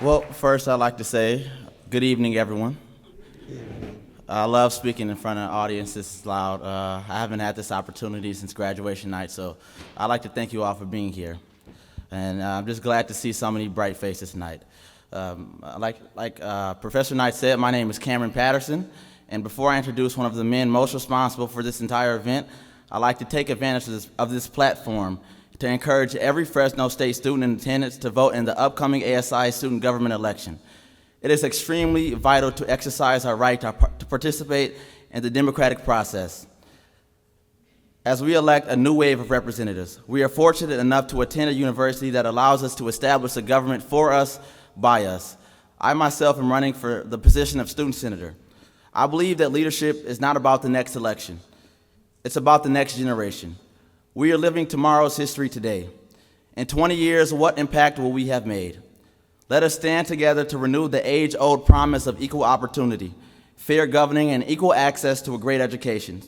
Well, first I'd like to say good evening, everyone. I love speaking in front of an audience this loud. I haven't had this opportunity since graduation night, so I'd like to thank you all for being here. And I'm just glad to see so many bright faces tonight. Like Professor Knight said, my name is Cameron Patterson, and before I introduce one of the men most responsible for this entire event, I'd like to take advantage of this platform to encourage every Fresno State student in attendance to vote in the upcoming ASI student government election. It is extremely vital to exercise our right to participate in the democratic process. As we elect a new wave of representatives, we are fortunate enough to attend a university that allows us to establish a government for us, by us. I myself am running for the position of student senator. I believe that leadership is not about the next election. It's about the next generation. We are living tomorrow's history today. In 20 years, what impact will we have made? Let us stand together to renew the age-old promise of equal opportunity, fair governing, and equal access to a great education.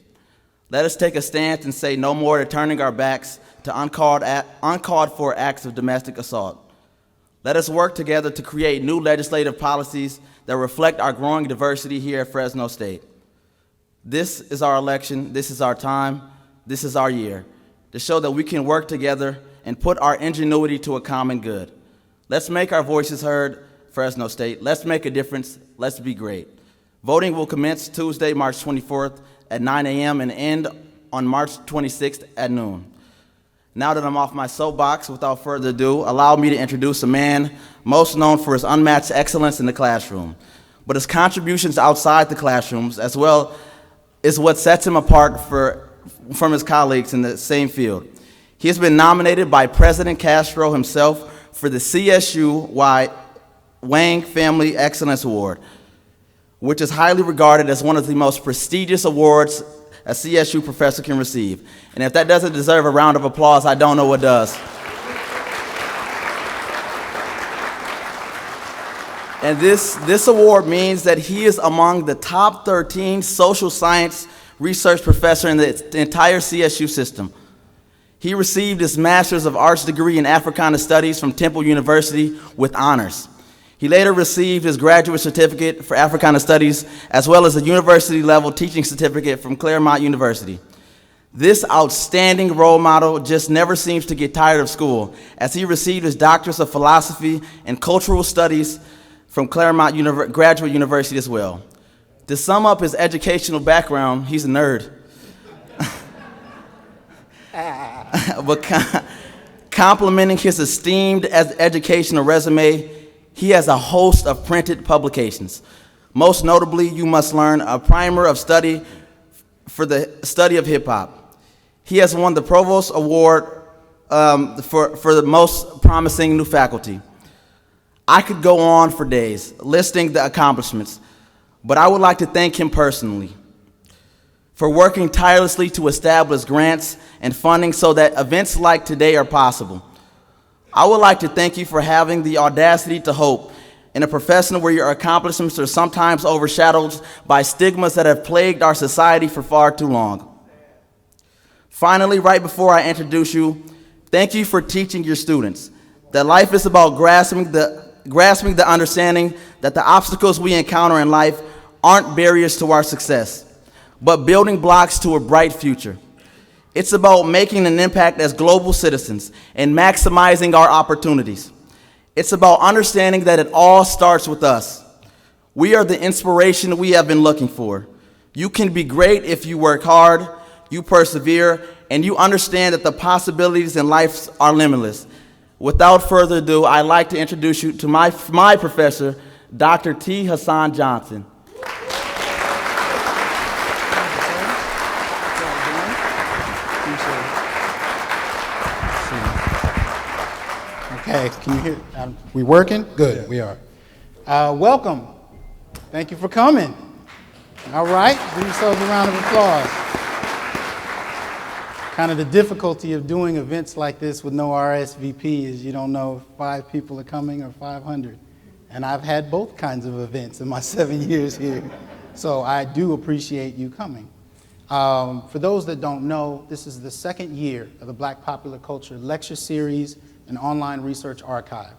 Let us take a stance and say no more to turning our backs to uncalled for acts of domestic assault. Let us work together to create new legislative policies that reflect our growing diversity here at Fresno State. This is our election, this is our time, this is our year, to show that we can work together and put our ingenuity to a common good. Let's make our voices heard, Fresno State. Let's make a difference. Let's be great. Voting will commence Tuesday, March 24th at 9 a.m. and end on March 26th at noon. Now that I'm off my soapbox, without further ado, allow me to introduce a man most known for his unmatched excellence in the classroom, but his contributions outside the classrooms as well is what sets him apart from his colleagues in the same field. He has been nominated by President Castro himself for the CSU Wang Family Excellence Award, which is highly regarded as one of the most prestigious awards a CSU professor can receive. And if that doesn't deserve a round of applause, I don't know what does. And this award means that he is among the top 13 social science research professor in the entire CSU system. He received his Master's of Arts degree in Africana Studies from Temple University with honors. He later received his graduate certificate for Africana Studies, as well as a university-level teaching certificate from Claremont University. This outstanding role model just never seems to get tired of school, as he received his Doctorate of Philosophy and Cultural Studies from Claremont Graduate University as well. To sum up his educational background, he's a nerd. But complementing his esteemed educational resume, he has a host of printed publications. Most notably, you must learn a primer of study for the study of hip hop. He has won the Provost Award for the most promising new faculty. I could go on for days listing the accomplishments, but I would like to thank him personally for working tirelessly to establish grants and funding so that events like today are possible. I would like to thank you for having the audacity to hope in a profession where your accomplishments are sometimes overshadowed by stigmas that have plagued our society for far too long. Finally, right before I introduce you, thank you for teaching your students that life is about grasping the understanding that the obstacles we encounter in life aren't barriers to our success, but building blocks to a bright future. It's about making an impact as global citizens and maximizing our opportunities. It's about understanding that it all starts with us. We are the inspiration we have been looking for. You can be great if you work hard, you persevere, and you understand that the possibilities in life are limitless. Without further ado, I'd like to introduce you to my professor, Dr. T. Hassan Johnson. Okay, can you hear? We working? Good, yeah. We are. Welcome. Thank you for coming. All right, give yourselves a round of applause. Kind of the difficulty of doing events like this with no RSVP is you don't know if 5 people are coming or 500. And I've had both kinds of events in my 7 years here. So I do appreciate you coming. For those that don't know, this is the 2nd year of the Black Popular Culture Lecture Series and Online Research Archive.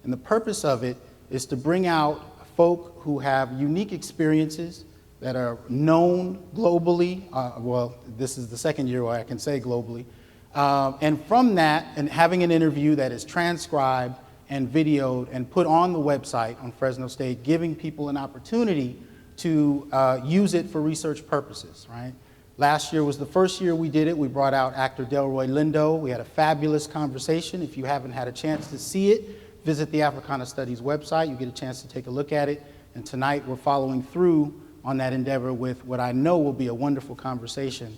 And the purpose of it is to bring out folk who have unique experiences that are known globally. Well, this is the second year where I can say globally. And from that, and having an interview that is transcribed and videoed and put on the website on Fresno State, giving people an opportunity to use it for research purposes, right? Last year was the first year we did it. We brought out actor Delroy Lindo. We had a fabulous conversation. If you haven't had a chance to see it, visit the Africana Studies website. You get a chance to take a look at it. And tonight we're following through on that endeavor with what I know will be a wonderful conversation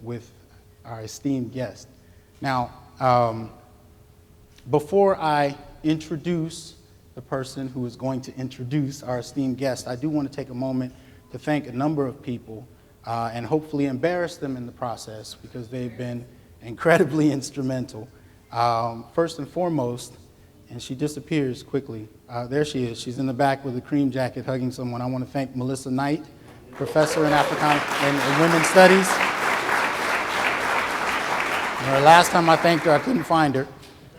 with our esteemed guest. Now, before I introduce the person who is going to introduce our esteemed guest, I do want to take a moment to thank a number of people and hopefully embarrass them in the process because they've been incredibly instrumental. First and foremost, and she disappears quickly. There she is. She's in the back with a cream jacket hugging someone. I want to thank Melissa Knight, professor in Africana and Women's Studies. And last time I thanked her, I couldn't find her.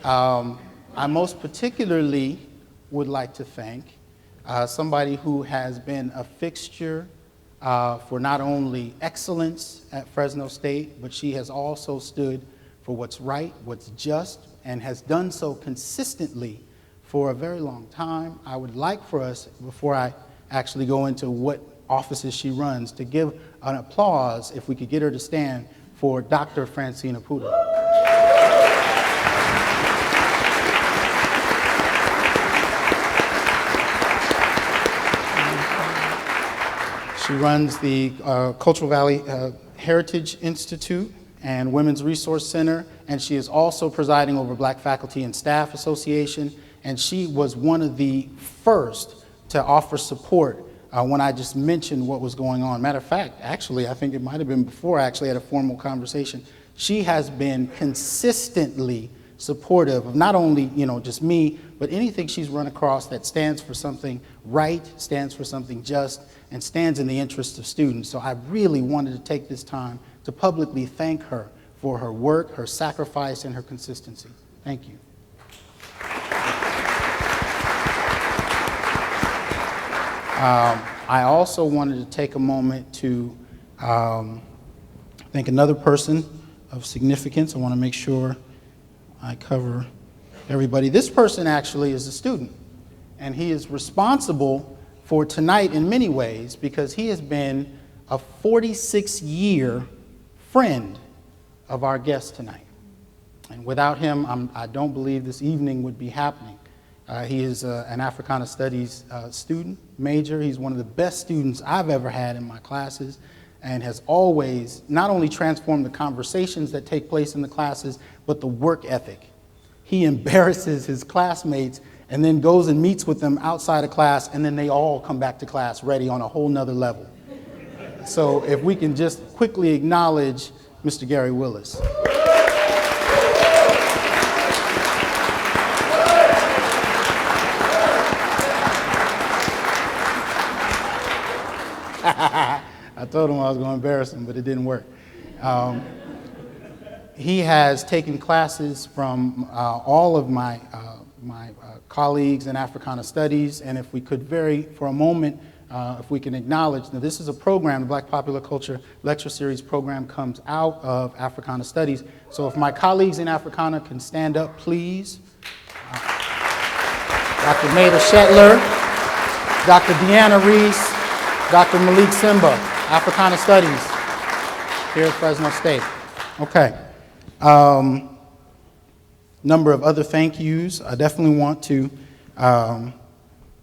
I most particularly would like to thank somebody who has been a fixture for not only excellence at Fresno State, but she has also stood for what's right, what's just, and has done so consistently for a very long time. I would like for us, before I actually go into what offices she runs, to give an applause, if we could get her to stand, for Dr. Francina Puda. She runs the Cultural Valley Heritage Institute and Women's Resource Center, and she is also presiding over Black Faculty and Staff Association, and she was one of the first to offer support when I just mentioned what was going on. Matter of fact, actually, I think it might have been before I actually had a formal conversation. She has been consistently supportive of not only, just me, but anything she's run across that stands for something right, stands for something just, and stands in the interest of students. So I really wanted to take this time to publicly thank her for her work, her sacrifice, and her consistency. Thank you. I also wanted to take a moment to thank another person of significance. I want to make sure I cover everybody. This person actually is a student, and he is responsible for tonight in many ways because he has been a 46-year friend of our guest tonight. And without him, I don't believe this evening would be happening. He is an Africana Studies student, major. He's one of the best students I've ever had in my classes and has always not only transformed the conversations that take place in the classes, but the work ethic. He embarrasses his classmates and then goes and meets with them outside of class, and then they all come back to class ready on a whole nother level. So if we can just quickly acknowledge Mr. Gary Willis. I told him I was going to embarrass him, but it didn't work. He has taken classes from all of my colleagues in Africana Studies, and if we could for a moment, if we can acknowledge that this is a program, the Black Popular Culture Lecture Series program comes out of Africana Studies. So if my colleagues in Africana can stand up, please. Dr. Maida Shetler, Dr. Deanna Reese, Dr. Malik Simba, Africana Studies, here at Fresno State. Okay. Number of other thank yous. I definitely want to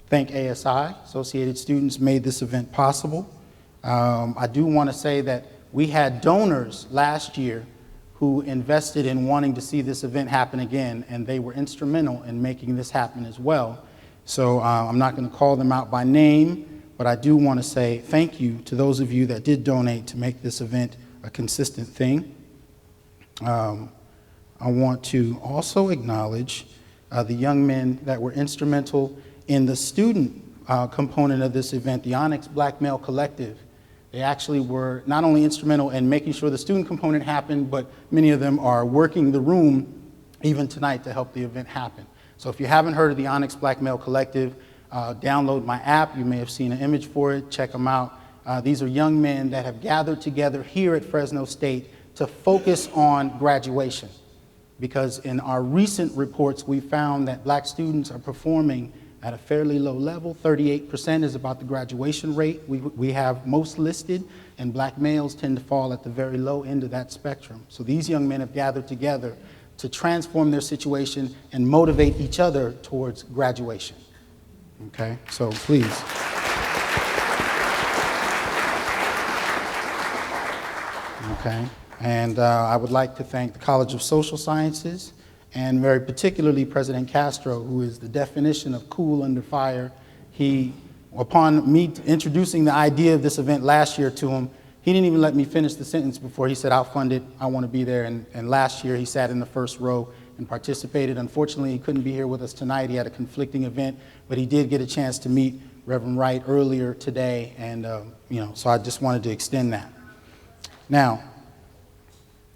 thank ASI, Associated Students, made this event possible. I do want to say that we had donors last year who invested in wanting to see this event happen again, and they were instrumental in making this happen as well. So I'm not going to call them out by name, but I do want to say thank you to those of you that did donate to make this event a consistent thing. I want to also acknowledge the young men that were instrumental in the student component of this event, the Onyx Black Male Collective. They actually were not only instrumental in making sure the student component happened, but many of them are working the room even tonight to help the event happen. So if you haven't heard of the Onyx Black Male Collective, download my app. You may have seen an image for it. Check them out. These are young men that have gathered together here at Fresno State to focus on graduation. Because in our recent reports, we found that black students are performing at a fairly low level. 38% is about the graduation rate we have most listed, and black males tend to fall at the very low end of that spectrum. So these young men have gathered together to transform their situation and motivate each other towards graduation. Okay, so please. Okay, and I would like to thank the College of Social Sciences, and very particularly President Castro, who is the definition of cool under fire. Upon me introducing the idea of this event last year to him, he didn't even let me finish the sentence before he said, "I'll fund it, I want to be there." And last year he sat in the first row and participated. Unfortunately, he couldn't be here with us tonight. He had a conflicting event, but he did get a chance to meet Reverend Wright earlier today, and so I just wanted to extend that. Now,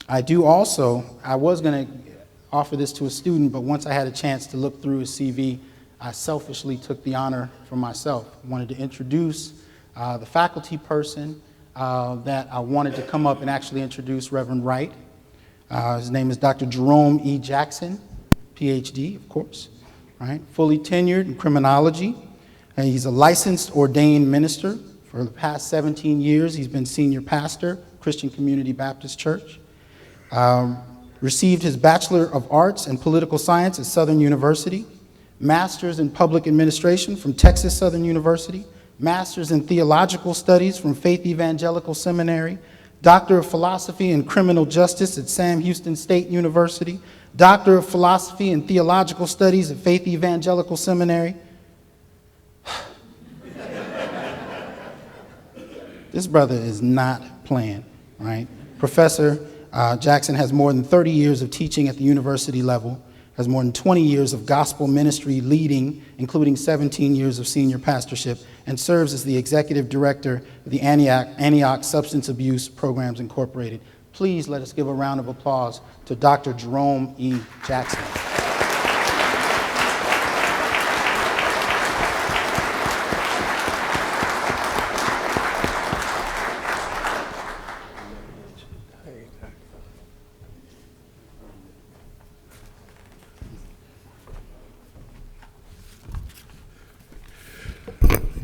I was going to offer this to a student, but once I had a chance to look through his CV, I selfishly took the honor for myself. I wanted to introduce the faculty person that I wanted to come up and actually introduce Reverend Wright. His name is Dr. Jerome E Jackson, PhD, of course, right? Fully tenured in criminology. And he's a licensed ordained minister. For the past 17 years, he's been senior pastor, Christian Community Baptist Church. Received his Bachelor of Arts in Political Science at Southern University, Master's in Public Administration from Texas Southern University, Master's in Theological Studies from Faith Evangelical Seminary, Doctor of Philosophy in Criminal Justice at Sam Houston State University, Doctor of Philosophy in Theological Studies at Faith Evangelical Seminary. This brother is not playing, right? Professor Jackson has more than 30 years of teaching at the university level, has more than 20 years of gospel ministry leading, including 17 years of senior pastorship, and serves as the executive director of the Antioch Substance Abuse Programs Incorporated. Please let us give a round of applause to Dr. Jerome E. Jackson.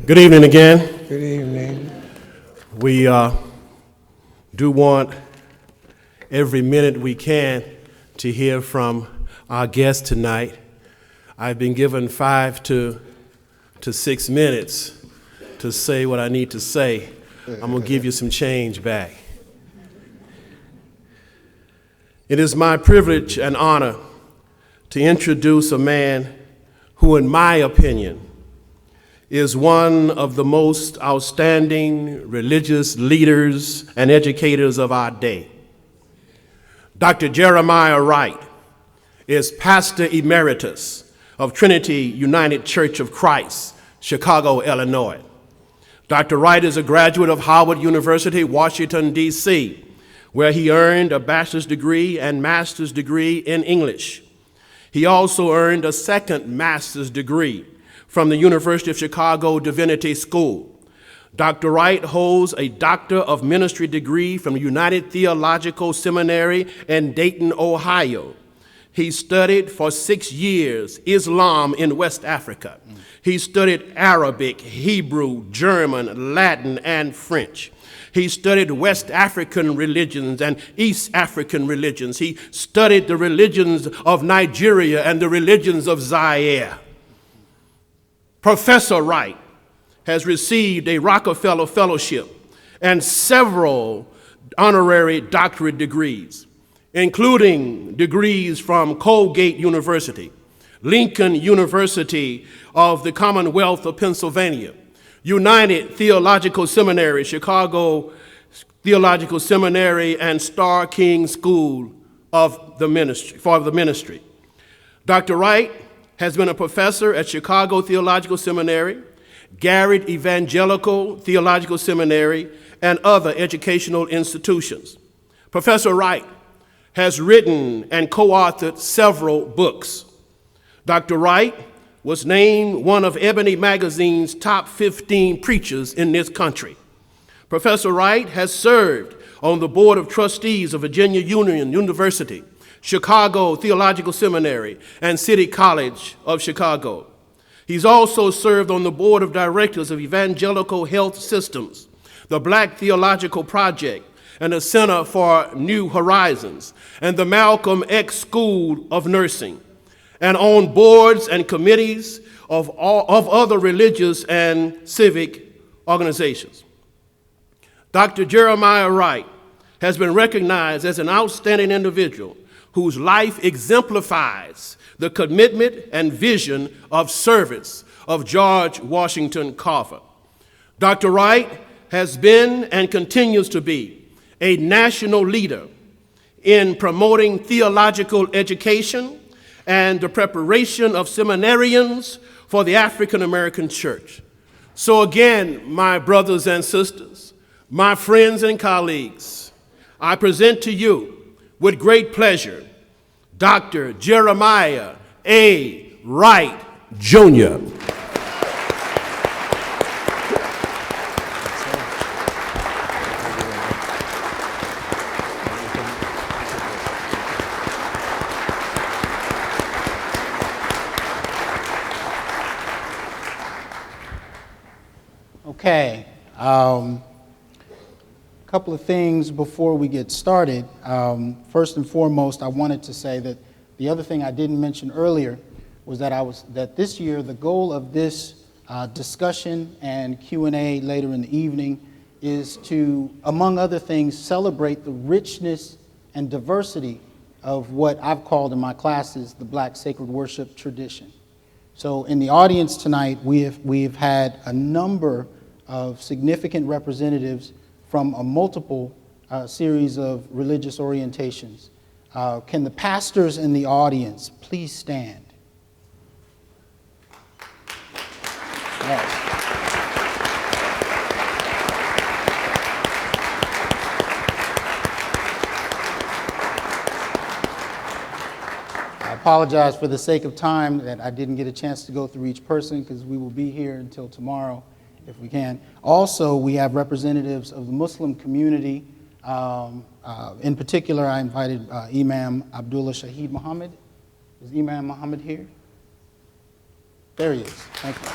Good evening again. Good evening. We do want every minute we can to hear from our guest tonight. I've been given 5 to 6 minutes to say what I need to say. I'm going to give you some change back. It is my privilege and honor to introduce a man who, in my opinion, is one of the most outstanding religious leaders and educators of our day. Dr. Jeremiah Wright is Pastor Emeritus of Trinity United Church of Christ, Chicago, Illinois. Dr. Wright is a graduate of Howard University, Washington, D.C., where he earned a bachelor's degree and master's degree in English. He also earned a second master's degree from the University of Chicago Divinity School. Dr. Wright holds a Doctor of Ministry degree from the United Theological Seminary in Dayton, Ohio. He studied for 6 years Islam in West Africa. He studied Arabic, Hebrew, German, Latin, and French. He studied West African religions and East African religions. He studied the religions of Nigeria and the religions of Zaire. Professor Wright has received a Rockefeller Fellowship and several honorary doctorate degrees, including degrees from Colgate University, Lincoln University of the Commonwealth of Pennsylvania, United Theological Seminary, Chicago Theological Seminary, and Starr King School of the Ministry. Dr. Wright has been a professor at Chicago Theological Seminary, Garrett Evangelical Theological Seminary, and other educational institutions. Professor Wright has written and co-authored several books. Dr. Wright was named one of Ebony Magazine's top 15 preachers in this country. Professor Wright has served on the Board of Trustees of Virginia Union University, Chicago Theological Seminary, and City College of Chicago. He's also served on the Board of Directors of Evangelical Health Systems, the Black Theological Project, and the Center for New Horizons, and the Malcolm X School of Nursing, and on boards and committees of other religious and civic organizations. Dr. Jeremiah Wright has been recognized as an outstanding individual whose life exemplifies the commitment and vision of service of George Washington Carver. Dr. Wright has been and continues to be a national leader in promoting theological education and the preparation of seminarians for the African American church. So again, my brothers and sisters, my friends and colleagues, I present to you with great pleasure Dr. Jeremiah A. Wright, Jr. Okay. Couple of things before we get started. First and foremost, I wanted to say that the other thing I didn't mention earlier was that this year the goal of this discussion and Q&A later in the evening is to, among other things, celebrate the richness and diversity of what I've called in my classes the Black sacred worship tradition. So in the audience tonight, we've had a number of significant representatives from a multiple series of religious orientations. Can the pastors in the audience please stand? Yes. I apologize for the sake of time that I didn't get a chance to go through each person because we will be here until tomorrow if we can. Also, we have representatives of the Muslim community. In particular, I invited Imam Abdullah Shaheed Muhammad. Is Imam Muhammad here? There he is. Thank you.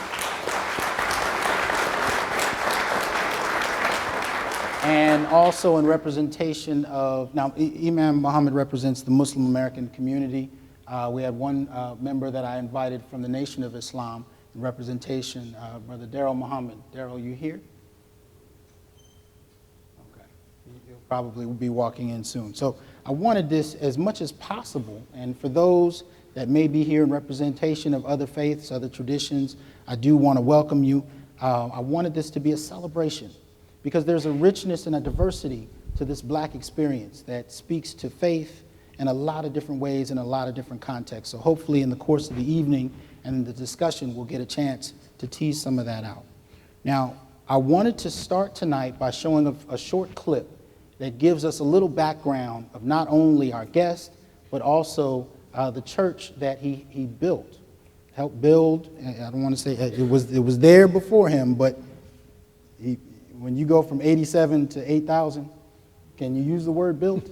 And also in representation of, now Imam Muhammad represents the Muslim American community. We had one member that I invited from the Nation of Islam in representation, Brother Daryl Muhammad. Daryl, you here? Okay. He'll probably be walking in soon. So I wanted this as much as possible, and for those that may be here in representation of other faiths, other traditions, I do want to welcome you. I wanted this to be a celebration because there's a richness and a diversity to this Black experience that speaks to faith in a lot of different ways in a lot of different contexts. So hopefully in the course of the evening and the discussion, we'll get a chance to tease some of that out. Now, I wanted to start tonight by showing a short clip that gives us a little background of not only our guest, but also the church that he built, helped build. I don't want to say it was there before him, but when you go from 87 to 8,000, can you use the word built?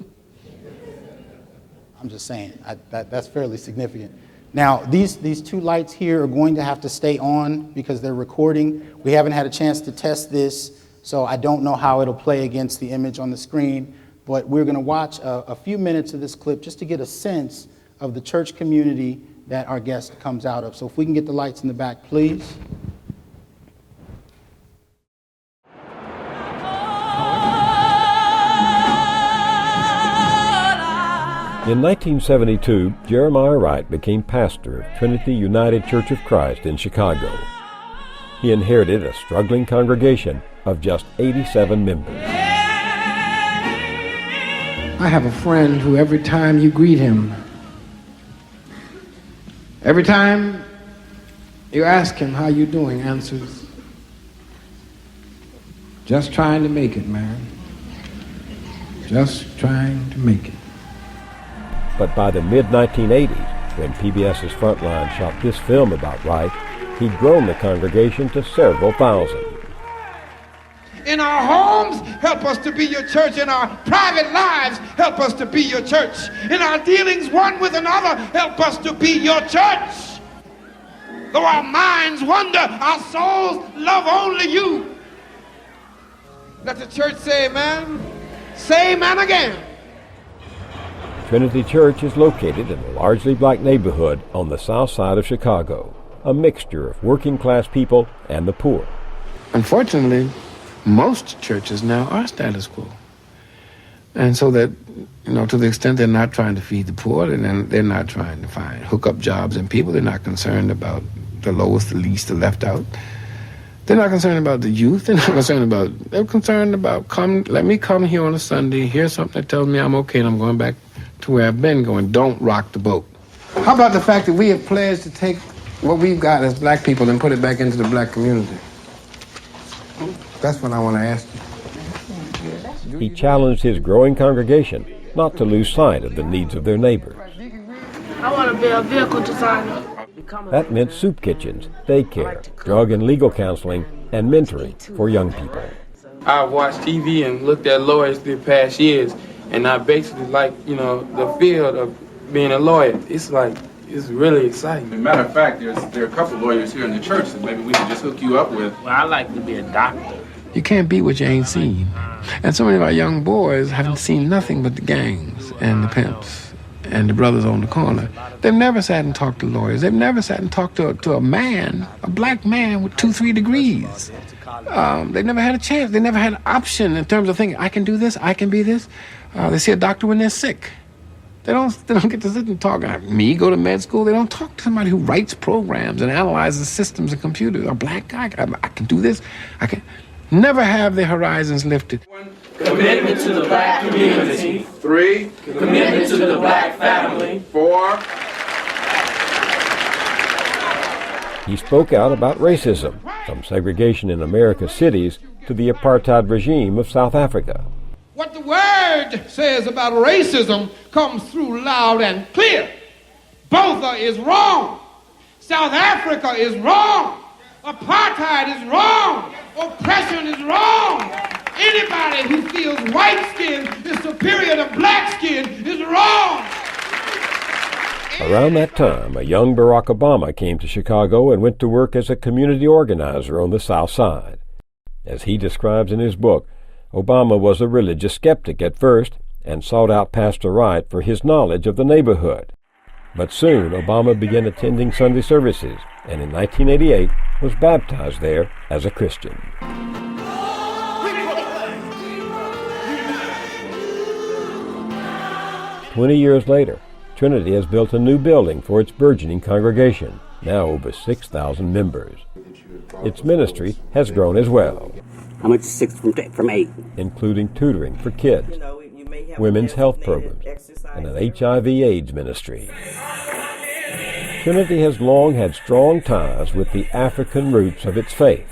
I'm just saying, that's fairly significant. Now, these two lights here are going to have to stay on because they're recording. We haven't had a chance to test this, so I don't know how it'll play against the image on the screen, but we're going to watch a few minutes of this clip just to get a sense of the church community that our guest comes out of. So if we can get the lights in the back, please. In 1972, Jeremiah Wright became pastor of Trinity United Church of Christ in Chicago. He inherited a struggling congregation of just 87 members. I have a friend who every time you greet him, every time you ask him how you doing, answers, just trying to make it, man. Just trying to make it. But by the mid-1980s, When PBS's Frontline shot this film about Wright, he'd grown the congregation to several thousand. In our homes, help us to be your church. In our private lives, help us to be your church. In our dealings one with another, help us to be your church. Though our minds wander, our souls love only you. Let the church say amen. Say amen again. Trinity Church is located in a largely black neighborhood on the south side of Chicago, a mixture of working-class people and the poor. Unfortunately, most churches now are status quo. And so that, to the extent they're not trying to feed the poor, and they're not trying to find hookup jobs and people, they're not concerned about the lowest, the least, the left out. They're not concerned about the youth. They're concerned about, let me come here on a Sunday, hear something that tells me I'm okay, and I'm going back to where I've been going. Don't rock the boat. How about the fact that we have pledged to take what we've got as black people and put it back into the black community? That's what I want to ask you. He challenged his growing congregation not to lose sight of the needs of their neighbors. I want to be a vehicle designer. That meant soup kitchens, daycare, drug and legal counseling, and mentoring for young people. I've watched TV and looked at lawyers through the past years, and I basically like, the field of being a lawyer. It's really exciting. As a matter of fact, there are a couple lawyers here in the church that maybe we can just hook you up with. Well, I like to be a doctor. You can't beat what you ain't seen. And so many of our young boys haven't seen nothing but the gangs and the pimps and the brothers on the corner. They've never sat and talked to lawyers. They've never sat and talked to a man, a black man with 2-3 degrees. They've never had a chance. They never had an option in terms of thinking, I can do this, I can be this. They see a doctor when they're sick. They don't get to sit and talk. Me go to med school. They don't talk to somebody who writes programs and analyzes systems and computers. A black guy, I can do this. I can never have their horizons lifted. Commitment to the black community. 3, Commitment to the black family. 4. He spoke out about racism, from segregation in America's cities to the apartheid regime of South Africa. What the word says about racism comes through loud and clear. Botha is wrong. South Africa is wrong. Apartheid is wrong. Oppression is wrong. Anybody who feels white skin is superior to black skin is wrong. Around that time, a young Barack Obama came to Chicago and went to work as a community organizer on the South Side. As he describes in his book, Obama was a religious skeptic at first and sought out Pastor Wright for his knowledge of the neighborhood. But soon, Obama began attending Sunday services and in 1988 was baptized there as a Christian. 20 years later, Trinity has built a new building for its burgeoning congregation, now over 6,000 members. Its ministry has grown as well. How much is 6 from 8? Including tutoring for kids, women's health programs, and an HIV/AIDS ministry. Trinity has long had strong ties with the African roots of its faith.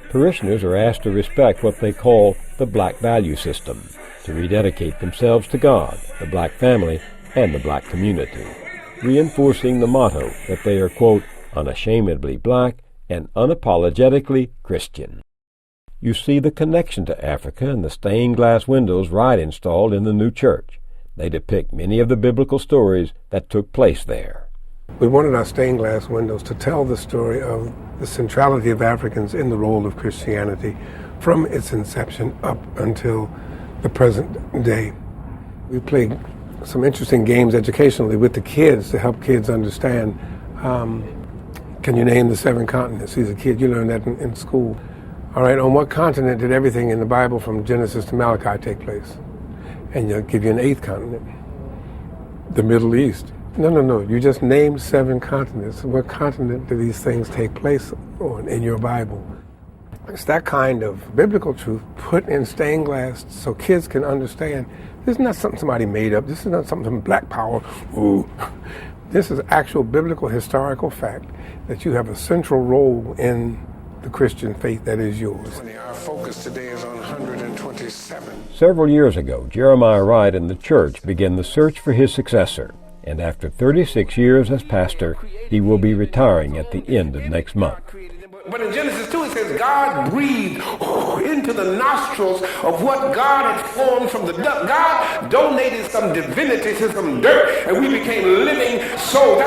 Parishioners are asked to respect what they call the black value system, to rededicate themselves to God, the black family, and the black community, reinforcing the motto that they are, quote, unashamedly black and unapologetically Christian. You see the connection to Africa in the stained glass windows Wright installed in the new church. They depict many of the biblical stories that took place there. We wanted our stained glass windows to tell the story of the centrality of Africans in the role of Christianity from its inception up until the present day. We played some interesting games educationally with the kids to help kids understand. Can you name the 7 continents? He's a kid, you learn that in school. All right, on what continent did everything in the Bible from Genesis to Malachi take place? And they'll give you an 8th continent, the Middle East. No, you just named 7 continents. What continent do these things take place on in your Bible? It's that kind of biblical truth put in stained glass so kids can understand this is not something somebody made up. This is not something from Black Power. Ooh. This is actual biblical historical fact that you have a central role in the Christian faith that is yours. Our focus today is on 127. Several years ago, Jeremiah Wright and the church began the search for his successor, and after 36 years as pastor, he will be retiring at the end of next month. But in Genesis 2, it says God breathed into the nostrils of what God had formed from the dust. God donated some divinity to some dirt, and we became living souls.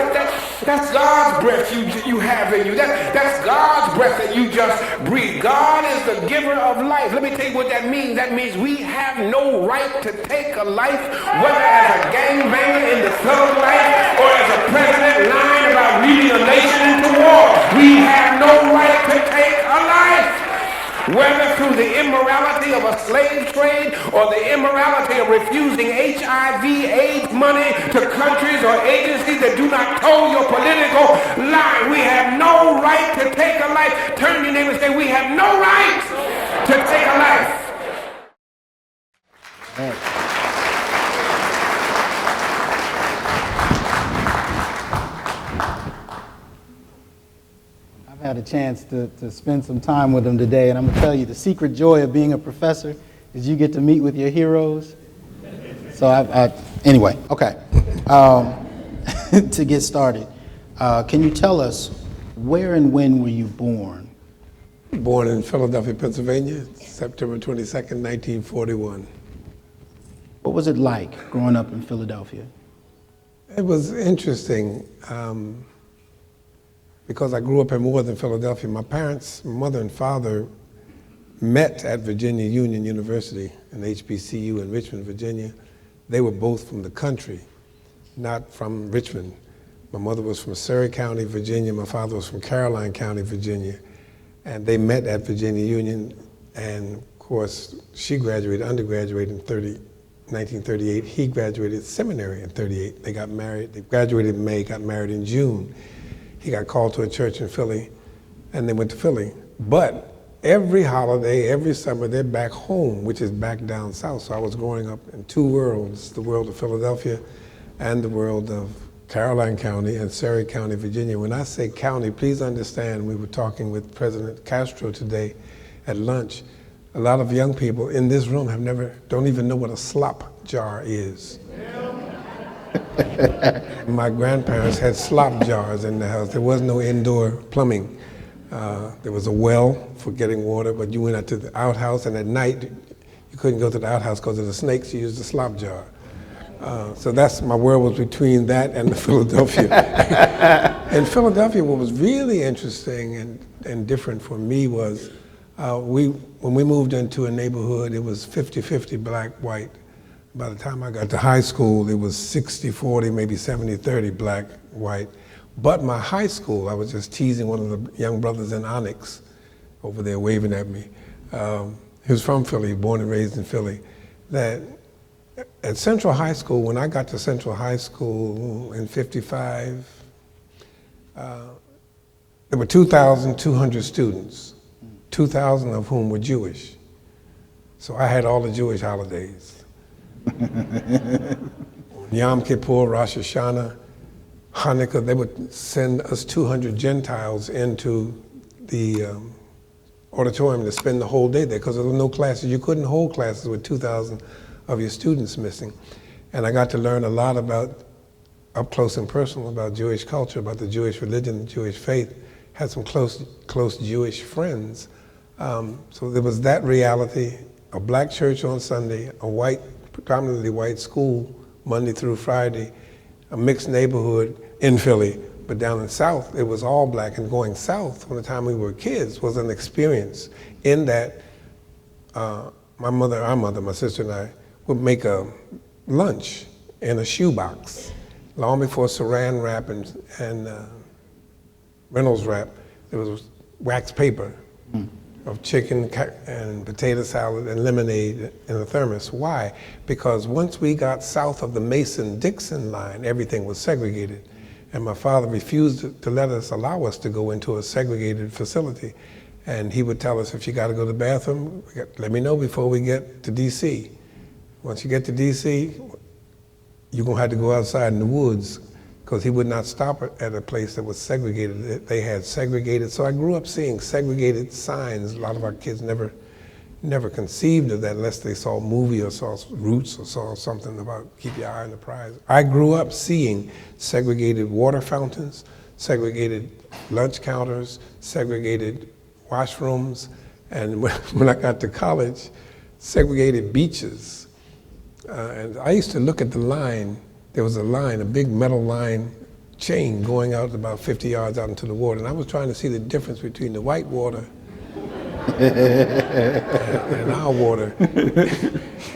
That's God's breath you have in you. That's God's breath that you just breathe. God is the giver of life. Let me tell you what that means. That means we have no right to take a life, whether as a gangbanger in the thug life or as a president lying about leading a nation into war. We have no right to take a life, whether through the immorality of a slave trade or the immorality of refusing HIV/AIDS money to countries or agencies that do not toe your political line. We have no right to take a life. Turn to your neighbor and say, we have no right to take a life. Had a chance to spend some time with them today, and I'm going to tell you the secret joy of being a professor is you get to meet with your heroes. So anyway, okay. To get started, can you tell us where and when were you born? Born in Philadelphia, Pennsylvania, September 22nd, 1941. What was it like growing up in Philadelphia? It was interesting. Because I grew up in more than Philadelphia. My parents, mother and father, met at Virginia Union University, an HBCU in Richmond, Virginia. They were both from the country, not from Richmond. My mother was from Surrey County, Virginia. My father was from Caroline County, Virginia. And they met at Virginia Union. And of course, she graduated, undergraduate in 1938. He graduated seminary in 38. They got married. They graduated in May, got married in June. He got called to a church in Philly, and they went to Philly. But every holiday, every summer, they're back home, which is back down south. So I was growing up in two worlds, the world of Philadelphia and the world of Caroline County and Surrey County, Virginia. When I say county, please understand, we were talking with President Castro today at lunch. A lot of young people in this room don't even know what a slop jar is. My grandparents had slop jars in the house. There was no indoor plumbing. There was a well for getting water, but you went out to the outhouse, and at night, you couldn't go to the outhouse because of the snakes. You used the slop jar. So that's my world was between that and the Philadelphia. In Philadelphia, what was really interesting and different for me was when we moved into a neighborhood, it was 50-50 black, white. By the time I got to high school, it was 60-40, maybe 70-30 black, white. But my high school, I was just teasing one of the young brothers in Onyx over there waving at me. He was from Philly, born and raised in Philly. That at Central High School, when I got to Central High School in 55, there were 2,200 students, 2,000 of whom were Jewish. So I had all the Jewish holidays. Yom Kippur, Rosh Hashanah, Hanukkah, they would send us 200 Gentiles into the auditorium to spend the whole day there because there were no classes. You couldn't hold classes with 2,000 of your students missing. And I got to learn a lot about, up close and personal, about Jewish culture, about the Jewish religion, the Jewish faith. Had some close Jewish friends. So there was that reality, a black church on Sunday, a predominantly white school, Monday through Friday, a mixed neighborhood in Philly, but down in South, it was all black. And going south from the time we were kids was an experience in that our mother, my sister and I, would make a lunch in a shoebox. Long before Saran wrap and Reynolds wrap, there was wax paper of chicken and potato salad and lemonade in a thermos. Why? Because once we got south of the Mason-Dixon line, everything was segregated. And my father refused to allow us to go into a segregated facility. And he would tell us, if you got to go to the bathroom, let me know before we get to DC. Once you get to DC, you're going to have to go outside in the woods, because he would not stop at a place that was segregated. They had segregated. So I grew up seeing segregated signs. A lot of our kids never never conceived of that unless they saw a movie or saw Roots or saw something about keep your eye on the prize. I grew up seeing segregated water fountains, segregated lunch counters, segregated washrooms, and when I got to college, segregated beaches. And I used to look at the line. There was a line, a big metal line chain going out about 50 yards out into the water, and I was trying to see the difference between the white water and our water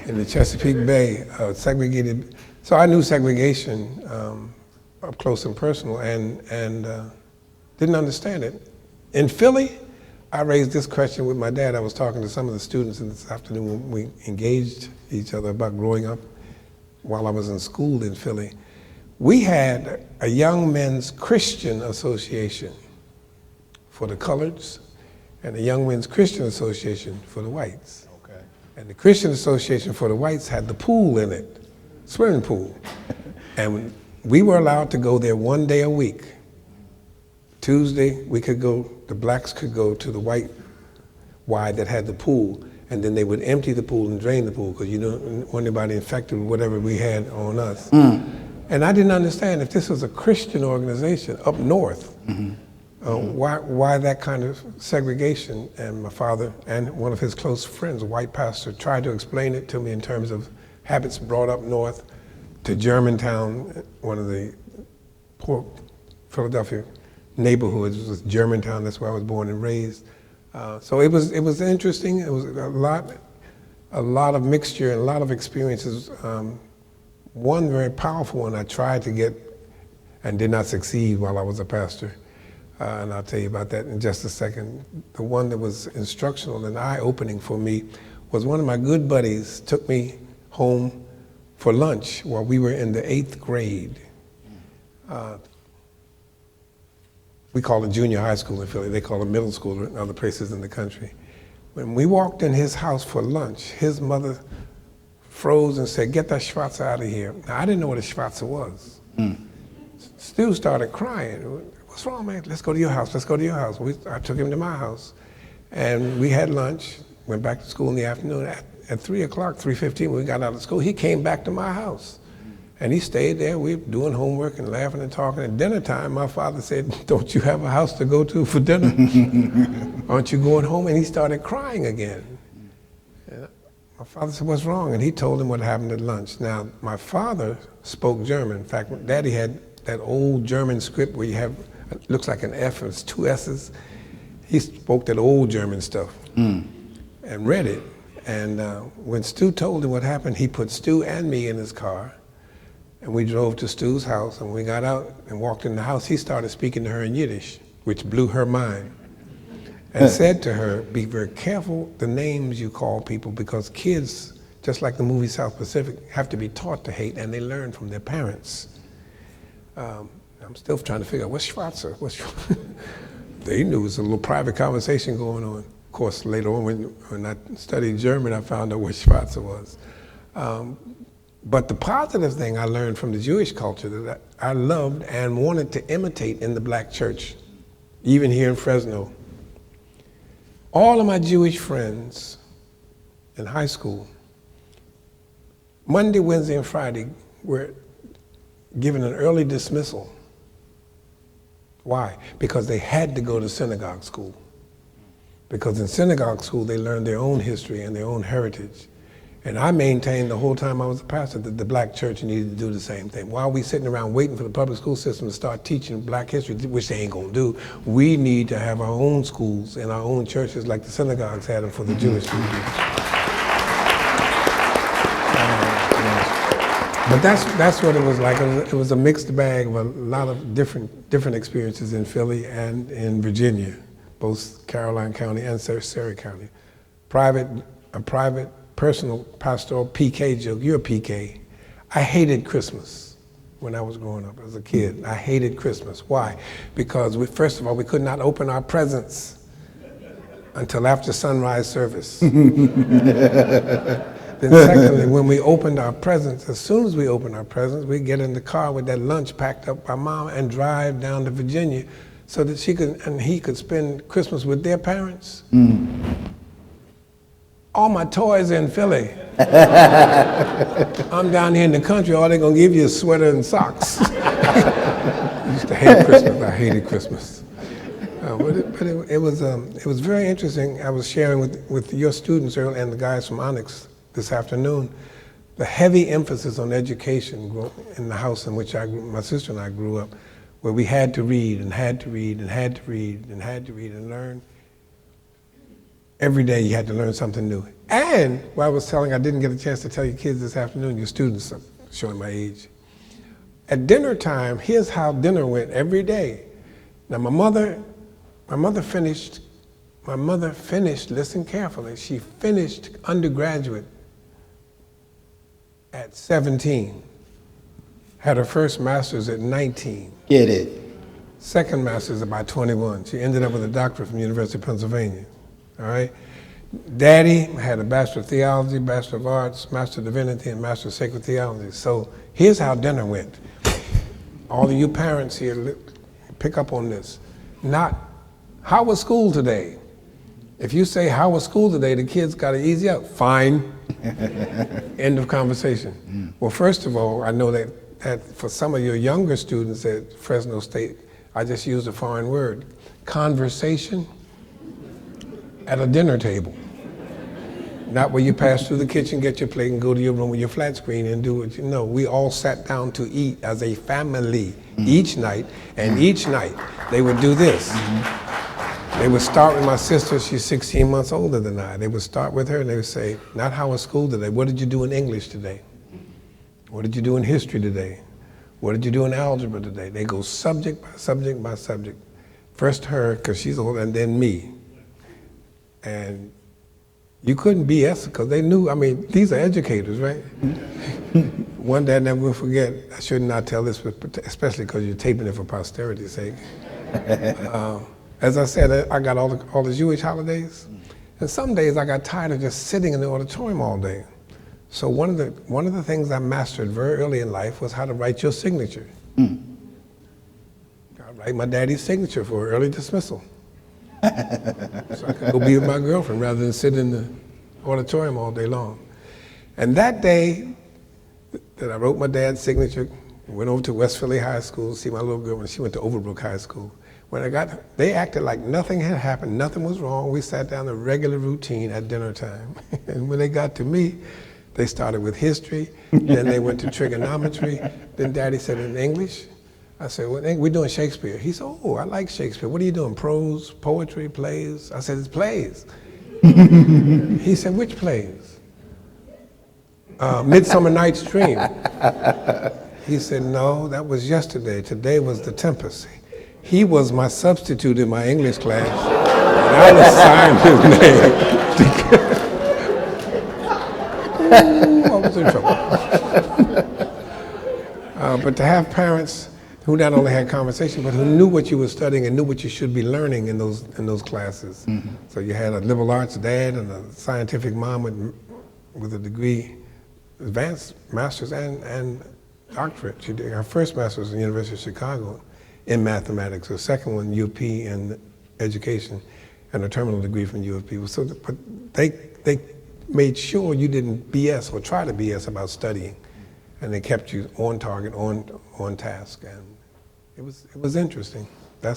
in the Chesapeake Bay, segregated. So I knew segregation up close and personal, and didn't understand it. In Philly, I raised this question with my dad. I was talking to some of the students this afternoon when we engaged each other about growing up while I was in school in Philly. We had a Young Men's Christian Association for the coloreds and the Young Men's Christian Association for the whites. Okay. And the Christian Association for the whites had the pool in it, swimming pool. And we were allowed to go there one day a week. Tuesday, we could go, the blacks could go to the white Y that had the pool, and then they would empty the pool and drain the pool because you don't want anybody infected with whatever we had on us. And I didn't understand if this was a Christian organization up north, why that kind of segregation. And my father and one of his close friends, a white pastor, tried to explain it to me in terms of habits brought up north to Germantown, one of the poor Philadelphia neighborhoods was Germantown. That's where I was born and raised. So it was interesting. It was a lot of mixture and a lot of experiences. One very powerful one I tried to get and did not succeed while I was a pastor. And I'll tell you about that in just a second. The one that was instructional and eye-opening for me was one of my good buddies took me home for lunch while we were in the 8th grade. We call it junior high school in Philly. They call it middle school in other places in the country. When we walked in his house for lunch, his mother froze and said, "Get that Schwarzer out of here." Now, I didn't know what a Schwarzer was. Stu started crying. "What's wrong, man? Let's go to your house. Let's go to your house." I took him to my house, and we had lunch, went back to school in the afternoon. At 3 o'clock, 3:15, when we got out of school, he came back to my house. And he stayed there. We were doing homework and laughing and talking. At dinner time, my father said, "Don't you have a house to go to for dinner? Aren't you going home?" And he started crying again. And my father said, "What's wrong?" And he told him what happened at lunch. Now, my father spoke German. In fact, Daddy had that old German script where you have, it looks like an F and it's 2 S's. He spoke that old German stuff and read it. And when Stu told him what happened, he put Stu and me in his car. And we drove to Stu's house, and when we got out and walked in the house, he started speaking to her in Yiddish, which blew her mind, and said to her, "Be very careful the names you call people, because kids, just like the movie South Pacific, have to be taught to hate, and they learn from their parents." I'm still trying to figure out, what's Schwarzer? They knew it was a little private conversation going on. Of course, later on, when I studied German, I found out what Schwarzer was. But the positive thing I learned from the Jewish culture that I loved and wanted to imitate in the black church, even here in Fresno. All of my Jewish friends in high school, Monday, Wednesday, and Friday were given an early dismissal. Why? Because they had to go to synagogue school. Because in synagogue school, they learned their own history and their own heritage. And I maintained the whole time I was a pastor that the black church needed to do the same thing. While we sitting around waiting for the public school system to start teaching black history, which they ain't gonna do, we need to have our own schools and our own churches like the synagogues had them for the Jewish people. But that's what it was like. It was a mixed bag of a lot of different experiences in Philly and in Virginia, both Caroline County and Surrey County. A private personal pastoral PK joke. You're a PK. I hated Christmas when I was growing up as a kid. I hated Christmas. Why? Because first of all, we could not open our presents until after sunrise service. Then secondly, when we opened our presents, as soon as we opened our presents, we'd get in the car with that lunch packed up by Mom and drive down to Virginia so that she could and he could spend Christmas with their parents. all my toys are in Philly. I'm down here in the country, all they're gonna give you is sweater and socks. I used to hate Christmas, I hated Christmas. But it was very interesting. I was sharing with your students earlier and the guys from Onyx this afternoon, the heavy emphasis on education in the house in which my sister and I grew up, where we had to read and had to read and had to read and had to read and learn. Every day you had to learn something new. And what I was telling, I didn't get a chance to tell you kids this afternoon, your students, I'm showing my age. At dinner time, here's how dinner went every day. Now my mother finished, listen carefully, she finished undergraduate at 17. Had her first master's at 19. Get it. Second master's about 21. She ended up with a doctorate from the University of Pennsylvania. All right? Daddy had a Bachelor of Theology, Bachelor of Arts, Master of Divinity, and Master of Sacred Theology. So here's how dinner went. All of you parents here, pick up on this. Not, how was school today? If you say, how was school today, the kids got to easy up. Fine. End of conversation. Well, first of all, I know that for some of your younger students at Fresno State, I just used a foreign word. Conversation at a dinner table. Not where you pass through the kitchen, get your plate, and go to your room with your flat screen and do what you know. We all sat down to eat as a family each night, and each night they would do this. They would start with my sister, she's 16 months older than I. They would start with her and they would say, not how was school today, what did you do in English today? What did you do in history today? What did you do in algebra today? They go subject by subject by subject. First her, because she's older, and then me. And you couldn't BS because they knew, I mean, these are educators, right? One day I never will forget, I should not tell this, especially because you're taping it for posterity's sake. As I said, I got all the Jewish holidays, and some days I got tired of just sitting in the auditorium all day. So one of the things I mastered very early in life was how to write your signature. I write my daddy's signature for early dismissal. So I could go be with my girlfriend rather than sit in the auditorium all day long. And that day that I wrote my dad's signature, went over to West Philly High School to see my little girl when she went to Overbrook High School. When I got, they acted like nothing had happened, nothing was wrong. We sat down a regular routine at dinner time. And when they got to me, they started with history, then they went to trigonometry. Then Daddy said, in English? I said, well, we're doing Shakespeare. He said, oh, I like Shakespeare. What are you doing, prose, poetry, plays? I said, it's plays. He said, which plays? Midsummer Night's Dream. He said, no, that was yesterday. Today was The Tempest. He was my substitute in my English class, and I was signed his name. Ooh, I was in trouble. But to have parents who not only had conversation, but who knew what you were studying and knew what you should be learning in those classes. So you had a liberal arts dad and a scientific mom with a degree, advanced master's and doctorate. She did her first master's at the University of Chicago in mathematics, her second one UP in education, and a terminal degree from U of P. So, but they made sure you didn't BS or try to BS about studying, and they kept you on target, on task, and it was interesting. Tell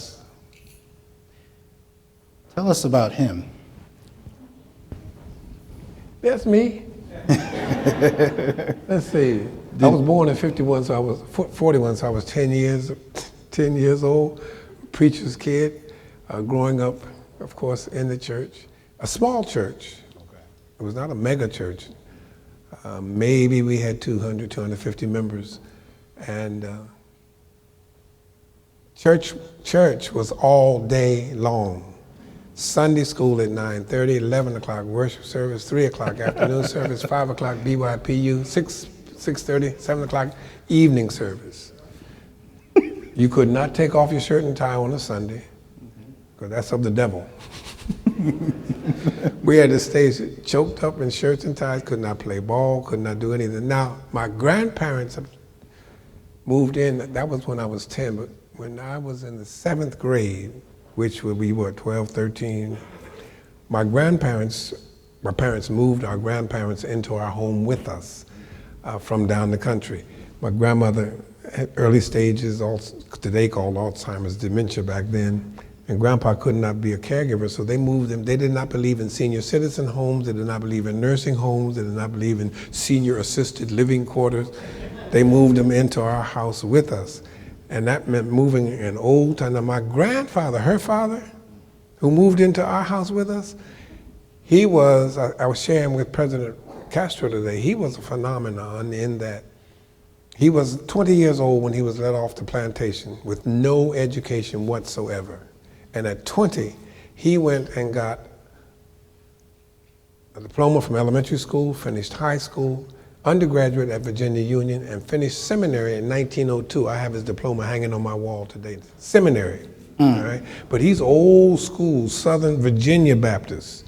us about him. That's me. Let's see. I was born in 51, so I was 41, so I was 10 years old, preacher's kid, growing up, of course, in the church, a small church. It was not a mega church. Maybe we had 200, 250 members, and church was all day long. Sunday school at 9:30, 11 o'clock worship service, 3 o'clock afternoon service, 5 o'clock BYPU, 6:30, 7 o'clock evening service. You could not take off your shirt and tie on a Sunday, because that's of the devil. We had to stay choked up in shirts and ties, could not play ball, could not do anything. Now, my grandparents moved in, that was when I was 10, but when I was in the 7th grade, which would be what, 12, 13, my grandparents My parents moved our grandparents into our home with us from down the country. My grandmother had early stages, today called Alzheimer's, dementia back then, and Grandpa could not be a caregiver, so they moved him. They did not believe in senior citizen homes, they did not believe in nursing homes, they did not believe in senior assisted living quarters. They moved him into our house with us. And that meant moving an old time. Now my grandfather, her father, who moved into our house with us, he was, I was sharing with President Castro today, he was a phenomenon in that he was 20 years old when he was let off the plantation with no education whatsoever. And at 20, he went and got a diploma from elementary school, finished high school, undergraduate at Virginia Union, and finished seminary in 1902. I have his diploma hanging on my wall today. Seminary, all right? But he's old school, Southern Virginia Baptist.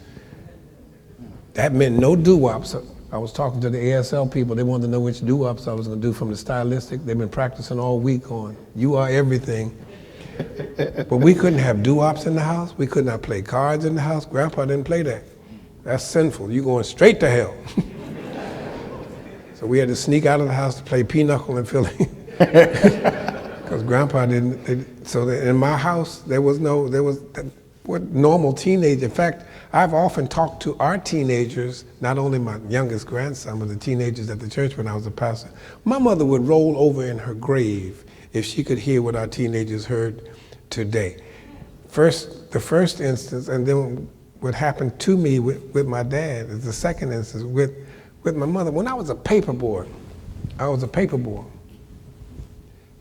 That meant no doo-wops. I was talking to the ASL people. They wanted to know which doo-wops I was going to do from the stylistic. They've been practicing all week on You Are Everything. But we couldn't have doo-wops in the house. We could not play cards in the house. Grandpa didn't play that. That's sinful. You're going straight to hell. So we had to sneak out of the house to play pinochle and Philly. Because Grandpa didn't. So in my house, what normal teenager. In fact, I've often talked to our teenagers, not only my youngest grandson, but the teenagers at the church when I was a pastor. My mother would roll over in her grave if she could hear what our teenagers heard today. The first instance, and then what happened to me with my dad is the second instance with my mother. When I was a paper boy,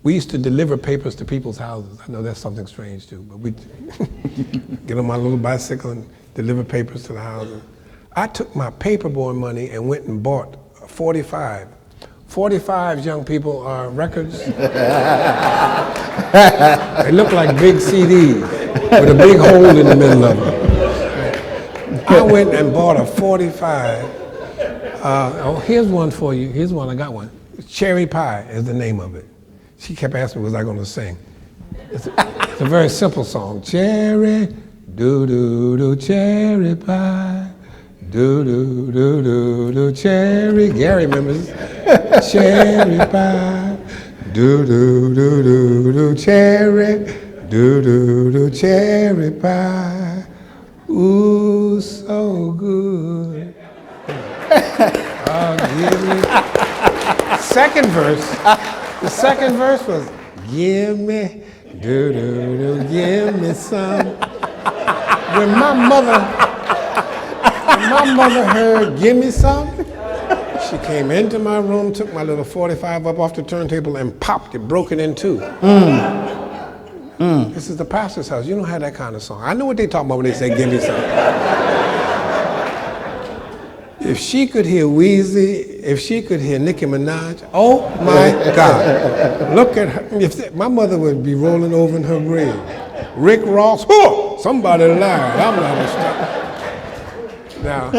we used to deliver papers to people's houses. I know that's something strange too, but we get on my little bicycle and deliver papers to the houses. I took my paperboy money and went and bought a 45. 45s, young people, are records. They look like big CDs with a big hole in the middle of them. I went and bought a 45. Here's one for you. Here's one, I got one. Cherry Pie is the name of it. She kept asking me, was I going to sing? It's a very simple song. Cherry, do-do-do, cherry pie. Do-do-do-do-do, cherry. Gary remembers. Cherry pie. Do-do-do-do-do, cherry. Do-do-do, cherry pie. Ooh, so good. Oh, give me. The second verse was, give me, do-do-do, give me some. When my mother heard, give me some, she came into my room, took my little 45 up off the turntable and popped it, broke it in two. This is the pastor's house. You don't have that kind of song. I know what they talk about when they say, give me some. If she could hear Weezy, if she could hear Nicki Minaj, oh my God. Look at her. My mother would be rolling over in her grave. Rick Ross, somebody lied. I'm not a stop. Now,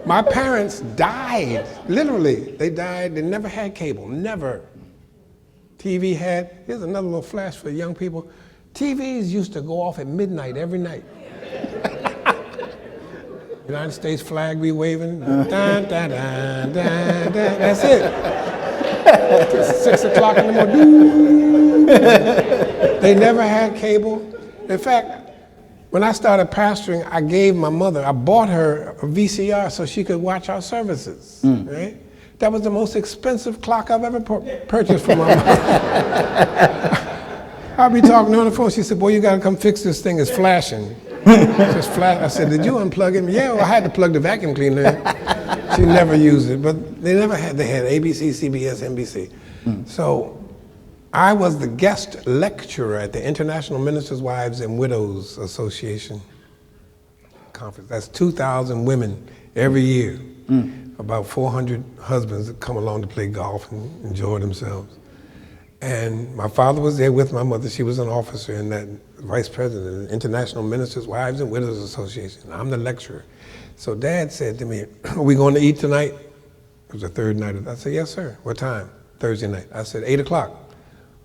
my parents died. Literally, they died. They never had cable, never. TV had, here's another little flash for young people. TVs used to go off at midnight every night. United States flag be waving. Dun, dun, dun, dun, dun. That's it. 6 o'clock in the morning. They never had cable. In fact, when I started pastoring, I bought her a VCR so she could watch our services. Right? That was the most expensive clock I've ever purchased for my mother. I'd be talking to her on the phone. She said, boy, you got to come fix this thing. It's flashing. Just flash. I said, did you unplug it? Yeah, well, I had to plug the vacuum cleaner in. She never used it, but they had ABC, CBS, NBC. So I was the guest lecturer at the International Ministers' Wives and Widows Association conference. That's 2,000 women every year. About 400 husbands that come along to play golf and enjoy themselves. And my father was there with my mother. She was an officer in that, vice president of the International Ministers' Wives and Widows Association. I'm the lecturer. So Dad said to me, are we going to eat tonight? It was the third night. I said, yes, sir. What time? Thursday night. I said, 8 o'clock.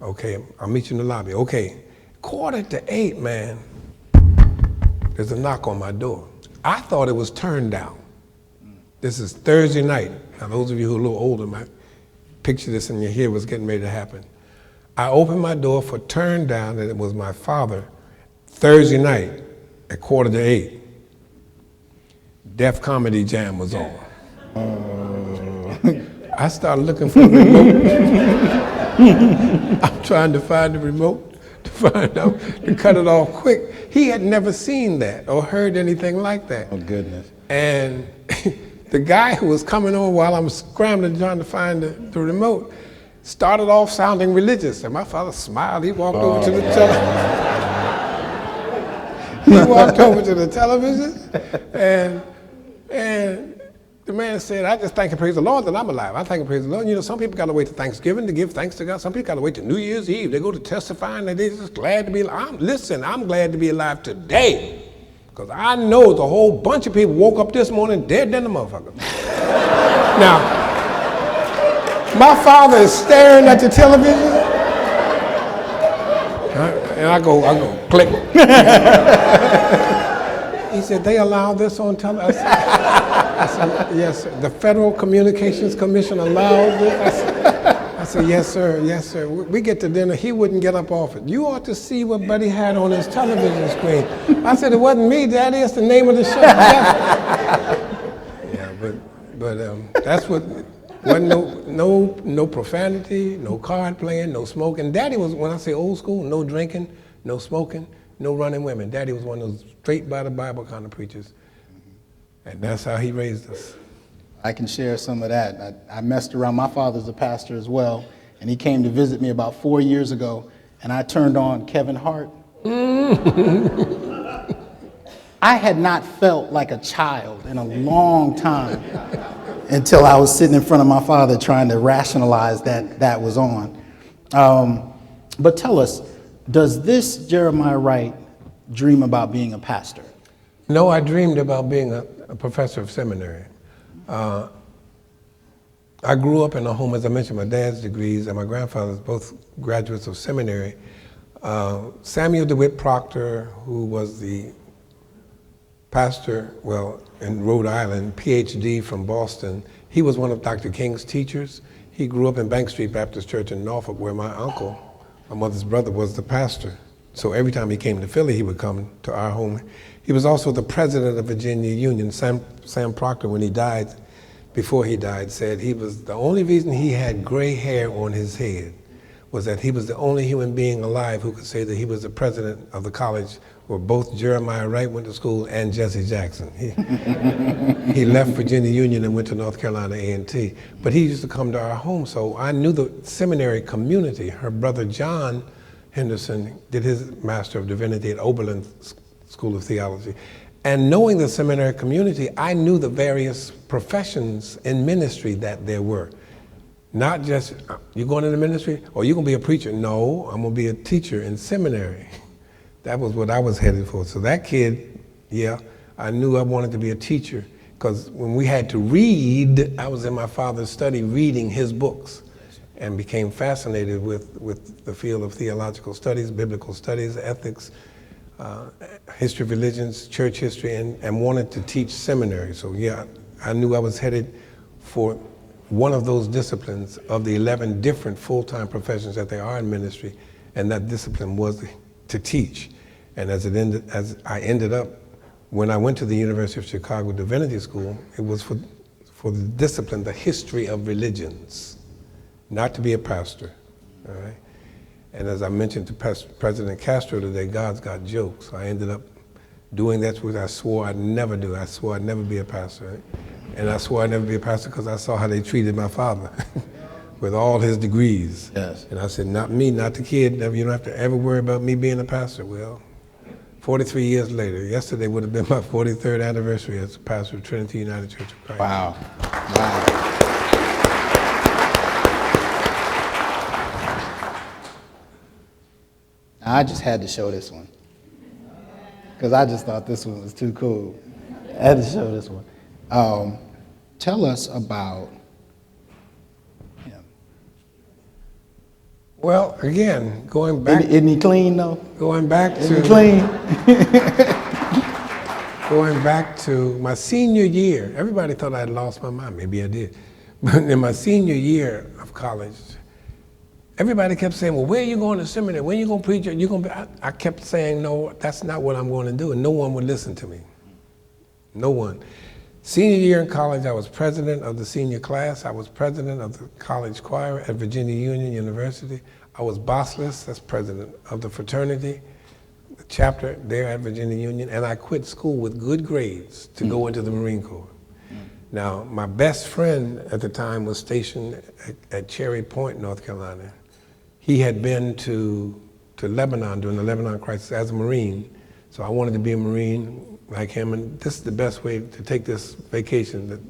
Okay, I'll meet you in the lobby. Okay. 7:45, man, there's a knock on my door. I thought it was turned down. This is Thursday night. Now, those of you who are a little older might picture this in your head what's getting ready to happen. I opened my door for turn down, and it was my father, Thursday night at 7:45. Def Comedy Jam was on. I started looking for the remote. I'm trying to find the remote to find out, to cut it off quick. He had never seen that or heard anything like that. Oh, goodness. And the guy who was coming on while I'm scrambling trying to find the remote started off sounding religious. And my father smiled. He walked over to the television. He walked over to the television, and the man said, I just thank and praise the Lord that I'm alive. I thank and praise the Lord. You know, some people got to wait to Thanksgiving to give thanks to God. Some people got to wait to New Year's Eve. They go to testifying that they're just glad to be alive. I'm glad to be alive today. Because I know the whole bunch of people woke up this morning dead than the motherfucker. Now, my father is staring at the television. And I go, click. He said, they allow this on television? I said, yes, sir. The Federal Communications Commission allows this? I said, yes, sir, yes, sir. We get to dinner, he wouldn't get up off it. You ought to see what Buddy had on his television screen. I said, it wasn't me, Daddy, it's the name of the show. Yeah, but that's what, wasn't no profanity, no card playing, no smoking. Daddy was, when I say old school, no drinking, no smoking, no running women. Daddy was one of those straight by the Bible kind of preachers. And that's how he raised us. I can share some of that. I messed around. My father's a pastor as well, and he came to visit me about 4 years ago, and I turned on Kevin Hart. I had not felt like a child in a long time until I was sitting in front of my father trying to rationalize that was on. But tell us, does this Jeremiah Wright dream about being a pastor? No, I dreamed about being a professor of seminary. I grew up in a home, as I mentioned, my dad's degrees and my grandfather's both graduates of seminary. Samuel DeWitt Proctor, who was the pastor, in Rhode Island, PhD from Boston, he was one of Dr. King's teachers. He grew up in Bank Street Baptist Church in Norfolk, where my uncle, my mother's brother, was the pastor. So every time he came to Philly, he would come to our home. He was also the president of Virginia Union. Sam Proctor, when he died, before he died, said he was the only reason he had gray hair on his head was that he was the only human being alive who could say that he was the president of the college where both Jeremiah Wright went to school and Jesse Jackson. He left Virginia Union and went to North Carolina A&T. But he used to come to our home, so I knew the seminary community. Her brother John Henderson did his Master of Divinity at Oberlin School of Theology. And knowing the seminary community, I knew the various professions in ministry that there were. Not just, you going into ministry? Or you going to be a preacher? No, I'm going to be a teacher in seminary. That was what I was headed for. So that kid, I knew I wanted to be a teacher, because when we had to read, I was in my father's study reading his books and became fascinated with the field of theological studies, biblical studies, ethics, history of religions, church history, and wanted to teach seminary. So I knew I was headed for one of those disciplines of the 11 different full-time professions that there are in ministry, and that discipline was to teach. And as I ended up, when I went to the University of Chicago Divinity School, it was for the discipline, the history of religions, not to be a pastor, all right? And as I mentioned to President Castro today, God's got jokes. I ended up doing that's what I swore I'd never do. I swore I'd never be a pastor, right? And I swore I'd never be a pastor because I saw how they treated my father with all his degrees. Yes. And I said, not me, not the kid. You don't have to ever worry about me being a pastor. Well, 43 years later, yesterday would have been my 43rd anniversary as a pastor of Trinity United Church of Christ. Wow. I just had to show this one, because I just thought this one was too cool. I had to show this one. Tell us about him. Well, again, going back. Isn't he clean though? Going back to. Isn't he clean? going back to my senior year, everybody thought I had lost my mind. Maybe I did. But in my senior year of college, everybody kept saying, well, where are you going to seminary? When are you going to preach? I kept saying, no, that's not what I'm going to do. And no one would listen to me. No one. Senior year in college, I was president of the senior class. I was president of the college choir at Virginia Union University. I was bossless, that's president of the fraternity, the chapter there at Virginia Union, and I quit school with good grades to go into the Marine Corps. Now, my best friend at the time was stationed at Cherry Point, North Carolina. He had been to Lebanon during the Lebanon crisis as a Marine, so I wanted to be a Marine like him, and this is the best way to take this vacation. That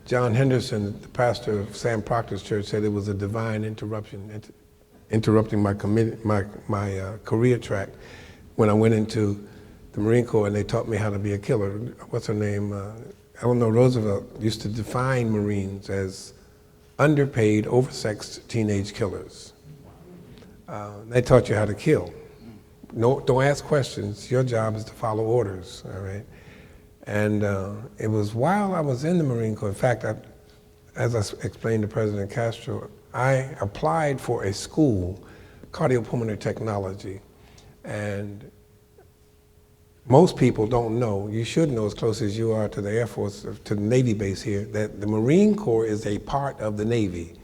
John Henderson, the pastor of Sam Proctor's church, said it was a divine interruption, interrupting my career track when I went into the Marine Corps and they taught me how to be a killer. What's her name? Eleanor Roosevelt used to define Marines as underpaid, oversexed teenage killers. They taught you how to kill. No, don't ask questions. Your job is to follow orders, all right? And it was while I was in the Marine Corps, in fact, as I explained to President Castro, I applied for a school, cardiopulmonary technology, and most people don't know, you should know as close as you are to the Air Force, to the Navy base here, that the Marine Corps is a part of the Navy.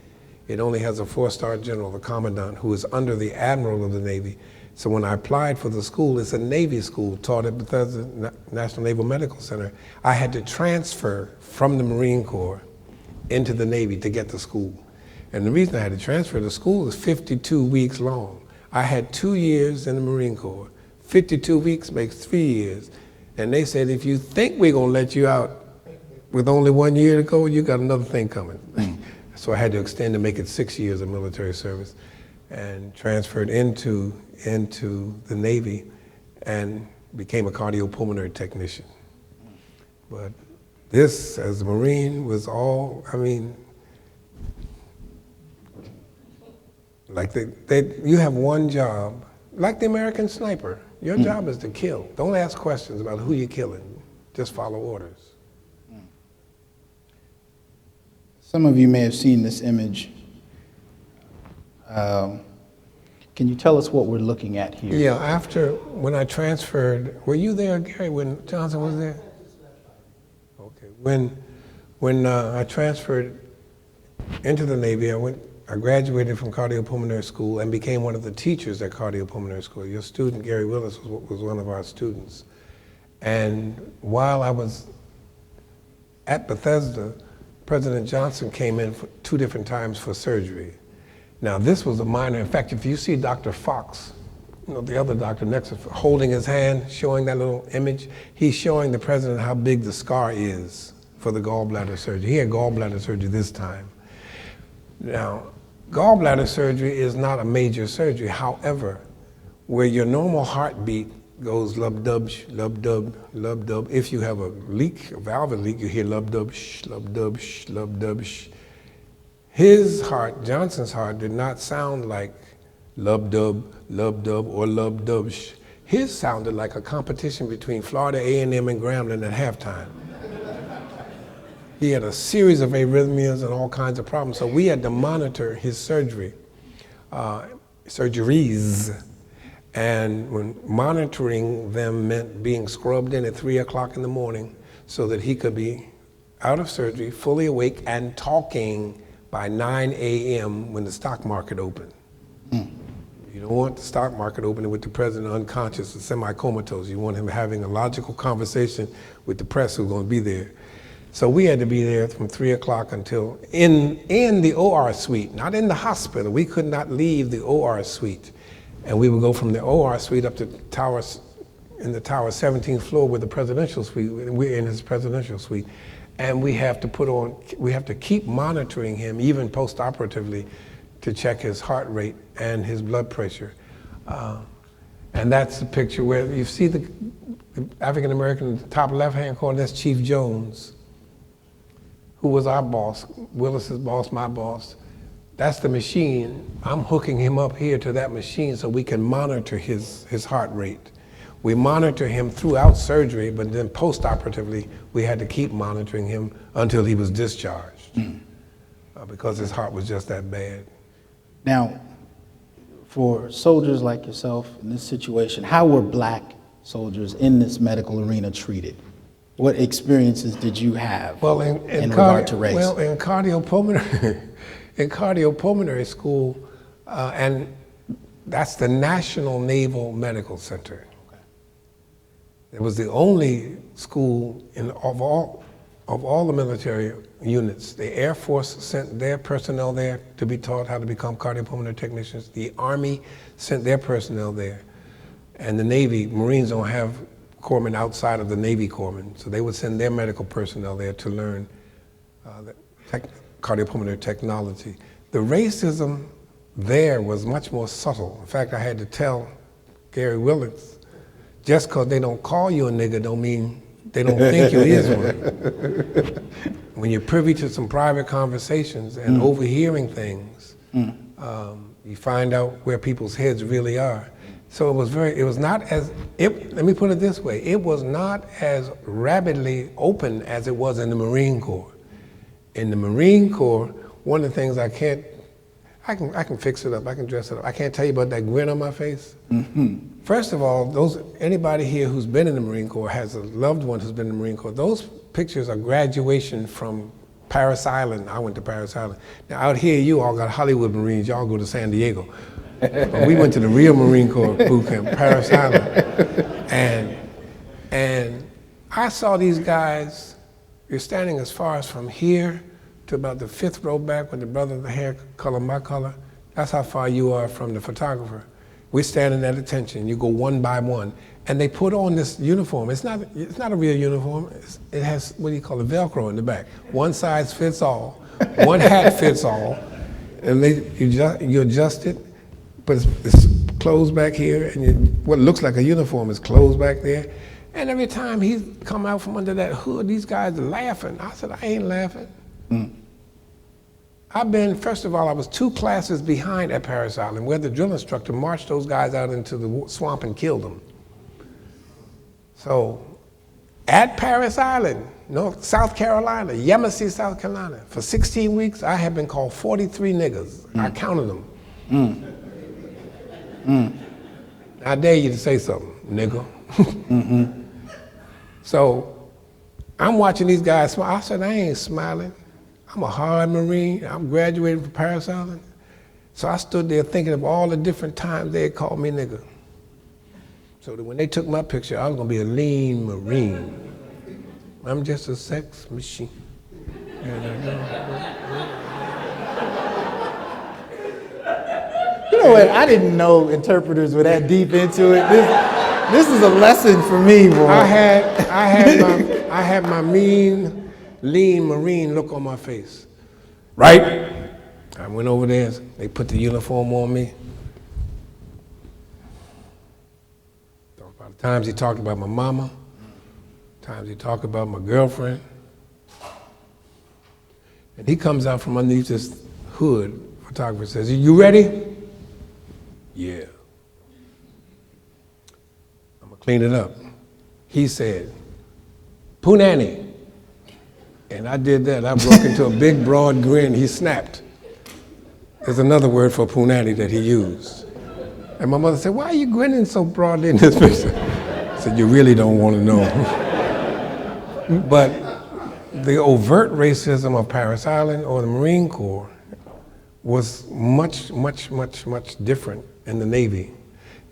It only has a 4-star general, the commandant, who is under the admiral of the Navy. So when I applied for the school, it's a Navy school taught at Bethesda National Naval Medical Center. I had to transfer from the Marine Corps into the Navy to get to school. And the reason I had to transfer to school is 52 weeks long. I had 2 years in the Marine Corps. 52 weeks makes 3 years. And they said, if you think we're gonna let you out with only 1 year to go, you got another thing coming. So I had to extend to make it 6 years of military service and transferred into the Navy and became a cardiopulmonary technician. But this, as a Marine, was all, I mean, like you have one job, like the American sniper. Your job is to kill. Don't ask questions about who you're killing. Just follow orders. Some of you may have seen this image. Can you tell us what we're looking at here? Yeah, when I transferred, were you there, Gary, when Johnson was there? Okay, when I transferred into the Navy, I graduated from cardiopulmonary school and became one of the teachers at cardiopulmonary school. Your student, Gary Willis, was one of our students. And while I was at Bethesda, President Johnson came in 2 different times for surgery. Now, this was a minor. In fact, if you see Dr. Fox, the other doctor next to him, holding his hand, showing that little image, he's showing the president how big the scar is for the gallbladder surgery. He had gallbladder surgery this time. Now, gallbladder surgery is not a major surgery. However, where your normal heartbeat goes lub-dub, lub-dub, lub-dub, if you have a leak, a valve leak, you hear lub-dub, sh, lub-dub, sh, lub-dub, sh. His heart, Johnson's heart, did not sound like lub-dub, lub-dub, or lub-dub. His sounded like a competition between Florida A&M and Grambling at halftime. He had a series of arrhythmias and all kinds of problems, so we had to monitor his surgeries. And when monitoring them meant being scrubbed in at 3 o'clock in the morning so that he could be out of surgery, fully awake, and talking by 9 a.m. when the stock market opened. You don't want the stock market opening with the president unconscious or semi-comatose. You want him having a logical conversation with the press who's going to be there. So we had to be there from 3 o'clock until in the OR suite, not in the hospital. We could not leave the OR suite. And we would go from the OR suite up to towers, in the tower 17th floor with the presidential suite. We're in his presidential suite. And we have to keep monitoring him even post-operatively to check his heart rate and his blood pressure. And that's the picture where you see the African-American in the top left-hand corner, that's Chief Jones, who was our boss, Willis's boss, my boss. That's the machine. I'm hooking him up here to that machine so we can monitor his heart rate. We monitor him throughout surgery, but then post-operatively, we had to keep monitoring him until he was discharged because his heart was just that bad. Now, for soldiers like yourself in this situation, how were black soldiers in this medical arena treated? What experiences did you have in regard to race? Well, in cardiopulmonary, in cardiopulmonary school, and that's the National Naval Medical Center. Okay. It was the only school of all the military units. The Air Force sent their personnel there to be taught how to become cardiopulmonary technicians. The Army sent their personnel there. And the Navy, Marines don't have corpsmen outside of the Navy corpsmen, so they would send their medical personnel there to learn cardiopulmonary technology. The racism there was much more subtle. In fact, I had to tell Gary Willits, just because they don't call you a nigger don't mean they don't think you is one. When you're privy to some private conversations and overhearing things, you find out where people's heads really are. So let me put it this way, it was not as rabidly open as it was in the Marine Corps. In the Marine Corps, one of the things I can fix it up, I can dress it up. I can't tell you about that grin on my face. First of all, anybody here who's been in the Marine Corps has a loved one who's been in the Marine Corps. Those pictures are graduation from Parris Island. I went to Parris Island. Now out here, you all got Hollywood Marines, y'all go to San Diego. But we went to the real Marine Corps boot camp, Parris Island. And I saw these guys, you're standing as far as from here to about the 5th row back with the brother, the hair color, my color. That's how far you are from the photographer. We're standing at attention. You go one by one. And they put on this uniform. It's not a real uniform. It has, what do you call it, Velcro in the back. One size fits all. One hat fits all. And you adjust it, but it's closed back here, and what looks like a uniform is closed back there. And every time he come out from under that hood, these guys are laughing. I said, I ain't laughing. First of all, I was 2 classes behind at Parris Island, where the drill instructor marched those guys out into the swamp and killed them. So, at Parris Island, South Carolina, Yemassee, South Carolina, for 16 weeks, I have been called 43 niggas. I counted them. I dare you to say something, nigga. So I'm watching these guys smile. I said, I ain't smiling. I'm a hard Marine. I'm graduating from Parris Island. So I stood there thinking of all the different times they had called me nigga. So that when they took my picture, I was gonna be a lean Marine. I'm just a sex machine. You know what? I didn't know interpreters were that deep into it. This is a lesson for me, boy. I had my mean, lean Marine look on my face. Right? I went over there. They put the uniform on me. Times he talked about my mama. Times he talked about my girlfriend. And he comes out from underneath this hood. Photographer says, you ready? Yeah. I'm gonna clean it up. He said, Punani. And I did that. I broke into a big, broad grin. He snapped. There's another word for Punani that he used. And my mother said, why are you grinning so broadly in this picture? I said, you really don't want to know. But the overt racism of Parris Island or the Marine Corps was much, much, much, much different in the Navy.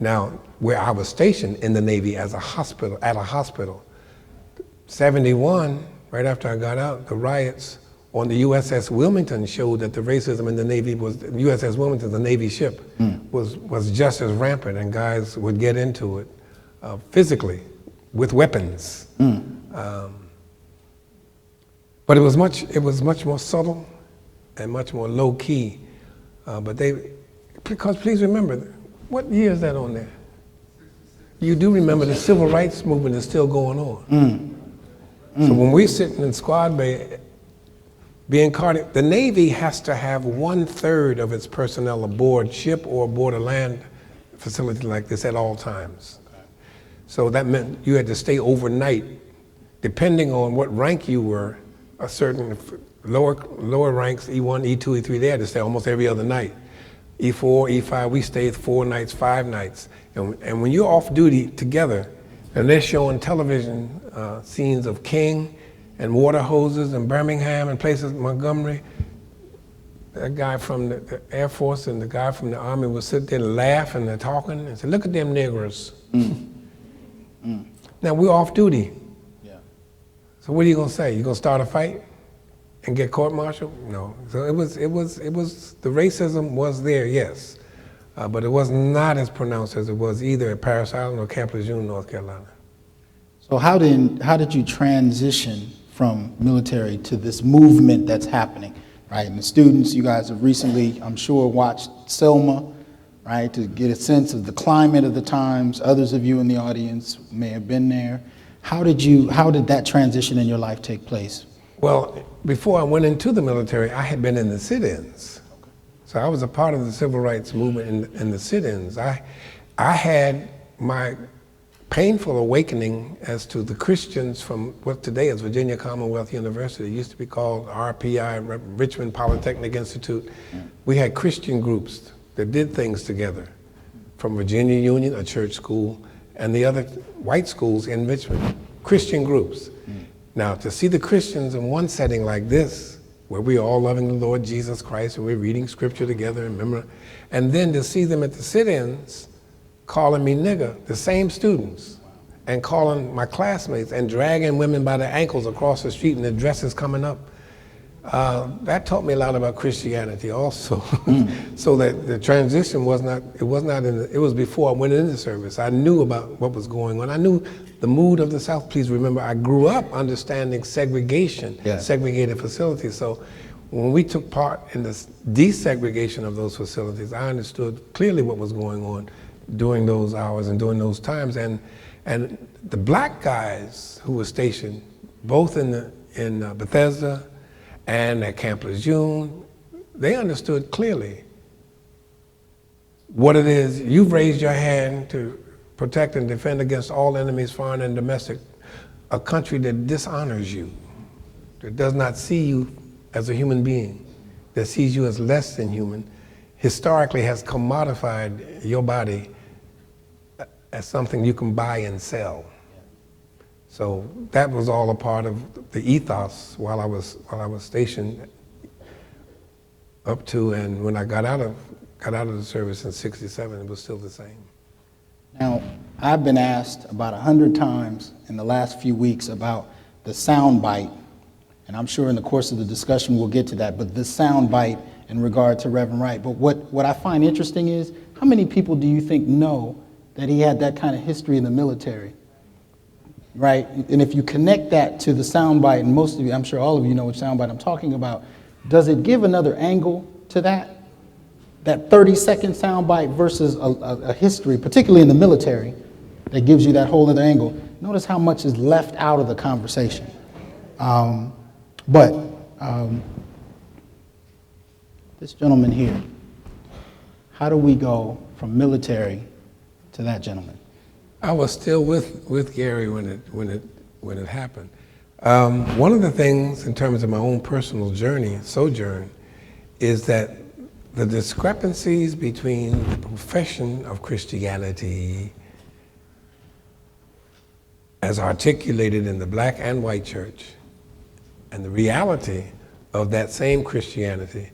Now, where I was stationed in the Navy at a hospital, 71, right after I got out, the riots on the USS Wilmington showed that the racism in the Navy was, USS Wilmington, the Navy ship, was just as rampant, and guys would get into it physically with weapons. But it was much more subtle and much more low key. Because please remember, what year is that on there? You do remember the civil rights movement is still going on. So when we're sitting in Squad Bay, being the Navy has to have 1/3 of its personnel aboard ship or aboard a land facility like this at all times. So that meant you had to stay overnight, depending on what rank you were. A certain lower ranks, E1, E2, E3, they had to stay almost every other night. E4, E5, we stayed 4 nights, 5 nights. And when you're off duty together, and they're showing television scenes of King and water hoses in Birmingham and places, Montgomery, that guy from the Air Force and the guy from the Army would sit there and laugh and they're talking and say, look at them niggers. Now we're off duty. Yeah. So what are you gonna say? You gonna start a fight and get court-martialed? No. So it was, the racism was there, yes. But it was not as pronounced as it was either at Paris Island or Camp Lejeune, North Carolina. So how did you transition from military to this movement that's happening, right? And the students, you guys have recently, I'm sure, watched Selma, right, to get a sense of the climate of the times. Others of you in the audience may have been there. How did that transition in your life take place? Well, before I went into the military, I had been in the sit-ins. So I was a part of the civil rights movement in the sit-ins. I had my painful awakening as to the Christians from what today is Virginia Commonwealth University. It used to be called RPI, Richmond Polytechnic Institute. We had Christian groups that did things together, from Virginia Union, a church school, and the other white schools in Richmond, Christian groups. Now, to see the Christians in one setting like this, where we are all loving the Lord Jesus Christ and we're reading scripture together, and then to see them at the sit-ins calling me nigger, the same students, and calling my classmates and dragging women by their ankles across the street and their dresses coming up. That taught me a lot about Christianity also. So that the transition was before I went into service. I knew about what was going on. I knew the mood of the South. Please remember, I grew up understanding segregation, segregated facilities. So when we took part in the desegregation of those facilities, I understood clearly what was going on during those hours and during those times. And the black guys who were stationed both in Bethesda and at Camp Lejeune, they understood clearly what it is. You've raised your hand to protect and defend against all enemies, foreign and domestic, a country that dishonors you, that does not see you as a human being, that sees you as less than human, historically has commodified your body as something you can buy and sell. So that was all a part of the ethos while I was stationed up to, and when I got out of the service in '67, it was still the same. Now, I've been asked about 100 times in the last few weeks about the sound bite, and I'm sure in the course of the discussion we'll get to that, but the sound bite in regard to Reverend Wright. But what I find interesting is, how many people do you think know that he had that kind of history in the military? Right? And if you connect that to the soundbite, and most of you, I'm sure all of you know which soundbite I'm talking about, does it give another angle to that? That 30-second soundbite versus a history, particularly in the military, that gives you that whole other angle. Notice how much is left out of the conversation. This gentleman here, how do we go from military to that gentleman? I was still with Gary when it happened. One of the things in terms of my own personal sojourn, is that the discrepancies between the profession of Christianity as articulated in the black and white church and the reality of that same Christianity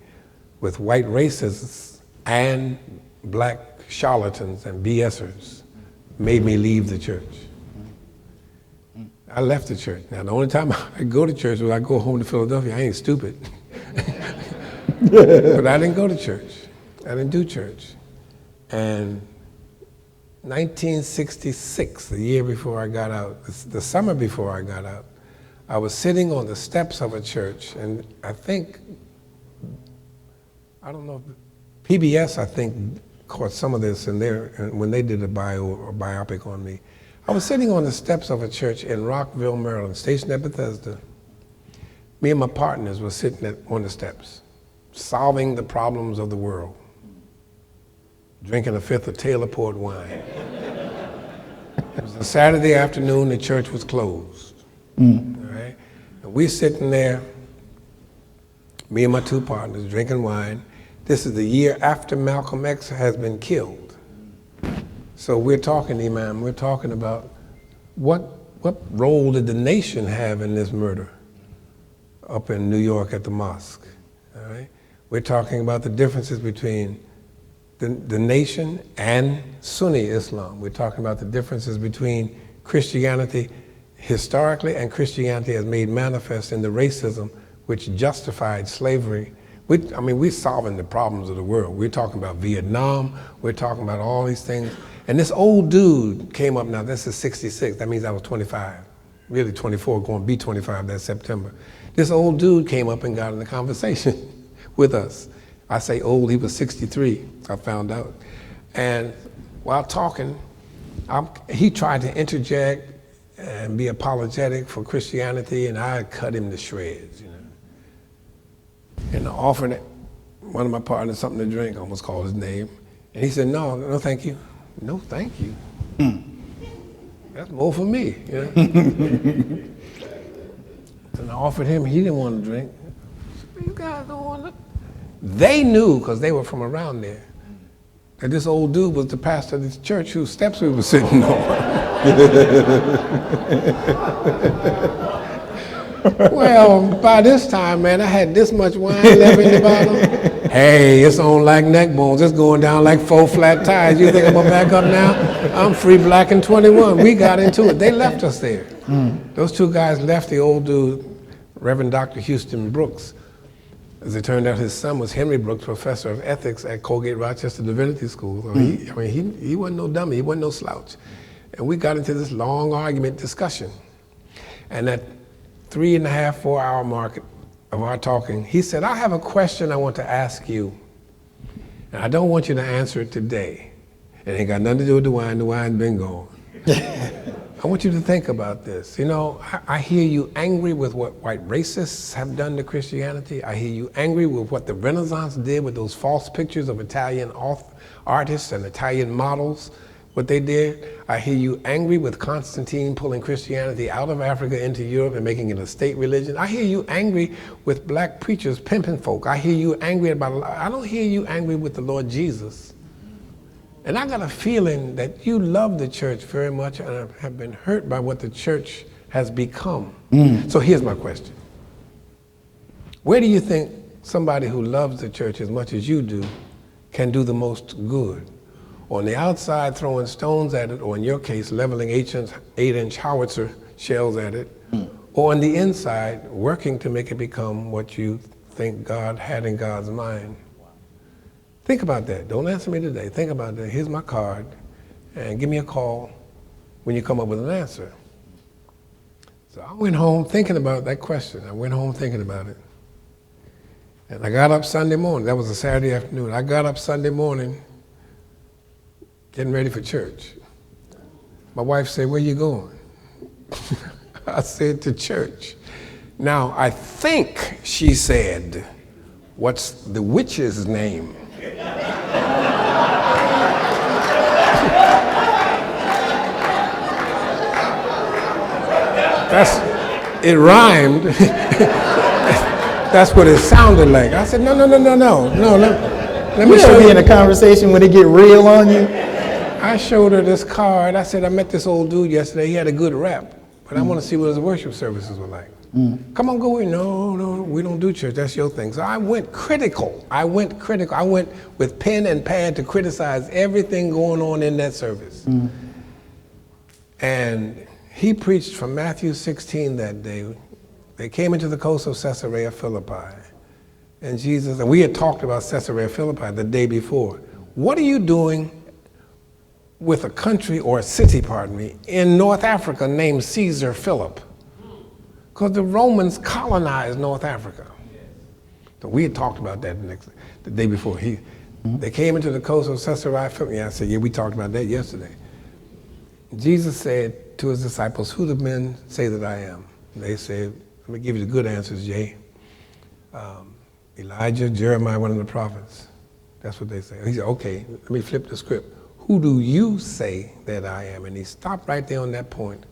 with white racists and black charlatans and BSers made me leave the church. I left the church. Now, the only time I go to church was I go home to Philadelphia. I ain't stupid. But I didn't go to church. I didn't do church. And 1966, the year before I got out, the summer before I got out, I was sitting on the steps of a church, and I don't know, PBS, I think, caught some of this in there when they did a biopic on me. I was sitting on the steps of a church in Rockville, Maryland, stationed at Bethesda. Me and my partners were sitting on the steps, solving the problems of the world, drinking a fifth of Taylor port wine. It was a Saturday afternoon, the church was closed. All right? And we're sitting there, me and my two partners, drinking wine. This is the year after Malcolm X has been killed. So we're talking, Imam, we're talking about what role did the nation have in this murder up in New York at the mosque? All right? We're talking about the differences between the nation and Sunni Islam. We're talking about the differences between Christianity historically and Christianity as made manifest in the racism which justified slavery. We're solving the problems of the world. We're talking about Vietnam. We're talking about all these things. And this old dude came up now, this is 66, that means I was 25, really 24, going to be 25 that September. This old dude came up and got in the conversation with us. I say old, he was 63, I found out. And while talking, he tried to interject and be apologetic for Christianity, and I cut him to shreds, you know. And I offered one of my partners something to drink, I almost called his name, and he said, no, thank you. No, thank you. That's more for me, you know. And I offered him, he didn't want to drink. You guys don't want to. They knew, because they were from around there, that this old dude was the pastor of this church whose steps we were sitting on. Well, by this time, man, I had this much wine left in the bottle. Hey, it's on like neck bones. It's going down like 4 flat tires. You think I'm gonna back up now? I'm free, black, and 21. We got into it. They left us there. Those two guys left the old dude, Reverend Dr. Houston Brooks. As it turned out, his son was Henry Brooks, professor of ethics at Colgate Rochester Divinity School. So he wasn't no dummy. He wasn't no slouch. And we got into this long argument discussion. And at 3.5, 4 hour mark of our talking, he said, I have a question I want to ask you. And I don't want you to answer it today. It ain't got nothing to do with the wine. The wine's been gone. I want you to think about this. You know, I hear you angry with what white racists have done to Christianity. I hear you angry with what the Renaissance did with those false pictures of Italian artists and Italian models, what they did. I hear you angry with Constantine pulling Christianity out of Africa into Europe and making it a state religion. I hear you angry with black preachers pimping folk. I hear you angry about, I don't hear you angry with the Lord Jesus. And I got a feeling that you love the church very much and have been hurt by what the church has become. So here's my question. Where do you think somebody who loves the church as much as you do can do the most good? On the outside throwing stones at it, or in your case, leveling 8-inch howitzer shells at it, or on the inside, working to make it become what you think God had in God's mind? Think about that. Don't answer me today. Think about that. Here's my card, and give me a call when you come up with an answer. So I went home thinking about that question. I went home thinking about it. And I got up Sunday morning. That was a Saturday afternoon. I got up Sunday morning getting ready for church. My wife said, where you going? I said, to church. Now, I think she said, what's the witch's name? It rhymed. That's what it sounded like. I said, no, let me show you. In a conversation when they get real on you. I showed her this card. I said, I met this old dude yesterday. He had a good rap, but I want to see what his worship services were like. Come on, go in. No, we don't do church. That's your thing. So I went critical. I went with pen and pad to criticize everything going on in that service. And he preached from Matthew 16 that day. They came into the coast of Caesarea Philippi. And we had talked about Caesarea Philippi the day before. What are you doing with a country, or a city, pardon me, in North Africa named Caesar Philip? Because the Romans colonized North Africa. So we had talked about that the day before. They came into the coast of Caesarea Philippi. I said, yeah, we talked about that yesterday. Jesus said to his disciples, who do men say that I am? And they said, let me give you the good answers, Jay. Elijah, Jeremiah, one of the prophets. That's what they say. He said, okay, let me flip the script. who do you say that I am? And he stopped right there on that point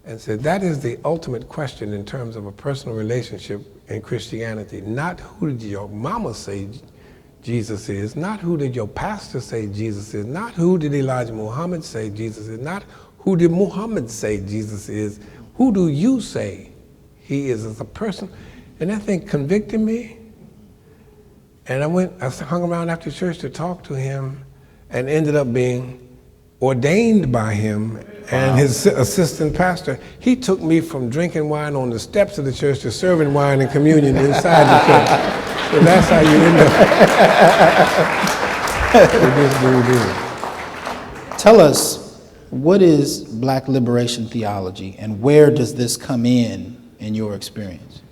and said, that is the ultimate question in terms of a personal relationship in Christianity. Not who did your mama say Jesus is, not who did your pastor say Jesus is, not who did Elijah Muhammad say Jesus is, not who did Muhammad say Jesus is, who do you say he is as a person? And that thing convicted me. And I hung around after church to talk to him and ended up being ordained by him and his assistant pastor. He took me from drinking wine on the steps of the church to serving wine and communion inside the church. So that's how you end up. Tell us, what is Black liberation theology, and where does this come in your experience?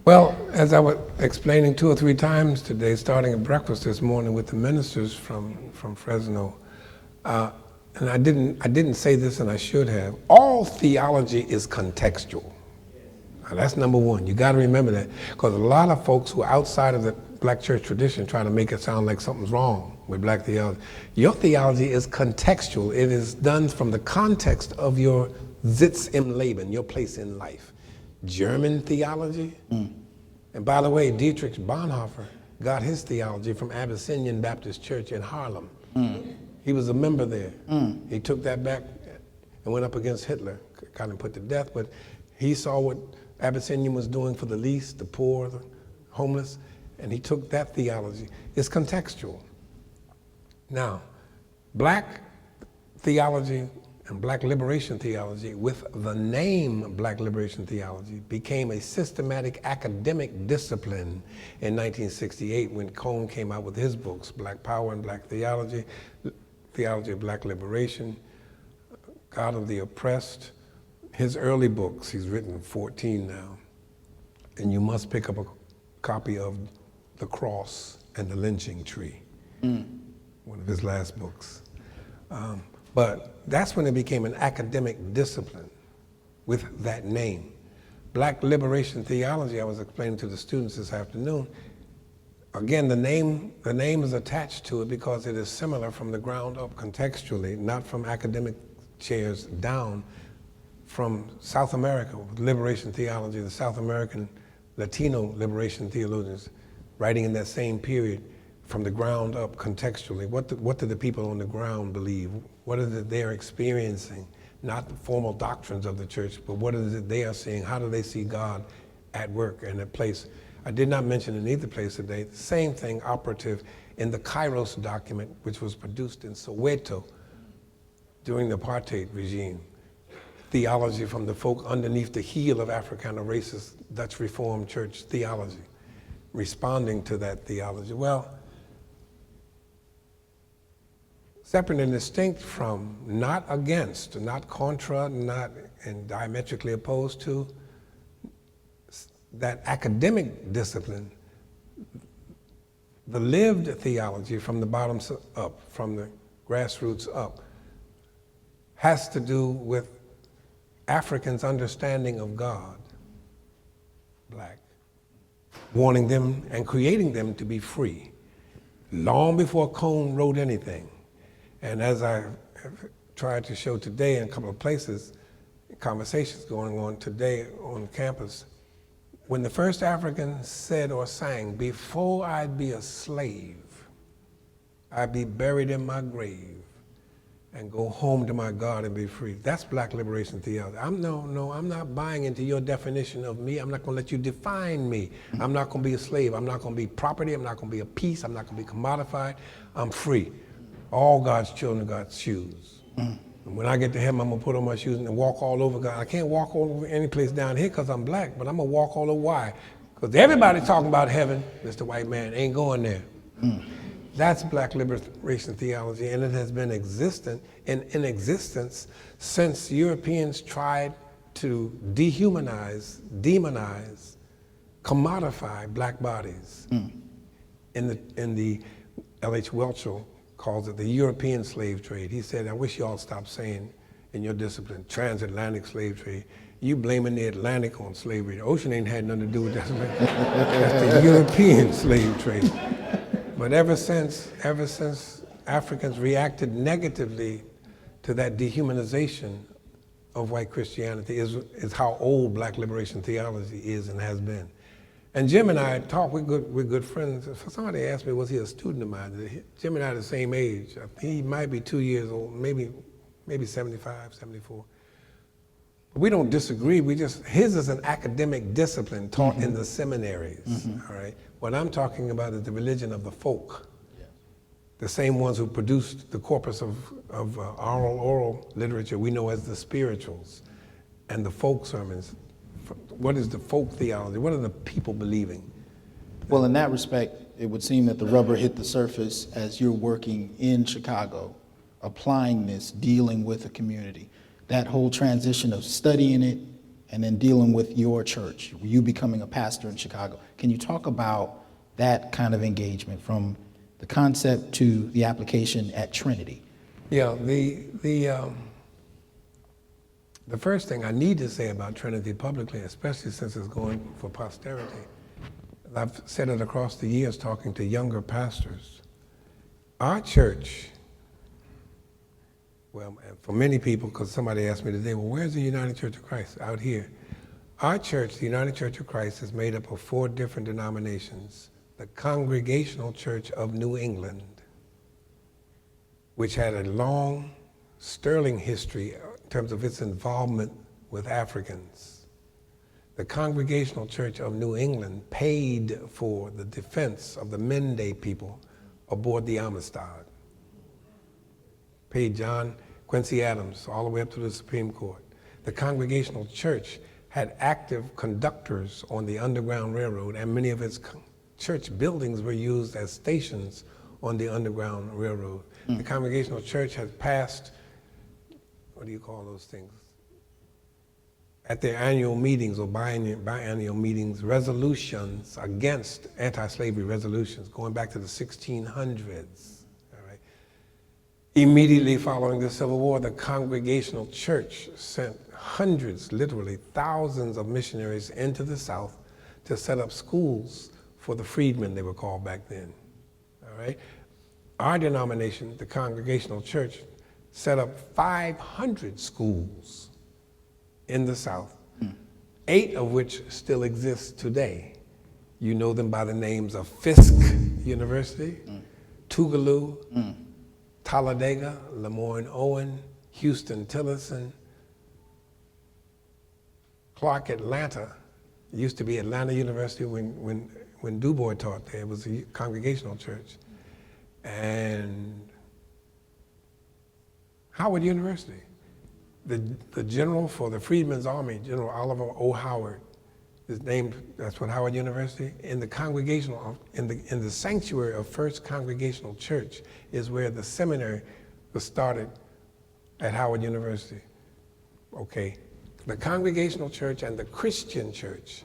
Well, as I was explaining 2 or 3 times today, starting at breakfast this morning with the ministers from Fresno, and I didn't say this, and I should have. All theology is contextual. Now, that's number one. You got to remember that, because a lot of folks who are outside of the Black church tradition try to make it sound like something's wrong with Black theology. Your theology is contextual. It is done from the context of your Sitz im Leben, your place in life. German theology. And by the way, Dietrich Bonhoeffer got his theology from Abyssinian Baptist Church in Harlem. He was a member there. He took that back and went up against Hitler, got him put to death, but he saw what Abyssinian was doing for the least, the poor, the homeless, and he took that theology. It's contextual. Now, Black theology and Black liberation theology, with the name Black liberation theology, became a systematic academic discipline in 1968 when Cone came out with his books, Black Power and Black Theology, Theology of Black Liberation, God of the Oppressed. His early books, he's written 14 now, and you must pick up a copy of The Cross and the Lynching Tree, one of his last books. But that's when it became an academic discipline with that name. Black liberation theology, I was explaining to the students this afternoon, again, the name is attached to it because it is similar from the ground up contextually, not from academic chairs down, from South America, with liberation theology, the South American Latino liberation theologians writing in that same period from the ground up contextually. What do the people on the ground believe? What is it they're experiencing? Not the formal doctrines of the church, but what is it they are seeing? How do they see God at work and at place? I did not mention in either place today, the same thing operative in the Kairos document, which was produced in Soweto during the apartheid regime. Theology from the folk underneath the heel of Africana racist Dutch Reformed Church theology, responding to that theology. Well, separate and distinct from, not against, not contra, not and diametrically opposed to that academic discipline, the lived theology from the bottom up, from the grassroots up, has to do with Africans' understanding of God, Black, wanting them and creating them to be free, long before Cone wrote anything. And as I have tried to show today in a couple of places, conversations going on today on campus, when the first African said or sang, "Before I'd be a slave, I'd be buried in my grave and go home to my God and be free." That's Black liberation theology. I'm not buying into your definition of me. I'm not going to let you define me. I'm not going to be a slave. I'm not going to be property. I'm not going to be a piece. I'm not going to be commodified. I'm free. All God's children got shoes. And when I get to heaven, I'm going to put on my shoes and walk all over God. I can't walk all over any place down here because I'm Black, but I'm going to walk all over. Why? Because everybody talking about heaven, Mr. White Man, ain't going there. That's Black liberation theology, and it has been in existence since Europeans tried to dehumanize, demonize, commodify Black bodies. In the L.H. Welchel calls it the European slave trade. He said, I wish you all stopped saying in your discipline, transatlantic slave trade. You blaming the Atlantic on slavery. The ocean ain't had nothing to do with that. That's the European slave trade. But ever since Africans reacted negatively to that dehumanization of white Christianity is how old black liberation theology is and has been. And Jim and I talk, we're good friends. Somebody asked me, was he a student of mine? Jim and I are the same age. He might be 2 years old, maybe 75, 74. We don't disagree, his is an academic discipline taught in the seminaries, all right? What I'm talking about is the religion of the folk. The same ones who produced the corpus of oral literature we know as the spirituals and the folk sermons. What is the folk theology? What are the people believing? Well, in that respect, it would seem that the rubber hit the surface as you're working in Chicago, applying this, dealing with a community. That whole transition of studying it and then dealing with your church, you becoming a pastor in Chicago. Can you talk about that kind of engagement from the concept to the application at Trinity? Yeah, the first thing I need to say about Trinity publicly, especially since it's going for posterity, I've said it across the years talking to younger pastors. Our church, well, for many people, because somebody asked me today, well, where's the United Church of Christ? Out here. Our church, the United Church of Christ, is made up of 4 different denominations. The Congregational Church of New England, which had a long, sterling history in terms of its involvement with Africans. The Congregational Church of New England paid for the defense of the Mende people aboard the Amistad. Paid John Quincy Adams all the way up to the Supreme Court. The Congregational Church had active conductors on the Underground Railroad, and many of its church buildings were used as stations on the Underground Railroad. The Congregational Church has passed, what do you call those things? At their annual meetings or biannual meetings, resolutions against anti-slavery resolutions going back to the 1600s. All right. Immediately following the Civil War, the Congregational Church sent hundreds, literally thousands of missionaries into the South to set up schools for the freedmen, they were called back then. All right. Our denomination, the Congregational Church, set up 500 schools in the South, 8 of which still exist today. You know them by the names of Fisk University, Tougaloo, Talladega, Lemoyne Owen, Houston Tillotson, Clark Atlanta. It used to be Atlanta University when Du Bois taught there. It was a Congregational church. And Howard University. The general for the Freedmen's Army, General Oliver O. Howard, is named, that's what Howard University. In the congregational, in the sanctuary of First Congregational Church is where the seminary was started at Howard University. Okay, the Congregational Church and the Christian Church,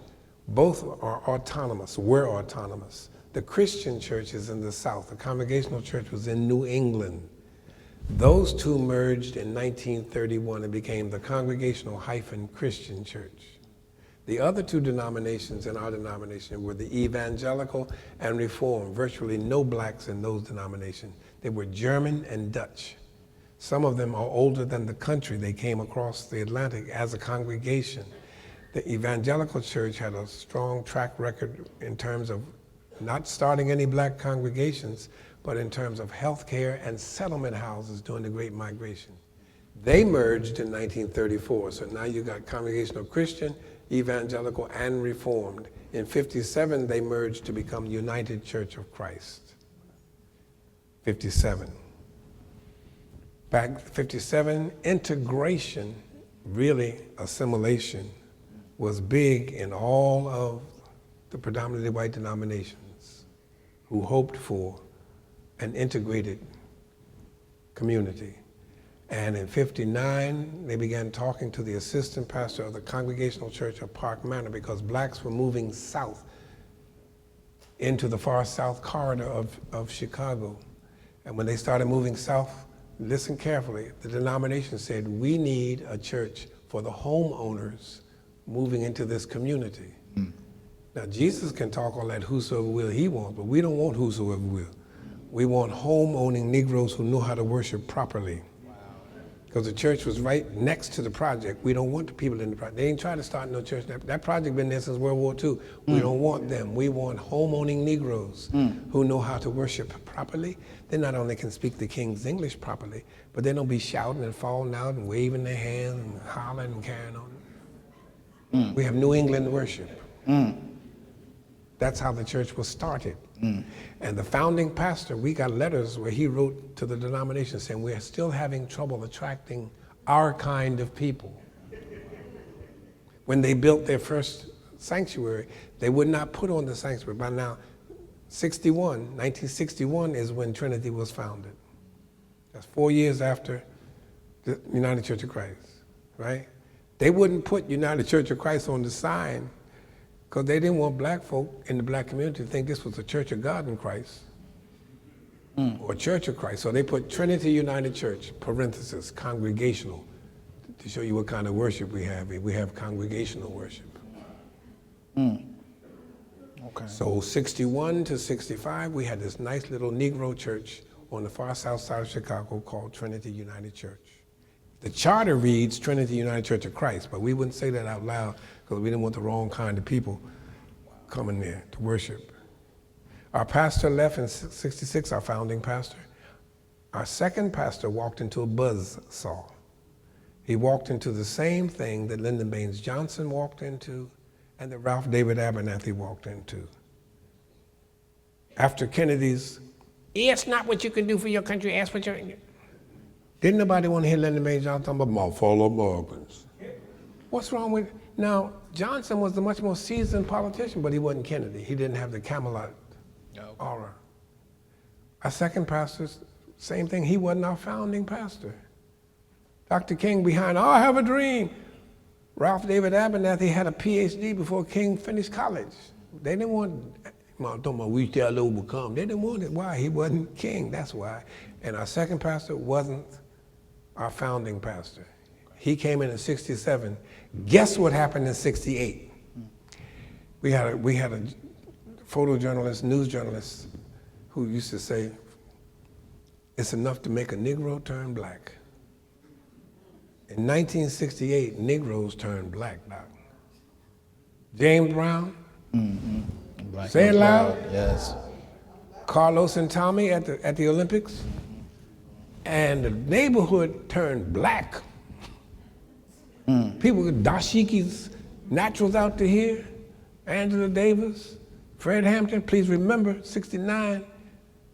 both are autonomous, were autonomous. The Christian Church is in the South. The Congregational Church was in New England. Those two merged in 1931 and became the Congregational-Christian Church. The other two denominations in our denomination were the Evangelical and Reformed, virtually no blacks in those denominations. They were German and Dutch. Some of them are older than the country. They came across the Atlantic as a congregation. The Evangelical Church had a strong track record in terms of not starting any black congregations, but in terms of health care and settlement houses during the Great Migration. They merged in 1934, so now you got Congregational Christian, Evangelical, and Reformed. In 57, they merged to become United Church of Christ. 57. Back 57, integration, really assimilation, was big in all of the predominantly white denominations who hoped for an integrated community. And in 59, they began talking to the assistant pastor of the Congregational Church of Park Manor because blacks were moving south into the far south corridor of Chicago. And when they started moving south, listen carefully, the denomination said, we need a church for the homeowners moving into this community. Now, Jesus can talk all that whosoever will he wants, but we don't want whosoever will. We want home-owning Negroes who know how to worship properly. Because the church was right next to the project. We don't want the people in the project. They ain't trying to start no church. That project been there since World War II. We don't want them. We want home-owning Negroes who know how to worship properly. They not only can speak the King's English properly, but they don't be shouting and falling out and waving their hands and hollering and carrying on. We have New England worship. That's how the church was started. And the founding pastor, we got letters where he wrote to the denomination saying we're still having trouble attracting our kind of people. When they built their first sanctuary, they would not put on the sanctuary. By now, 1961 is when Trinity was founded. That's 4 years after the United Church of Christ, right? They wouldn't put United Church of Christ on the sign because they didn't want black folk in the black community to think this was a Church of God in Christ or Church of Christ. So they put Trinity United Church, parenthesis, congregational, to show you what kind of worship we have. We have congregational worship. Okay. So 61 to 65, we had this nice little Negro church on the far south side of Chicago called Trinity United Church. The charter reads Trinity United Church of Christ, but we wouldn't say that out loud because we didn't want the wrong kind of people coming there to worship. Our pastor left in 66, our founding pastor. Our second pastor walked into a buzzsaw. He walked into the same thing that Lyndon Baines Johnson walked into and that Ralph David Abernathy walked into. After Kennedy's, it's not what you can do for your country, ask what you're... Didn't nobody want to hear Lyndon Baines Johnson talking about my fellow Americans? What's wrong with... Now, Johnson was a much more seasoned politician, but he wasn't Kennedy. He didn't have the Camelot aura. Our second pastor, same thing. He wasn't our founding pastor. Dr. King behind, oh, I have a dream. Ralph David Abernathy had a PhD before King finished college. They didn't want... I'm talking about we shall overcome. They didn't want it. Why? He wasn't king, that's why. And our second pastor wasn't our founding pastor. He came in 67. Guess what happened in 68? We had a photojournalist, news journalist, who used to say, it's enough to make a Negro turn black. In 1968, Negroes turned black, Doc. James Brown, say it loud. Yes. Carlos and Tommy at the Olympics, and the neighborhood turned black. People with dashikis, naturals out to here, Angela Davis, Fred Hampton. Please remember, 69,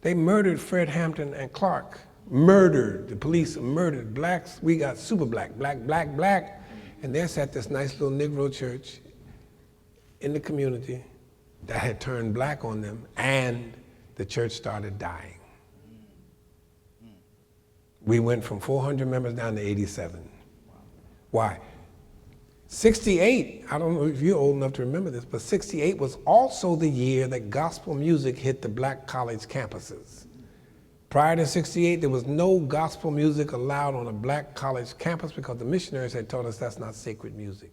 they murdered Fred Hampton and Clark. Murdered, the police murdered blacks. We got super black, black. And there's at this nice little Negro church in the community that had turned black on them, and the church started dying. We went from 400 members down to 87. Why? 68, I don't know if you're old enough to remember this, but 68 was also the year that gospel music hit the black college campuses. Prior to 68, there was no gospel music allowed on a black college campus because the missionaries had told us that's not sacred music.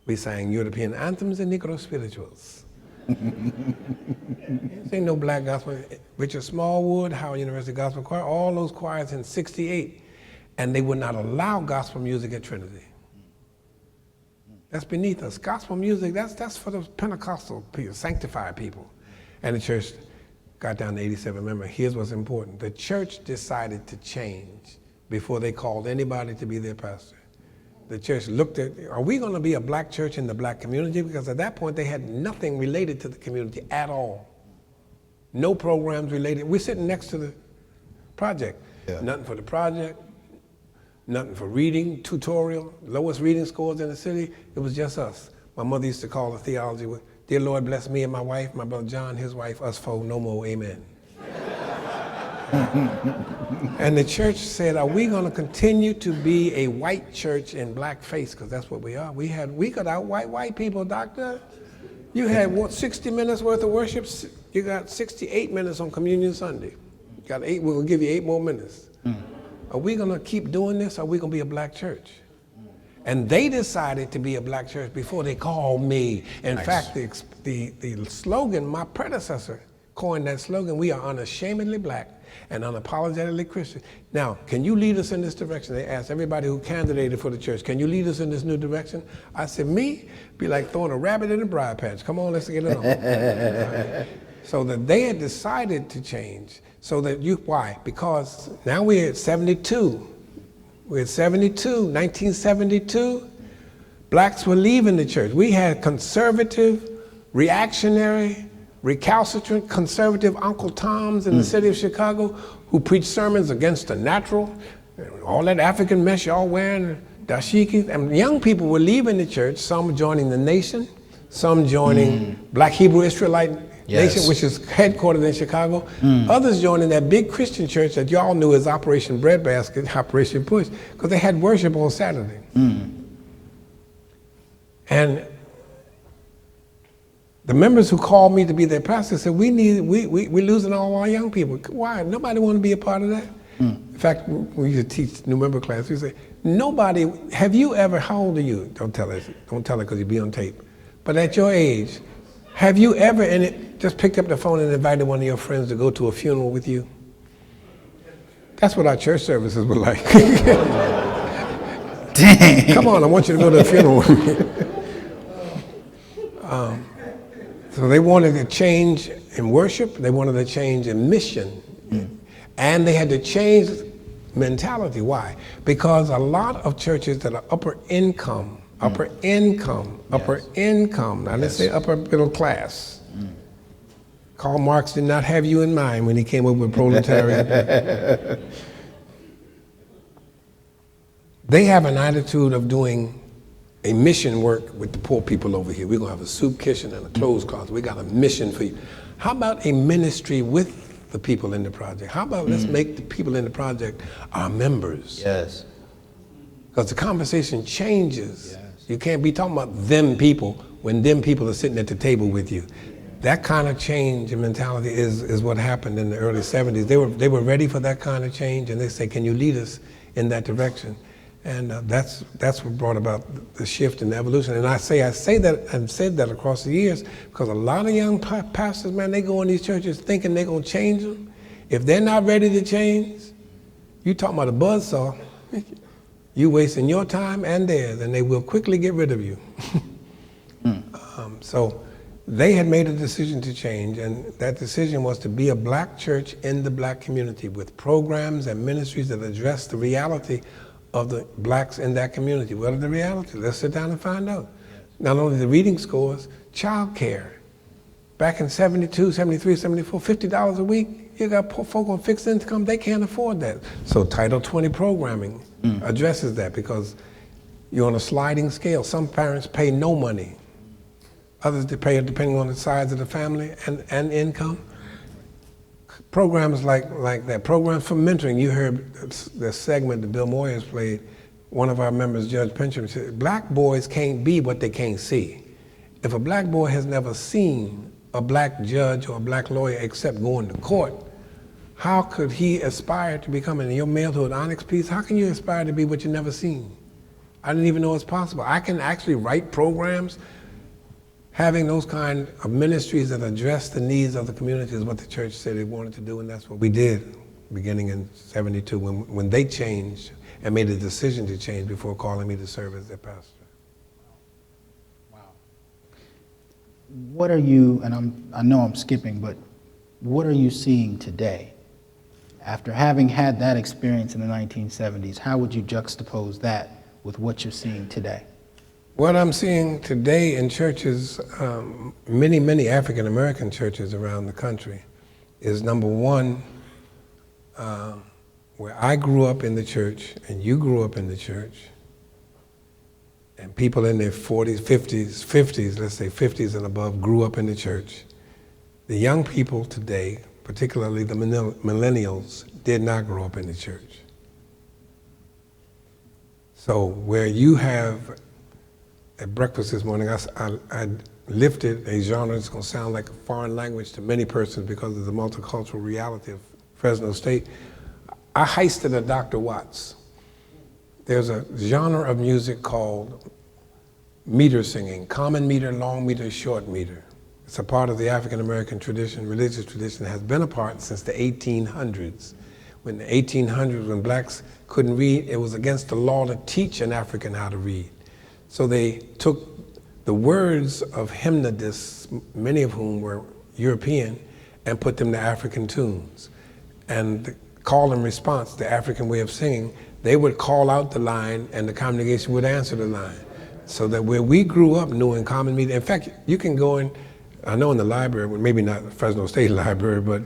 We sang European anthems and Negro spirituals. Ain't no black gospel. Richard Smallwood, Howard University Gospel Choir, all those choirs in 68, and they would not allow gospel music at Trinity. That's beneath us. Gospel music, that's for the Pentecostal people, sanctified people. And the church got down to 87. Remember, here's what's important. The church decided to change before they called anybody to be their pastor. The church looked at, are we going to be a black church in the black community? Because at that point, they had nothing related to the community at all. No programs related. We're sitting next to the project. Yeah. Nothing for the project, nothing for reading, tutorial, lowest reading scores in the city. It was just us. My mother used to call the theology with, dear Lord, bless me and my wife, my brother John, his wife, us four, no more, amen. And the church said, are we going to continue to be a white church in blackface? Because that's what we are. We could out-white white people, doctor. You had 60 minutes worth of worship. You got 68 minutes on Communion Sunday. You got 8, we're going to give you 8 more minutes. Are we going to keep doing this, or are we going to be a black church? And they decided to be a black church before they called me. In fact, the slogan my predecessor coined that slogan, we are unashamedly black and unapologetically Christian. Now, can you lead us in this direction? They asked everybody who candidated for the church, can you lead us in this new direction? I said, me? Be like throwing a rabbit in a briar patch. Come on, let's get it on. So that they had decided to change. So that why? Because now we're at 72. We're at 1972. Blacks were leaving the church. We had conservative, reactionary, recalcitrant, conservative Uncle Toms in the city of Chicago who preached sermons against the natural, all that African mess y'all wearing, dashikis. And young people were leaving the church, some joining the Nation, some joining Black Hebrew Israelite Nation, which is headquartered in Chicago. Others joining that big Christian church that y'all knew as Operation Breadbasket, Operation Push, because they had worship on Saturday. And the members who called me to be their pastor said, we're losing all our young people. Why? Nobody want to be a part of that. In fact, we used to teach new member class. We say, nobody, have you ever, how old are you? Don't tell it because you'll be on tape. But at your age, have you ever just picked up the phone and invited one of your friends to go to a funeral with you? That's what our church services were like. Dang. Come on, I want you to go to a funeral with me. So they wanted a change in worship, they wanted a change in mission, and they had to change mentality. Why? Because a lot of churches that are upper income, now let's say upper middle class. Karl Marx did not have you in mind when he came up with proletariat. They have an attitude of doing a mission work with the poor people over here. We're going to have a soup kitchen and a clothes closet. We got a mission for you. How about a ministry with the people in the project? How about let's make the people in the project our members? Yes. Because the conversation changes. Yes. You can't be talking about them people when them people are sitting at the table with you. That kind of change in mentality is what happened in the early 70s. They were ready for that kind of change, and they say, can you lead us in that direction? And that's what brought about the shift in the evolution. And I say that and said that across the years because a lot of young pastors, man, they go in these churches thinking they're going to change them. If they're not ready to change, you talking about a buzzsaw, you wasting your time and theirs, and they will quickly get rid of you. So they had made a decision to change, and that decision was to be a black church in the black community with programs and ministries that address the reality of the blacks in that community. What are the realities? Let's sit down and find out. Yes. Not only the reading scores, child care. Back in 72, 73, 74, $50 a week, you got folk on fixed income, they can't afford that. So Title 20 programming addresses that because you're on a sliding scale. Some parents pay no money. Others they pay depending on the size of the family and income. Programs like that, programs for mentoring. You heard the segment that Bill Moyers played. One of our members, Judge Pincham, said, black boys can't be what they can't see. If a black boy has never seen a black judge or a black lawyer except going to court, how could he aspire to become, in your malehood onyx piece, how can you aspire to be what you've never seen? I didn't even know it's possible. I can actually write programs. Having those kind of ministries that address the needs of the community is what the church said they wanted to do, and that's what we did beginning in 72 when they changed and made a decision to change before calling me to serve as their pastor. Wow. What are you, and I know I'm skipping, but what are you seeing today? After having had that experience in the 1970s, how would you juxtapose that with what you're seeing today? What I'm seeing today in churches, many African American churches around the country, is number one, where I grew up in the church and you grew up in the church, and people in their 40s, 50s, let's say 50s and above, grew up in the church. The young people today, particularly the millennials, did not grow up in the church. So where you have, at breakfast this morning, I lifted a genre that's going to sound like a foreign language to many persons because of the multicultural reality of Fresno State. I heisted a Dr. Watts. There's a genre of music called meter singing, common meter, long meter, short meter. It's a part of the African American tradition, religious tradition, has been a part since the 1800s. When the 1800s, when blacks couldn't read, it was against the law to teach an African how to read. So they took the words of hymnodists, many of whom were European, and put them to African tunes. And the call and response, the African way of singing, they would call out the line and the congregation would answer the line. So that where we grew up knowing common media, in fact, you can go in, I know in the library, maybe not the Fresno State Library, but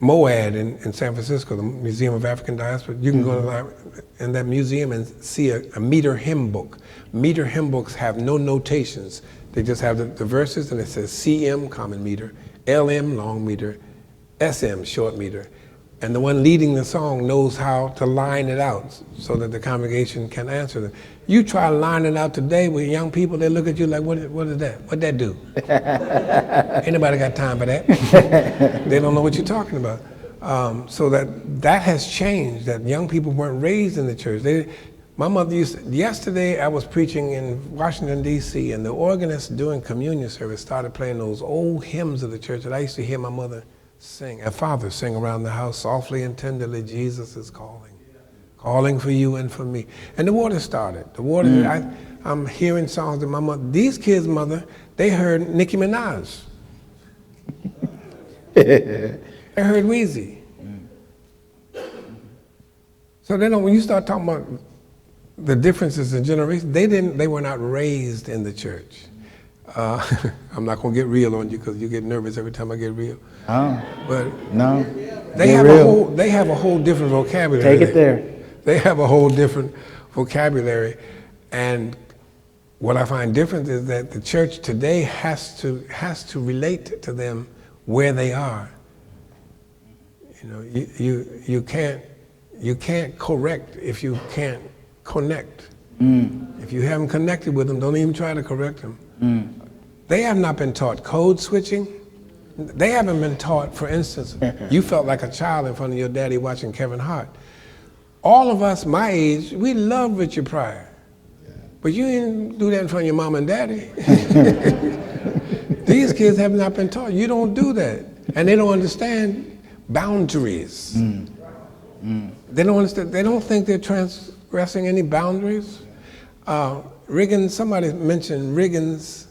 MOAD in San Francisco, the Museum of African Diaspora, you can go to the library, in that museum and see a meter hymn book. Meter hymn books have no notations. They just have the verses, and it says CM, common meter, LM, long meter, SM, short meter. And the one leading the song knows how to line it out so that the congregation can answer them. You try to line it out today with young people, they look at you like, what is that? What'd that do? Ain't nobody got time for that. They don't know what you're talking about. So that has changed, that young people weren't raised in the church. My mother yesterday I was preaching in Washington, D.C., and the organist doing communion service started playing those old hymns of the church that I used to hear my mother sing, and father sing around the house, softly and tenderly, Jesus is calling for you and for me. And the water started. The water, I'm hearing songs that my mother, these kids' mother, they heard Nicki Minaj. They heard Weezy. So they don't, when you start talking about the differences in generations, they were not raised in the church. I'm not gonna get real on you because you get nervous every time I get real. Oh, but no, they have a whole different vocabulary. Take it there. They have a whole different vocabulary, and what I find different is that the church today has to relate to them where they are. You know, you can't correct if you can't connect. If you haven't connected with them, don't even try to correct them. They have not been taught code switching. They haven't been taught, for instance, you felt like a child in front of your daddy watching Kevin Hart. All of us my age, we love Richard Pryor. But you didn't do that in front of your mom and daddy. These kids have not been taught. You don't do that. And they don't understand boundaries. They don't understand. They don't think they're transgressing any boundaries. Riggins, somebody mentioned Riggins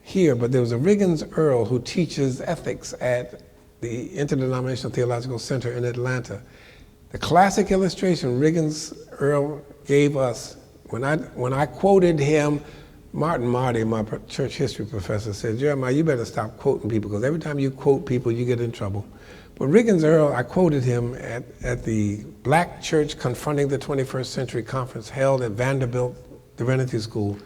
here, but there was a Riggins Earl who teaches ethics at the Interdenominational Theological Center in Atlanta. The classic illustration Riggins Earl gave us, when I quoted him, Martin Marty, my church history professor, said, Jeremiah, you better stop quoting people, because every time you quote people, you get in trouble. But Riggins Earl, I quoted him at the Black Church Confronting the 21st Century Conference held at Vanderbilt Divinity School,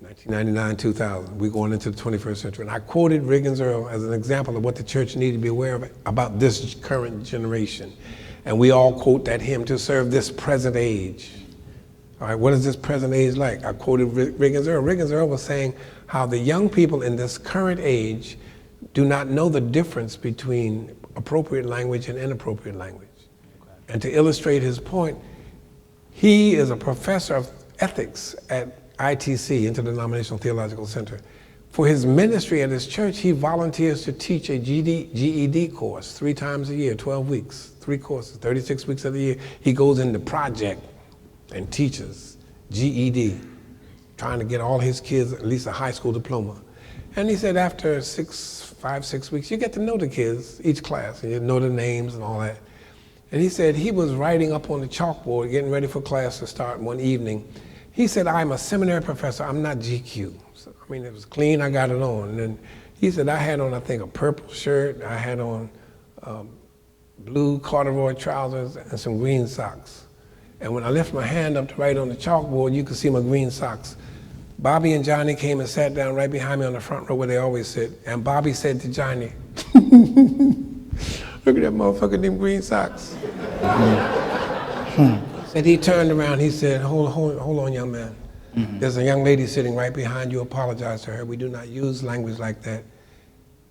1999-2000. We're going into the 21st century. And I quoted Riggins Earl as an example of what the church needed to be aware of about this current generation. And we all quote that hymn, to serve this present age. All right, what is this present age like? I quoted Riggins Earl. Riggins Earl was saying how the young people in this current age do not know the difference between appropriate language and inappropriate language. And to illustrate his point, he is a professor of ethics at ITC, Interdenominational Theological Center. For his ministry at his church, he volunteers to teach a GED course 3 times a year, 12 weeks, 3 courses, 36 weeks of the year. He goes into project and teaches GED, trying to get all his kids at least a high school diploma. And he said after 5, 6 weeks, you get to know the kids, each class, and you know the names and all that. And he said he was writing up on the chalkboard, getting ready for class to start one evening. He said, I'm a seminary professor, I'm not GQ. So, I mean, it was clean, I got it on. And then he said, I had on, I think, a purple shirt, I had on blue corduroy trousers and some green socks. And when I lifted my hand up to write on the chalkboard, you could see my green socks. Bobby and Johnny came and sat down right behind me on the front row where they always sit. And Bobby said to Johnny, look at that motherfucker, them green socks. And he turned around, he said, hold on, young man. There's a young lady sitting right behind you, apologize to her. We do not use language like that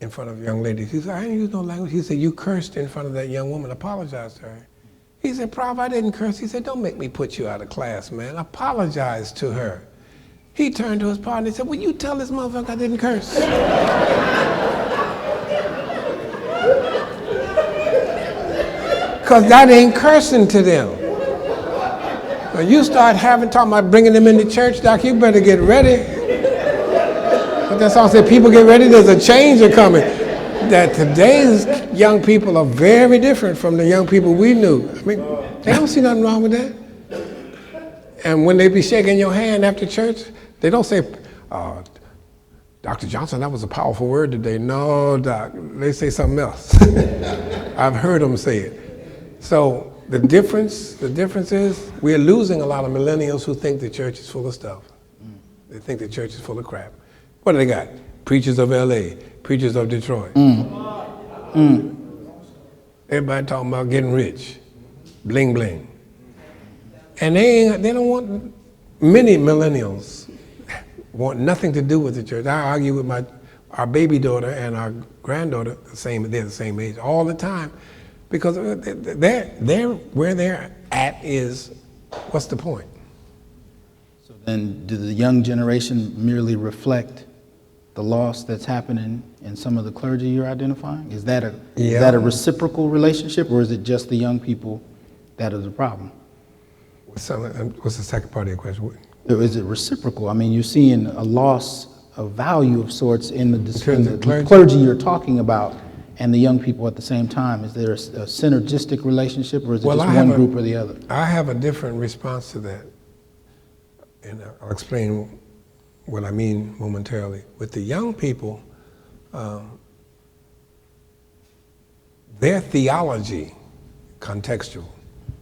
in front of young ladies. He said, I didn't use no language. He said, you cursed in front of that young woman, apologize to her. He said, Prof, I didn't curse. He said, don't make me put you out of class, man. Apologize to her. He turned to his partner and said, "Will you tell this motherfucker I didn't curse?" Because that ain't cursing to them. When you start talking about bringing them into church, Doc, you better get ready. But that song said, people get ready, there's a change coming. That today's young people are very different from the young people we knew. I mean, they don't see nothing wrong with that. And when they be shaking your hand after church, they don't say, Dr. Johnson, that was a powerful word today. No, Doc, they say something else. I've heard them say it. So the difference is we're losing a lot of millennials who think the church is full of stuff. They think the church is full of crap. What do they got? Preachers of LA, preachers of Detroit. Everybody talking about getting rich, bling bling. And they don't want, many millennials want nothing to do with the church. I argue with our baby daughter and our granddaughter, they're the same age all the time, because they're where they're at is, what's the point? So then do the young generation merely reflect the loss that's happening in some of the clergy you're identifying? Is that a reciprocal relationship, or is it just the young people that are the problem? What's the second part of your question? Is it reciprocal? I mean, you're seeing a loss of value of sorts in the clergy you're talking about and the young people at the same time. Is there a synergistic relationship, or is it just one group or the other? I have a different response to that, and I'll explain what I mean momentarily. With the young people, their theology, contextual,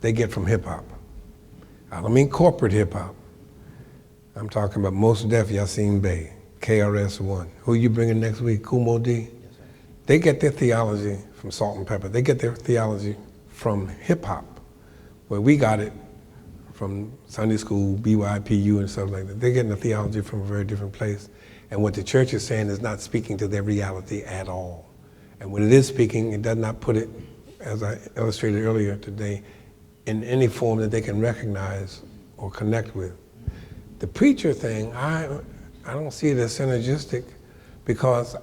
they get from hip hop. I don't mean corporate hip hop. I'm talking about Most Def, Yasin Bey, KRS-One. Who you bringing next week? Kumo D? They get their theology from Salt and Pepper. They get their theology from hip hop, where we got it from Sunday school, BYPU and stuff like that. They're getting the theology from a very different place. And what the church is saying is not speaking to their reality at all. And when it is speaking, it does not put it, as I illustrated earlier today, in any form that they can recognize or connect with. The preacher thing, I don't see it as synergistic, because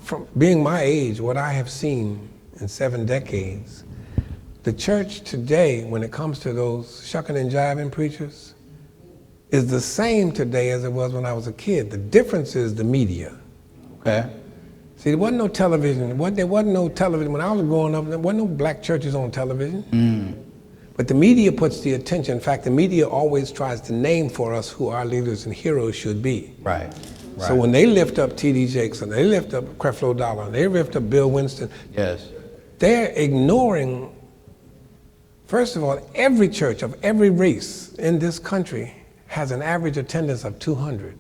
from being my age, what I have seen in 7 decades, the church today, when it comes to those shucking and jiving preachers, is the same today as it was when I was a kid. The difference is the media. Okay. See, there wasn't no television. There wasn't no television. When I was growing up, there wasn't no black churches on television. But the media puts the attention. In fact, the media always tries to name for us who our leaders and heroes should be. Right. So when they lift up T.D. Jakes, and they lift up Creflo Dollar, and they lift up Bill Winston, yes, they're ignoring, first of all, every church of every race in this country has an average attendance of 200.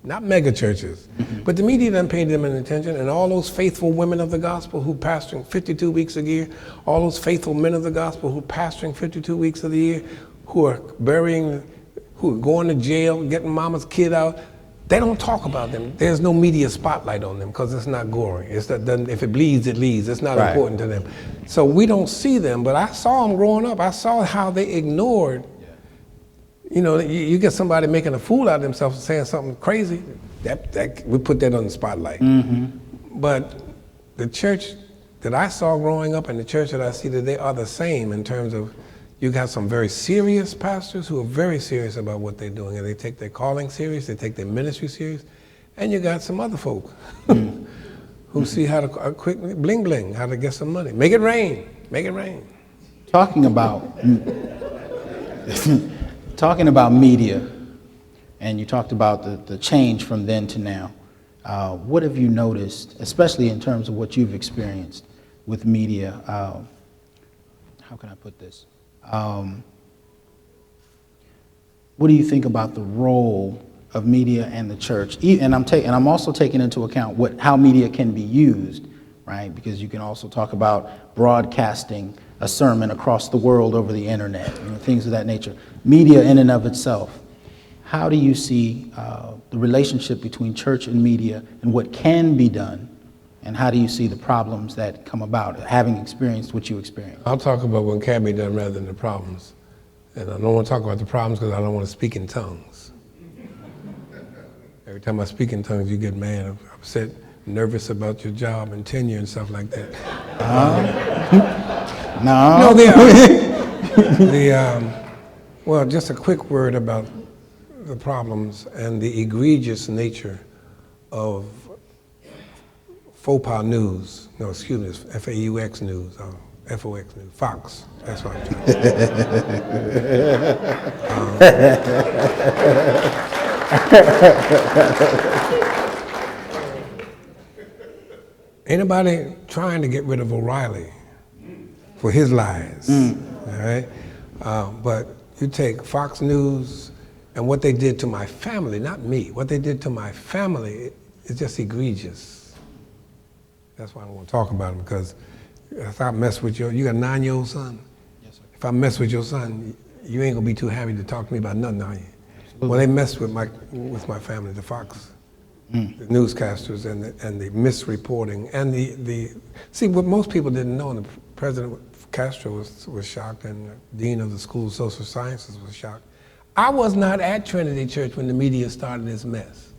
Not mega churches. But the media doesn't pay them any attention, and all those faithful women of the gospel who pastoring 52 weeks a year, all those faithful men of the gospel who pastoring 52 weeks of the year, who are going to jail, getting mama's kid out, they don't talk about them. There's no media spotlight on them because it's not gory. If it bleeds, it leads. It's not important to them. So we don't see them, but I saw them growing up. I saw how they ignored. You know, you get somebody making a fool out of themselves and saying something crazy, that we put that on the spotlight. But the church that I saw growing up and the church that I see today are the same in terms of, you got some very serious pastors who are very serious about what they're doing, and they take their calling serious, they take their ministry serious, and you got some other folk who see how to quickly bling bling, how to get some money. Make it rain, make it rain. Talking about media, and you talked about the change from then to now. What have you noticed, especially in terms of what you've experienced with media? How can I put this? What do you think about the role of media and the church? And I'm also taking into account how media can be used, right? Because you can also talk about broadcasting a sermon across the world over the internet, things of that nature. Media in and of itself. How do you see the relationship between church and media and what can be done? And how do you see the problems that come about, having experienced what you experienced? I'll talk about what can be done rather than the problems. And I don't want to talk about the problems because I don't want to speak in tongues. Every time I speak in tongues, you get mad, upset, nervous about your job and tenure and stuff like that. No. Well, just a quick word about the problems and the egregious nature of faux pas news. No, excuse me, it's FAUX news, or FOX news, Fox. That's what I'm Anybody trying to get rid of O'Reilly for his lies, all right? But you take Fox News and what they did to my family, not me, what they did to my family is just egregious. That's why I don't want to talk about them, because if I mess with you got a 9-year-old son? Yes, sir. If I mess with your son, you ain't gonna be too happy to talk to me about nothing, are you? Absolutely. Well, they messed with my family, the Fox, the newscasters and the misreporting and the see, what most people didn't know, and the President Castro was shocked, and the Dean of the School of Social Sciences was shocked. I was not at Trinity Church when the media started this mess.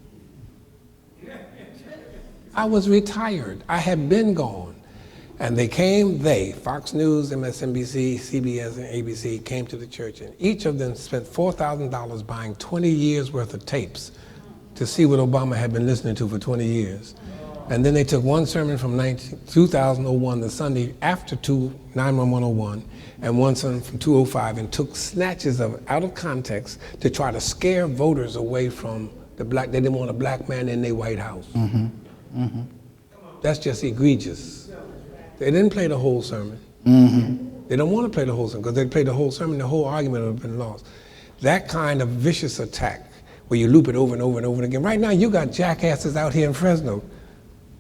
I was retired. I had been gone. And Fox News, MSNBC, CBS, and ABC came to the church, and each of them spent $4,000 buying 20 years worth of tapes to see what Obama had been listening to for 20 years. And then they took one sermon from 2001, the Sunday after 91101, and one sermon from 205, and took snatches of it out of context to try to scare voters away from the black. They didn't want a black man in their White House. That's just egregious. They didn't play the whole sermon. They don't want to play the whole sermon, because if they played the whole sermon, the whole argument would have been lost. That kind of vicious attack, where you loop it over and over and over again. Right now, you got jackasses out here in Fresno.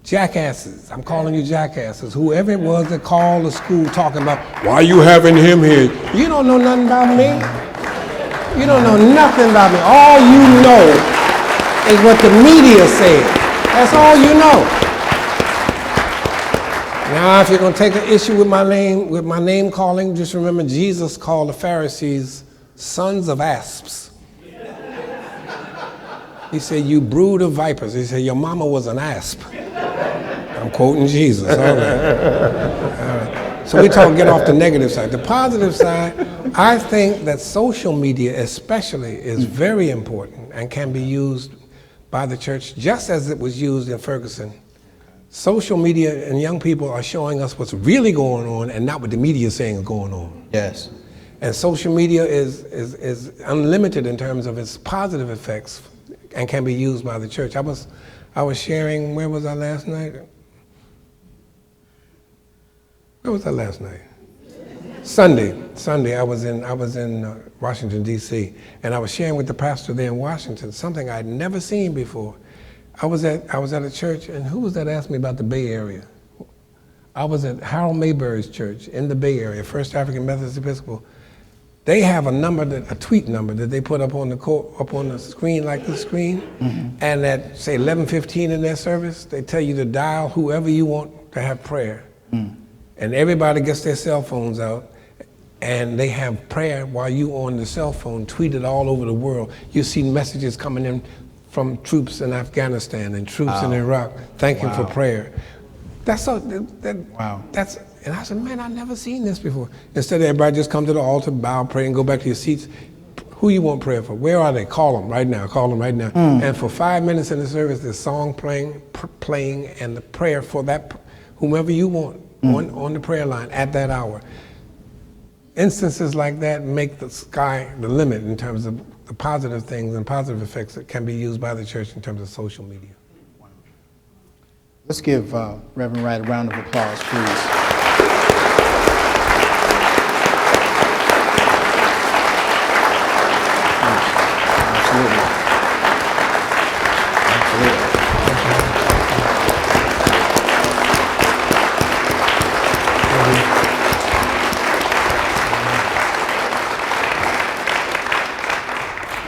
Jackasses. I'm calling you jackasses. Whoever it was that called the school talking about, why are you having him here? You don't know nothing about me. You don't know nothing about me. All you know is what the media said. That's all you know. Now, if you're going to take an issue with my name calling, just remember Jesus called the Pharisees sons of asps. He said, you brood of vipers. He said, your mama was an asp. I'm quoting Jesus. All right. All right. So we get off the negative side. The positive side, I think that social media especially is very important and can be used by the church just as it was used in Ferguson. Social media and young people are showing us what's really going on and not what the media is saying is going on. Yes. And social media is unlimited in terms of its positive effects and can be used by the church. I was sharing, where was I last night? Where was I last night? Sunday, I was in Washington, D.C., and I was sharing with the pastor there in Washington something I'd never seen before. I was at a church, and who was that asked me about the Bay Area? I was at Harold Mayberry's church in the Bay Area, First African Methodist Episcopal. They have a tweet number that they put up on the screen, like the screen, and at say 11:15 in their service, they tell you to dial whoever you want to have prayer, and everybody gets their cell phones out, and they have prayer while you on the cell phone, tweeted all over the world. You see messages coming in from troops in Afghanistan and troops in Iraq, thanking for prayer. And I said, man, I've never seen this before. Instead of everybody just come to the altar, bow, pray, and go back to your seats. Who you want prayer for? Where are they? Call them right now. Call them right now. And for 5 minutes in the service, there's song playing, and the prayer for that whomever you want on the prayer line at that hour. Instances like that make the sky the limit in terms of the positive things and positive effects that can be used by the church in terms of social media. Let's give Reverend Wright a round of applause, please. Absolutely.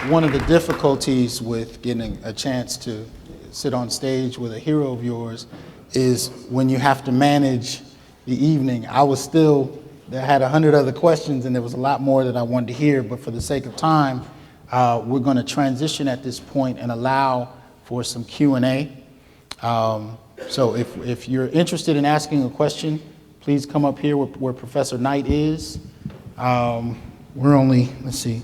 One of the difficulties with getting a chance to sit on stage with a hero of yours is when you have to manage the evening. I had 100 other questions, and there was a lot more that I wanted to hear, but for the sake of time, we're going to transition at this point and allow for some Q&A. So if you're interested in asking a question, please come up here where Professor Knight is. We're only, let's see,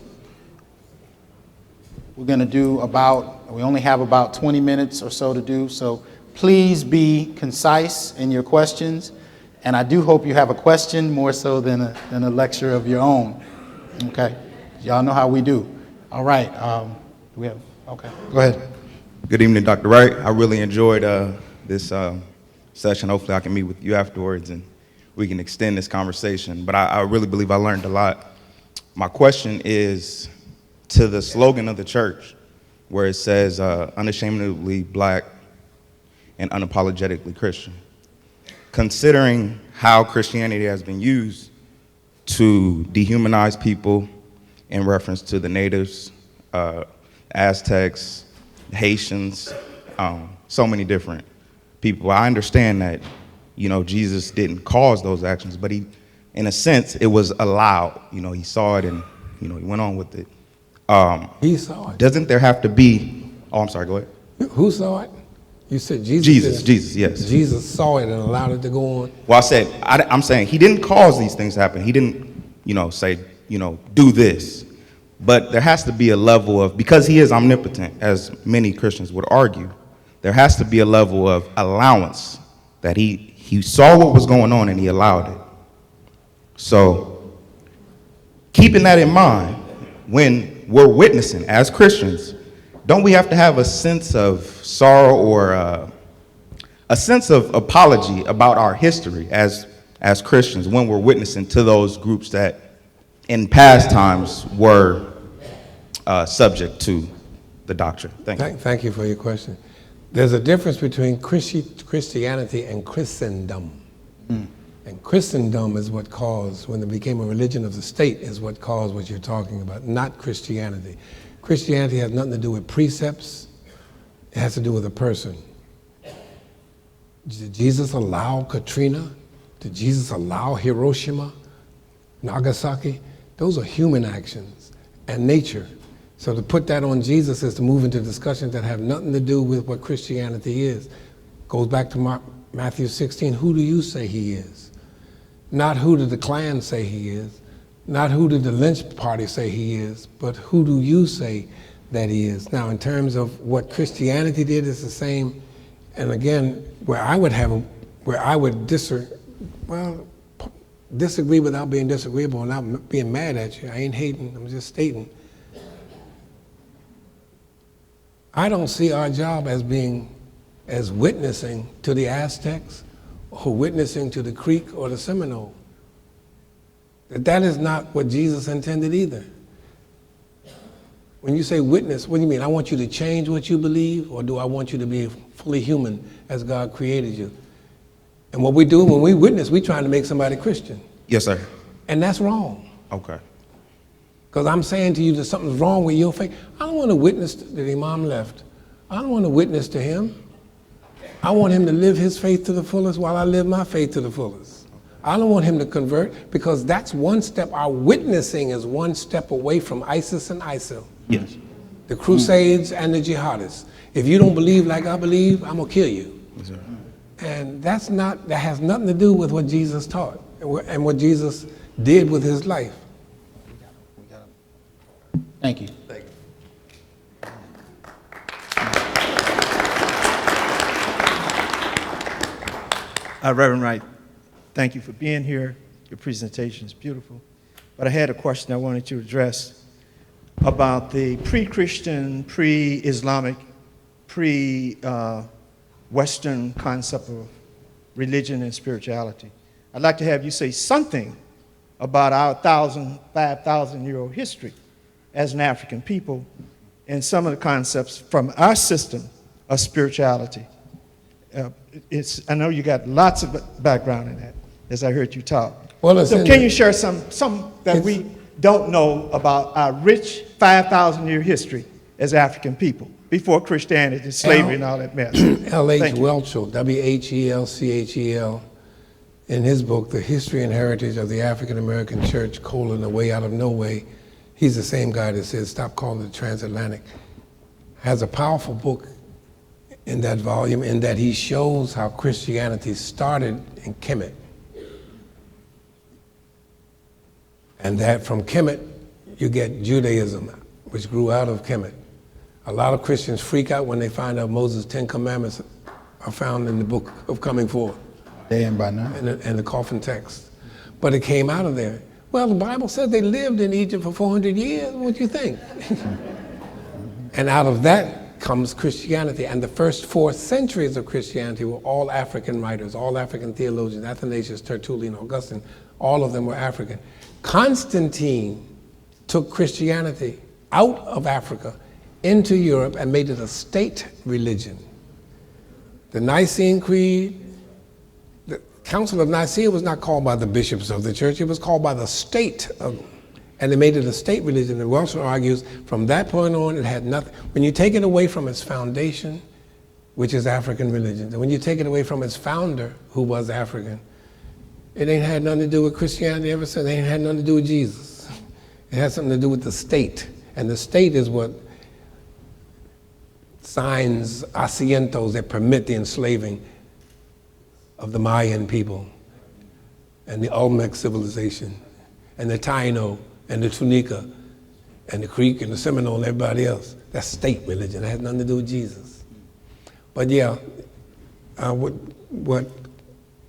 we're going to do we only have about 20 minutes or so to do, so please be concise in your questions. And I do hope you have a question more so than a lecture of your own. Okay? Y'all know how we do. All right. Okay, go ahead. Good evening, Dr. Wright. I really enjoyed this session. Hopefully I can meet with you afterwards and we can extend this conversation. But I really believe I learned a lot. My question is to the slogan of the church, where it says, unashamedly black and unapologetically Christian. Considering how Christianity has been used to dehumanize people in reference to the natives, Aztecs, Haitians, so many different people. I understand that, Jesus didn't cause those actions, but he, in a sense, it was allowed. He saw it and, he went on with it. He saw it. Doesn't there have to be, I'm sorry, go ahead. Who saw it? You said Jesus. Jesus, yes. Jesus saw it and allowed it to go on. Well, I'm saying he didn't cause these things to happen. He didn't, say, do this. But there has to be a level of, because he is omnipotent, as many Christians would argue, there has to be a level of allowance that he saw what was going on and he allowed it. So keeping that in mind, when we're witnessing as Christians, don't we have to have a sense of sorrow or a sense of apology about our history as Christians when we're witnessing to those groups that in past times were subject to the doctrine? Thank you for your question. There's a difference between Christianity and Christendom. And Christendom is what caused, when it became a religion of the state, is what caused what you're talking about, not Christianity. Christianity has nothing to do with precepts. It has to do with a person. Did Jesus allow Katrina? Did Jesus allow Hiroshima, Nagasaki? Those are human actions and nature. So to put that on Jesus is to move into discussions that have nothing to do with what Christianity is. Goes back to Matthew 16, who do you say he is? Not who did the Klan say he is, not who did the lynch party say he is, but who do you say that he is? Now, in terms of what Christianity did, it's the same. And again, where I would disagree without being disagreeable and not being mad at you. I ain't hating, I'm just stating. I don't see our job as witnessing to the Aztecs or witnessing to the Creek or the Seminole. That is not what Jesus intended either. When you say witness, what do you mean? I want you to change what you believe, or do I want you to be fully human as God created you? And what we do when we witness, we're trying to make somebody Christian. Yes, sir. And that's wrong. Okay. Because I'm saying to you that something's wrong with your faith. I don't want to witness that the Imam left. I don't want to witness to him. I want him to live his faith to the fullest while I live my faith to the fullest. I don't want him to convert, because that's one step. Our witnessing is one step away from ISIS and ISIL. Yes. The Crusades and the jihadists. If you don't believe like I believe, I'm going to kill you. Yes, sir. And that has nothing to do with what Jesus taught and what Jesus did with his life. Thank you. Reverend Wright, thank you for being here. Your presentation is beautiful. But I had a question I wanted to address about the pre-Christian, pre-Islamic, pre-Western concept of religion and spirituality. I'd like to have you say something about our 5,000-year-old history as an African people and some of the concepts from our system of spirituality. I know you got lots of background in that, as I heard you talk. Well, so can you share some that we don't know about our rich 5,000-year history as African people before Christianity, slavery, and all that mess? L.H. Welchel, W-H-E-L-C-H-E-L, in his book, The History and Heritage of the African American Church, A Way Out of No Way, he's the same guy that says, stop calling it transatlantic, has a powerful book in that volume, in that he shows how Christianity started in Kemet. And that from Kemet, you get Judaism, which grew out of Kemet. A lot of Christians freak out when they find out Moses' 10 Commandments are found in the book of Coming Forth. Day and by night. And the coffin text. But it came out of there. Well, the Bible says they lived in Egypt for 400 years. What do you think? And out of that comes Christianity. And the first 4 centuries of Christianity were all African writers, all African theologians, Athanasius, Tertullian, Augustine, all of them were African. Constantine took Christianity out of Africa into Europe and made it a state religion. The Nicene Creed, the Council of Nicaea was not called by the bishops of the church, it was called by the state and they made it a state religion. And Wilson argues from that point on it had nothing. When you take it away from its foundation, which is African religion, and when you take it away from its founder, who was African, it ain't had nothing to do with Christianity ever since. It ain't had nothing to do with Jesus. It has something to do with the state. And the state is what signs asientos that permit the enslaving of the Mayan people and the Olmec civilization and the Taino and the Tunica and the Creek and the Seminole and everybody else. That's state religion. It has nothing to do with Jesus. But yeah, what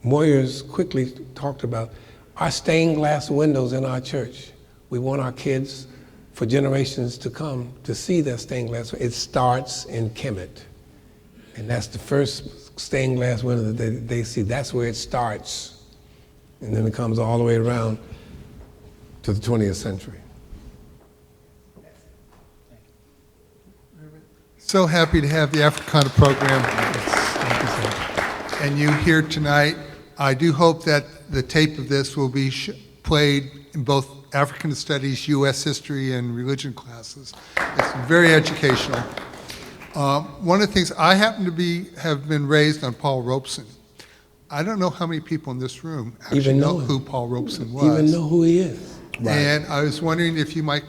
Moyers quickly talked about, our stained glass windows in our church. We want our kids for generations to come to see that stained glass. It starts in Kemet. And that's the first stained glass window that they see. That's where it starts. And then it comes all the way around to the 20th century. So happy to have the Africana program and you here tonight. I do hope that the tape of this will be played in both African Studies, U.S. History, and religion classes. It's very educational. One of the things, I happen to have been raised on Paul Robeson. I don't know how many people in this room actually know who Paul Robeson was. Even know who he is. Right. And I was wondering if you might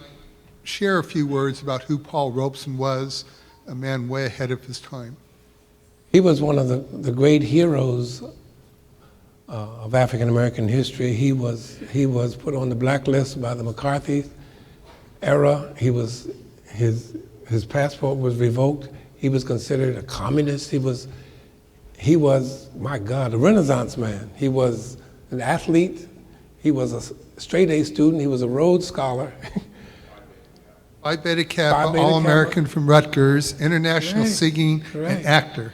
share a few words about who Paul Robeson was, a man way ahead of his time. He was one of the great heroes of African American history. He was put on the blacklist by the McCarthy era. His passport was revoked. He was considered a communist. He was, my God, a Renaissance man. He was an athlete. He was a straight A student. He was a Rhodes Scholar. Phi Beta Kappa, All-American from Rutgers, international singing and actor.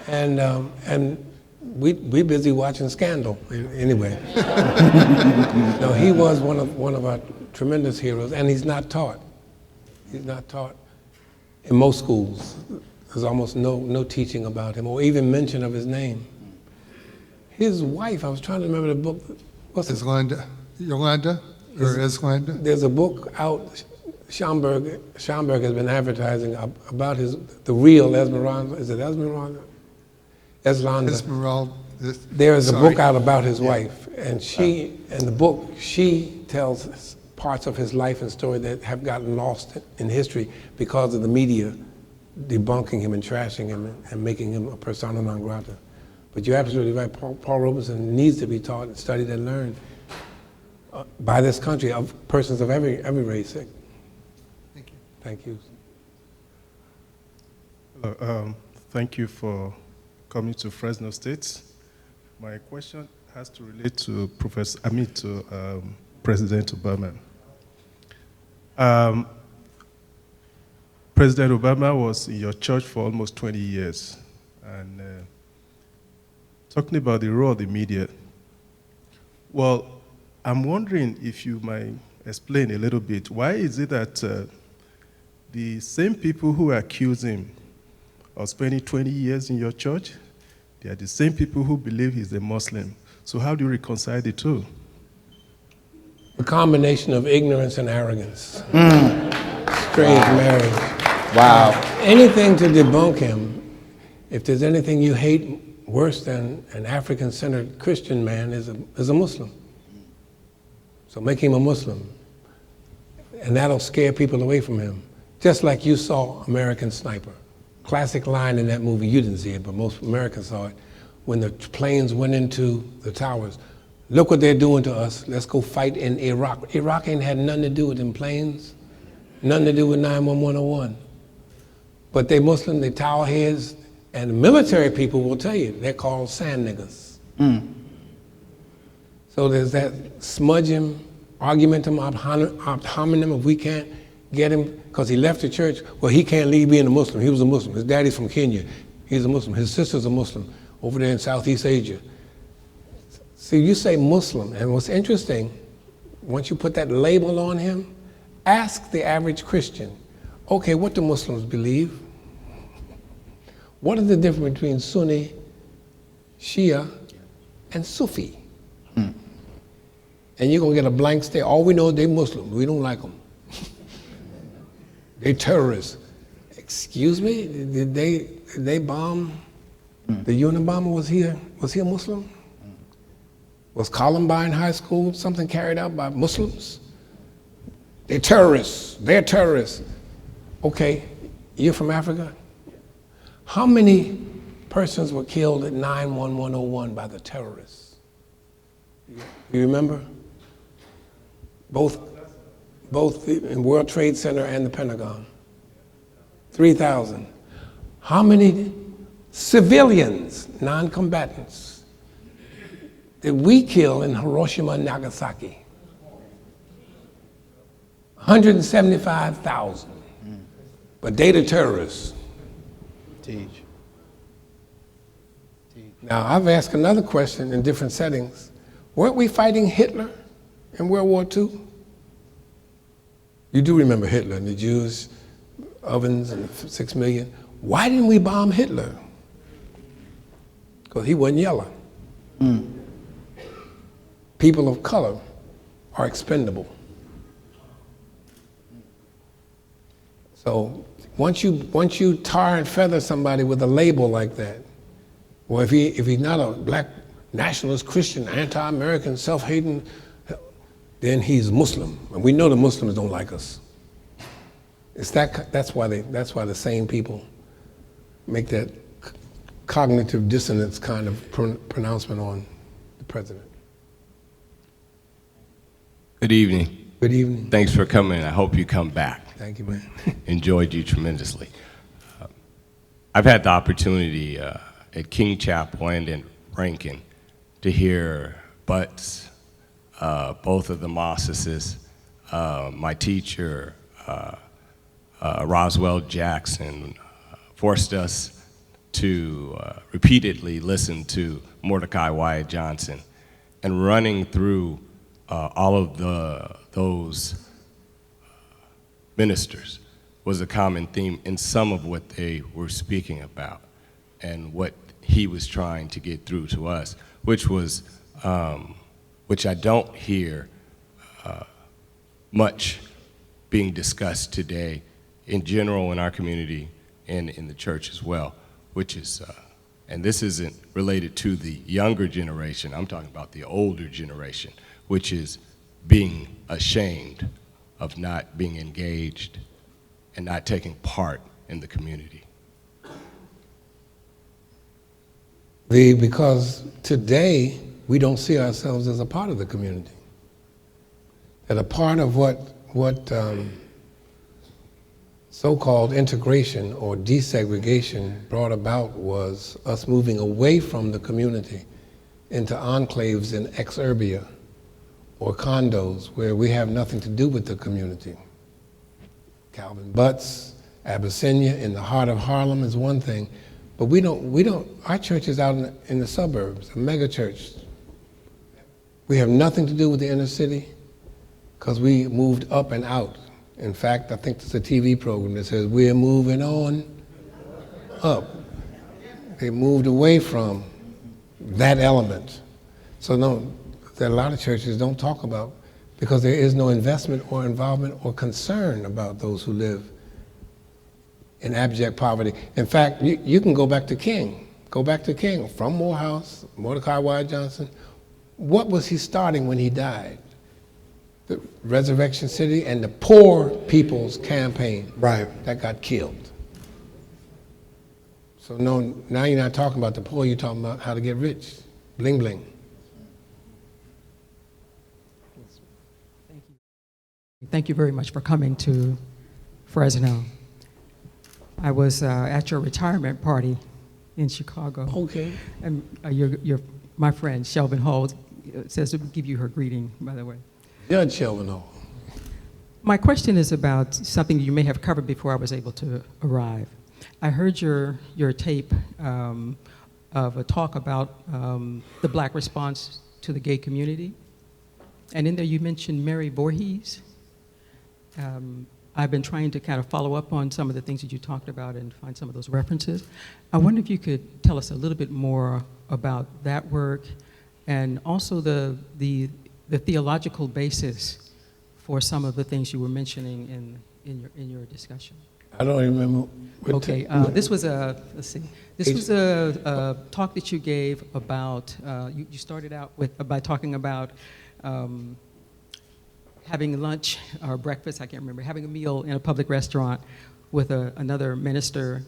And we busy watching Scandal anyway. No, he was one of our tremendous heroes, and he's not taught. He's not taught in most schools. There's almost no teaching about him or even mention of his name. His wife, I was trying to remember the book. What's it? Yolanda or Eslanda? There's a book out. Schomburg has been advertising about the real Esmeralda. Is it Esmeralda? Esmeralda. There is a book out about his wife, and in the book, she tells parts of his life and story that have gotten lost in history because of the media debunking him and trashing him and making him a persona non grata. But you're absolutely right. Paul Robeson needs to be taught and studied and learned by this country of persons of every race. Thank you. Thank you. Hello, thank you for coming to Fresno State. My question has to relate to President Obama. President Obama was in your church for almost 20 years. And talking about the role of the media, well, I'm wondering if you might explain a little bit, why is it that the same people who accuse him of spending 20 years in your church, they are the same people who believe he's a Muslim. So how do you reconcile the two? A combination of ignorance and arrogance. Strange marriage. Wow. Anything to debunk him. If there's anything you hate worse than an African-centered Christian man is a Muslim. So make him a Muslim. And that'll scare people away from him. Just like you saw American Sniper. classic line in that movie, you didn't see it, but most Americans saw it, when the planes went into the towers. Look what they're doing to us. Let's go fight in Iraq. Iraq ain't had nothing to do with them planes, nothing to do with 91101. But they Muslim, they towel heads, and the military people will tell you, they're called sand niggas. So there's that smudge him, argumentum ad hominem, if we can't get him, because he left the church, well, he can't leave being a Muslim. He was a Muslim. His daddy's from Kenya. He's a Muslim. His sister's a Muslim over there in Southeast Asia. See, you say Muslim, and what's interesting, once you put that label on him, ask the average Christian, okay, what do Muslims believe? What is the difference between Sunni, Shia, and Sufi? And you're gonna get a blank stare. All we know is they're Muslim. We don't like them. They terrorists. Excuse me? Did they bomb? The Unabomber was he a Muslim? Was Columbine High School something carried out by Muslims? They're terrorists. They're terrorists. Okay, you're from Africa? How many persons were killed at 9/11/01 by the terrorists? You remember? Both in World Trade Center and the Pentagon. 3,000. How many civilians, non-combatants, did we kill in Hiroshima and Nagasaki? 175,000. But they the terrorists. Teach. Now, I've asked another question in different settings. Weren't we fighting Hitler in World War II? You do remember Hitler and the Jews, ovens and 6 million. Why didn't we bomb Hitler? Because he wasn't yellow. People of color are expendable. So once you tar and feather somebody with a label like that, or if he's not a black nationalist, Christian, anti-American, self-hating, then he's Muslim, and we know the Muslims don't like us. That's why the same people make that cognitive dissonance kind of pronouncement on the president. Good evening. Good evening. Thanks for coming. I hope you come back. Thank you, man. Enjoyed you tremendously. I've had the opportunity at King Chapel and in Rankin to hear Butts, both of the Mosseses, my teacher, Roswell Jackson, forced us to repeatedly listen to Mordecai Wyatt Johnson, and running through all of those ministers was a common theme in some of what they were speaking about and what he was trying to get through to us, which was, which I don't hear much being discussed today in general in our community and in the church as well, which is, and this isn't related to the younger generation, I'm talking about the older generation, which is being ashamed of not being engaged and not taking part in the community. Because today we don't see ourselves as a part of the community. And a part of what so-called integration or desegregation brought about was us moving away from the community into enclaves in exurbia or condos where we have nothing to do with the community. Calvin Butts, Abyssinia in the heart of Harlem is one thing, but our church is out in the suburbs, a mega church. We have nothing to do with the inner city because we moved up and out. In fact, I think there's a TV program that says we're moving on up. They moved away from that element. So no, that a lot of churches don't talk about because there is no investment or involvement or concern about those who live in abject poverty. In fact, you can go back to King. Go back to King from Morehouse, Mordecai Wyatt Johnson. What was he starting when he died? The Resurrection City and the Poor People's Campaign. Right. That got killed. So no, now you're not talking about the poor, you're talking about how to get rich. Bling bling. Thank you very much for coming to Fresno. I was at your retirement party in Chicago. Okay. And my friend, Shelvin Hall, says to give you her greeting, by the way. Judge Shelvin Hall. My question is about something you may have covered before I was able to arrive. I heard your tape of a talk about the black response to the gay community. And in there you mentioned Mary Voorhees. I've been trying to kind of follow up on some of the things that you talked about and find some of those references. I wonder if you could tell us a little bit more about that work and also the theological basis for some of the things you were mentioning in your discussion. I don't remember. Okay, this was a, let's see. This was a talk that you gave about, you started out by talking about having lunch or breakfast, I can't remember, having a meal in a public restaurant with another minister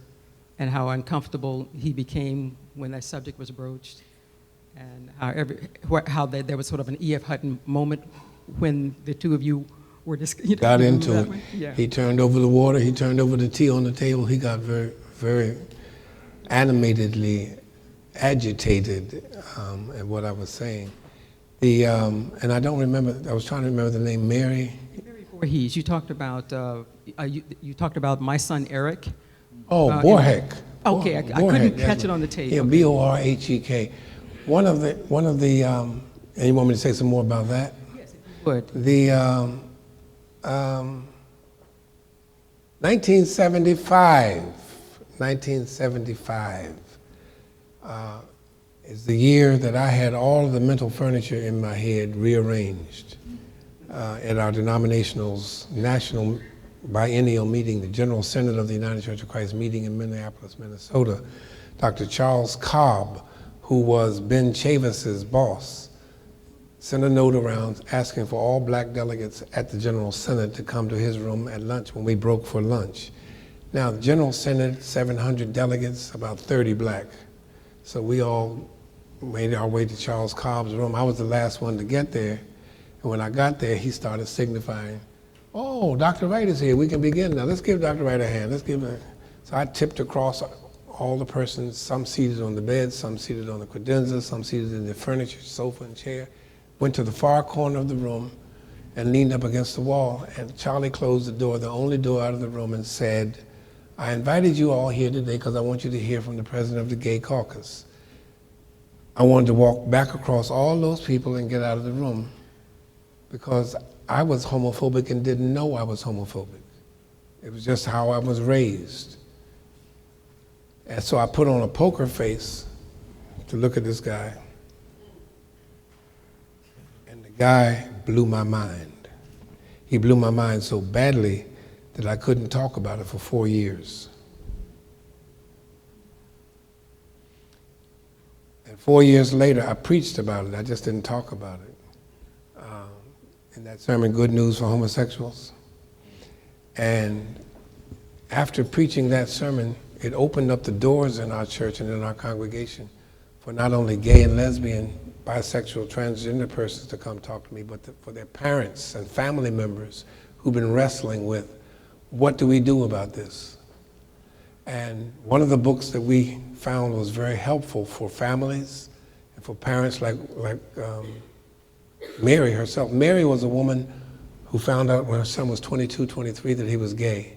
and how uncomfortable he became when that subject was broached, and how there was sort of an E.F. Hutton moment when the two of you were got into it. Yeah. He turned over the water, he turned over the tea on the table, he got very, very animatedly agitated at what I was saying. And I don't remember, I was trying to remember the name, Mary Voorhees. You talked about you talked about my son Eric. Oh, Borhek. Okay, I couldn't catch it on the tape. Yeah, Okay. Borhek. One of the and you want me to say some more about that? Yes, if you would. The 1975 is the year that I had all of the mental furniture in my head rearranged at our denominational's national biennial meeting, the General Synod of the United Church of Christ meeting in Minneapolis, Minnesota. Dr. Charles Cobb, who was Ben Chavis's boss, sent a note around asking for all black delegates at the General Synod to come to his room at lunch when we broke for lunch. Now, the General Synod, 700 delegates, about 30 black. So we all made our way to Charles Cobb's room. I was the last one to get there. And when I got there, he started signifying, oh, Dr. Wright is here, we can begin now. Let's give Dr. Wright a hand, let's give her. So I tipped across all the persons, some seated on the bed, some seated on the credenza, some seated in the furniture, sofa and chair, went to the far corner of the room and leaned up against the wall. And Charlie closed the door, the only door out of the room, and said, I invited you all here today because I want you to hear from the president of the Gay Caucus. I wanted to walk back across all those people and get out of the room because I was homophobic and didn't know I was homophobic. It was just how I was raised. And so I put on a poker face to look at this guy. And the guy blew my mind. He blew my mind so badly that I couldn't talk about it for 4 years. And 4 years later, I preached about it. I just didn't talk about it. In that sermon, Good News for Homosexuals. And after preaching that sermon, it opened up the doors in our church and in our congregation for not only gay and lesbian, bisexual, transgender persons to come talk to me, but for their parents and family members who've been wrestling with, what do we do about this? And one of the books that we found was very helpful for families and for parents like Mary herself. Mary was a woman who found out when her son was 22, 23 that he was gay.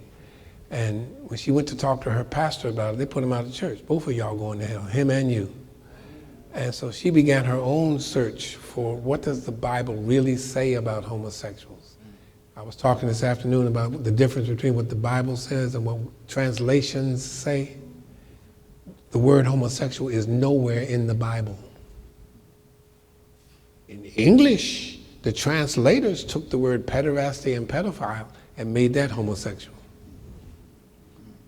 And when she went to talk to her pastor about it, they put him out of church. Both of y'all going to hell, him and you. And so she began her own search for what does the Bible really say about homosexuals. I was talking this afternoon about the difference between what the Bible says and what translations say. The word homosexual is nowhere in the Bible. In English, the translators took the word pederasty and pedophile and made that homosexual.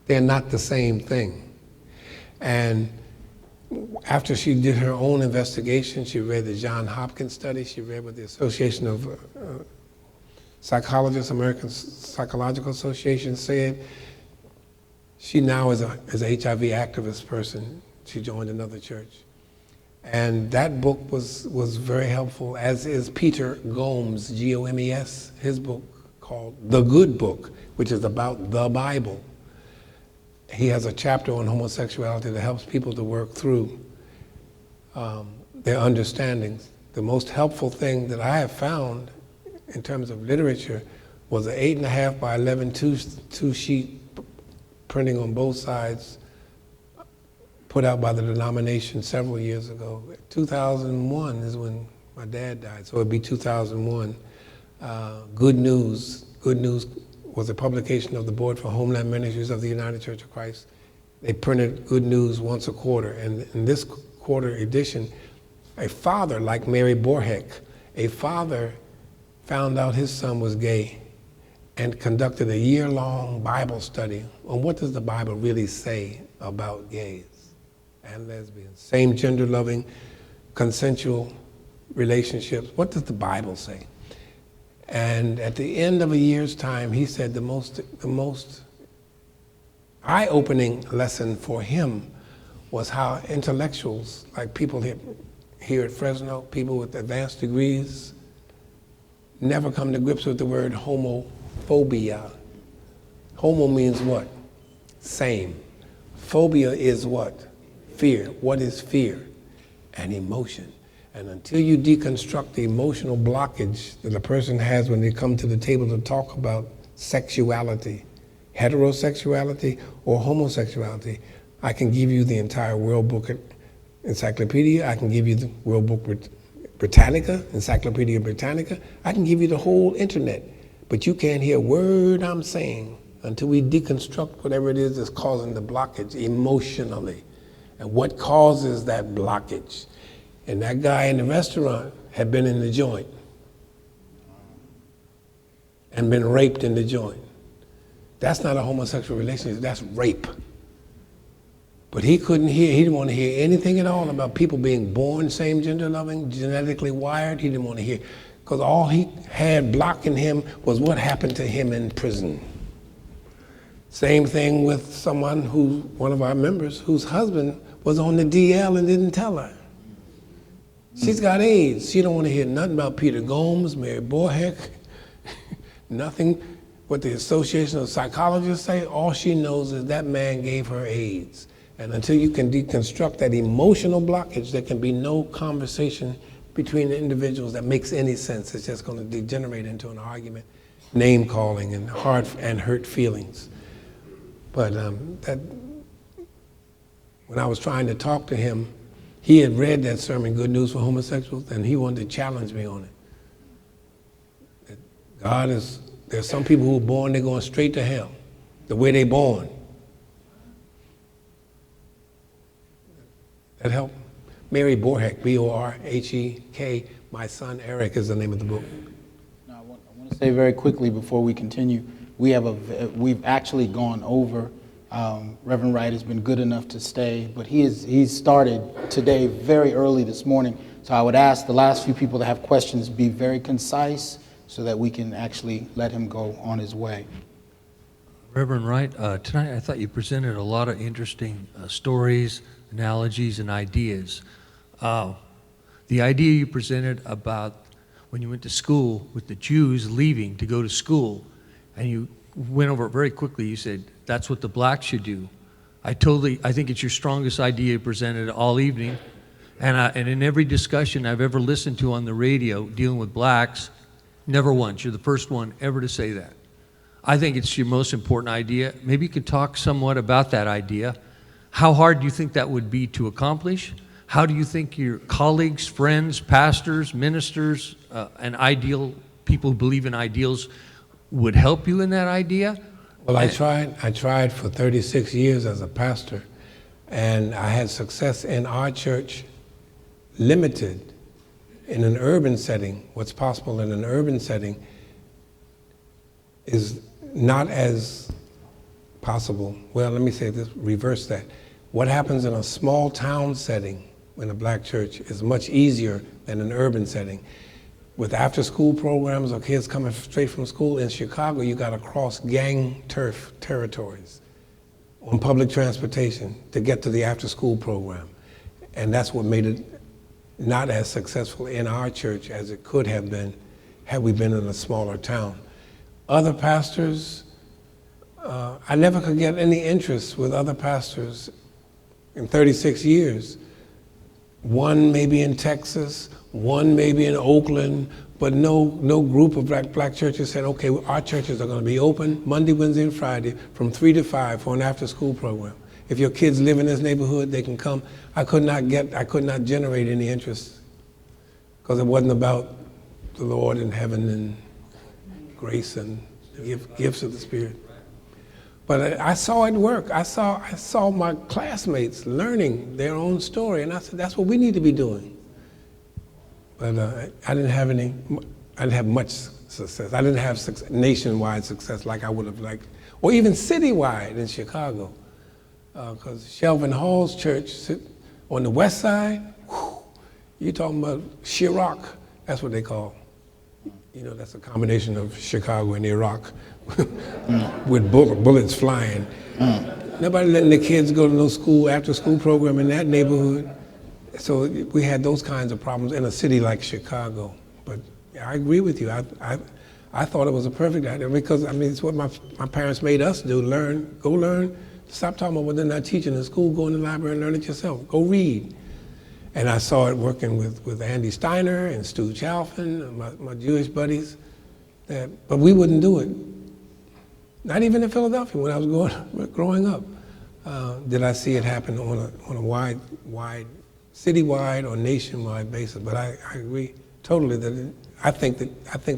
They're not the same thing. And after she did her own investigation, she read the Johns Hopkins study, she read what the Association of Psychologists, American Psychological Association said. She now is a HIV activist person. She joined another church. And that book was very helpful, as is Peter Gomes, G-O-M-E-S, his book called The Good Book, which is about the Bible. He has a chapter on homosexuality that helps people to work through their understandings. The most helpful thing that I have found in terms of literature was an 8.5 by 11 two-sheet printing on both sides, put out by the denomination several years ago. 2001 is when my dad died, so it'd be 2001. Good News was a publication of the Board for Homeland Ministries of the United Church of Christ. They printed Good News once a quarter, and in this quarter edition, a father like Mary Borheck, a father found out his son was gay and conducted a year-long Bible study on what does the Bible really say about gays and lesbians, same gender-loving, consensual relationships. What does the Bible say? And at the end of a year's time, he said the most eye-opening lesson for him was how intellectuals, like people here at Fresno, people with advanced degrees, never come to grips with the word homophobia. Homo means what? Same. Phobia is what? Fear. What is fear? An emotion. And until you deconstruct the emotional blockage that a person has when they come to the table to talk about sexuality, heterosexuality or homosexuality, I can give you the entire World Book Encyclopedia. I can give you the World Book Britannica, Encyclopedia Britannica. I can give you the whole internet. But you can't hear a word I'm saying until we deconstruct whatever it is that's causing the blockage emotionally. And what causes that blockage? And that guy in the restaurant had been in the joint and been raped in the joint. That's not a homosexual relationship, that's rape. But he couldn't hear, he didn't want to hear anything at all about people being born same gender loving, genetically wired. He didn't want to hear, because all he had blocking him was what happened to him in prison. Same thing with someone who, one of our members, whose husband was on the DL and didn't tell her. She's got AIDS. She don't want to hear nothing about Peter Gomes, Mary Borheck, nothing what the Association of Psychologists say. All she knows is that man gave her AIDS. And until you can deconstruct that emotional blockage, there can be no conversation between the individuals that makes any sense. It's just going to degenerate into an argument, name calling, and hard and hurt feelings. But when I was trying to talk to him, he had read that sermon, Good News for Homosexuals, and he wanted to challenge me on it. There's some people who are born, they're going straight to hell, the way they're born. That help? Mary Borheck, B-O-R-H-E-K, My Son Eric is the name of the book. Now, I want to say very quickly before we continue, we've actually gone over. Reverend Wright has been good enough to stay, but he's started today very early this morning. So I would ask the last few people that have questions be very concise so that we can actually let him go on his way. Reverend Wright, tonight I thought you presented a lot of interesting stories, analogies, and ideas. The idea you presented about when you went to school with the Jews leaving to go to school, and you went over it very quickly. You said, that's what the blacks should do. I think it's your strongest idea you presented all evening. And in every discussion I've ever listened to on the radio dealing with blacks, never once, you're the first one ever to say that. I think it's your most important idea. Maybe you could talk somewhat about that idea. How hard do you think that would be to accomplish? How do you think your colleagues, friends, pastors, ministers, and people who believe in ideals would help you in that idea? Well, I tried for 36 years as a pastor, and I had success in our church, limited in an urban setting. What's possible in an urban setting is not as possible. Well, let me say this, reverse that. What happens in a small town setting in a black church is much easier than an urban setting. With after-school programs or kids coming straight from school in Chicago, you got to cross gang turf territories. on public transportation to get to the after-school program. And that's what made it not as successful in our church as it could have been had we been in a smaller town. Other pastors, I never could get any interest with other pastors in 36 years. One maybe in Texas, one maybe in Oakland, but no group of black churches said, okay, our churches are going to be open Monday, Wednesday, and Friday from 3 to 5 for an after-school program. If your kids live in this neighborhood, they can come. I could not generate any interest because it wasn't about the Lord in heaven and grace and gifts of the Spirit. But I saw it work. I saw my classmates learning their own story, and I said, that's what we need to be doing. But I didn't have much success. I didn't have nationwide success like I would have liked, or even citywide in Chicago. Because Shelvin Hall's church on the west side, you're talking about Chirac, that's what they call. You know, that's a combination of Chicago and Iraq with bullets flying. Nobody letting the kids go to no school, after school program in that neighborhood. So we had those kinds of problems in a city like Chicago. But I agree with you. I thought it was a perfect idea because, I mean, it's what my parents made us do, learn, go learn. Stop talking about what they're not teaching in school, go in the library and learn it yourself. Go read. And I saw it working with Andy Steiner and Stu Chalfin, my Jewish buddies. But we wouldn't do it. Not even in Philadelphia when I was growing up. Did I see it happen on a wide, citywide or nationwide basis? But I agree totally that I think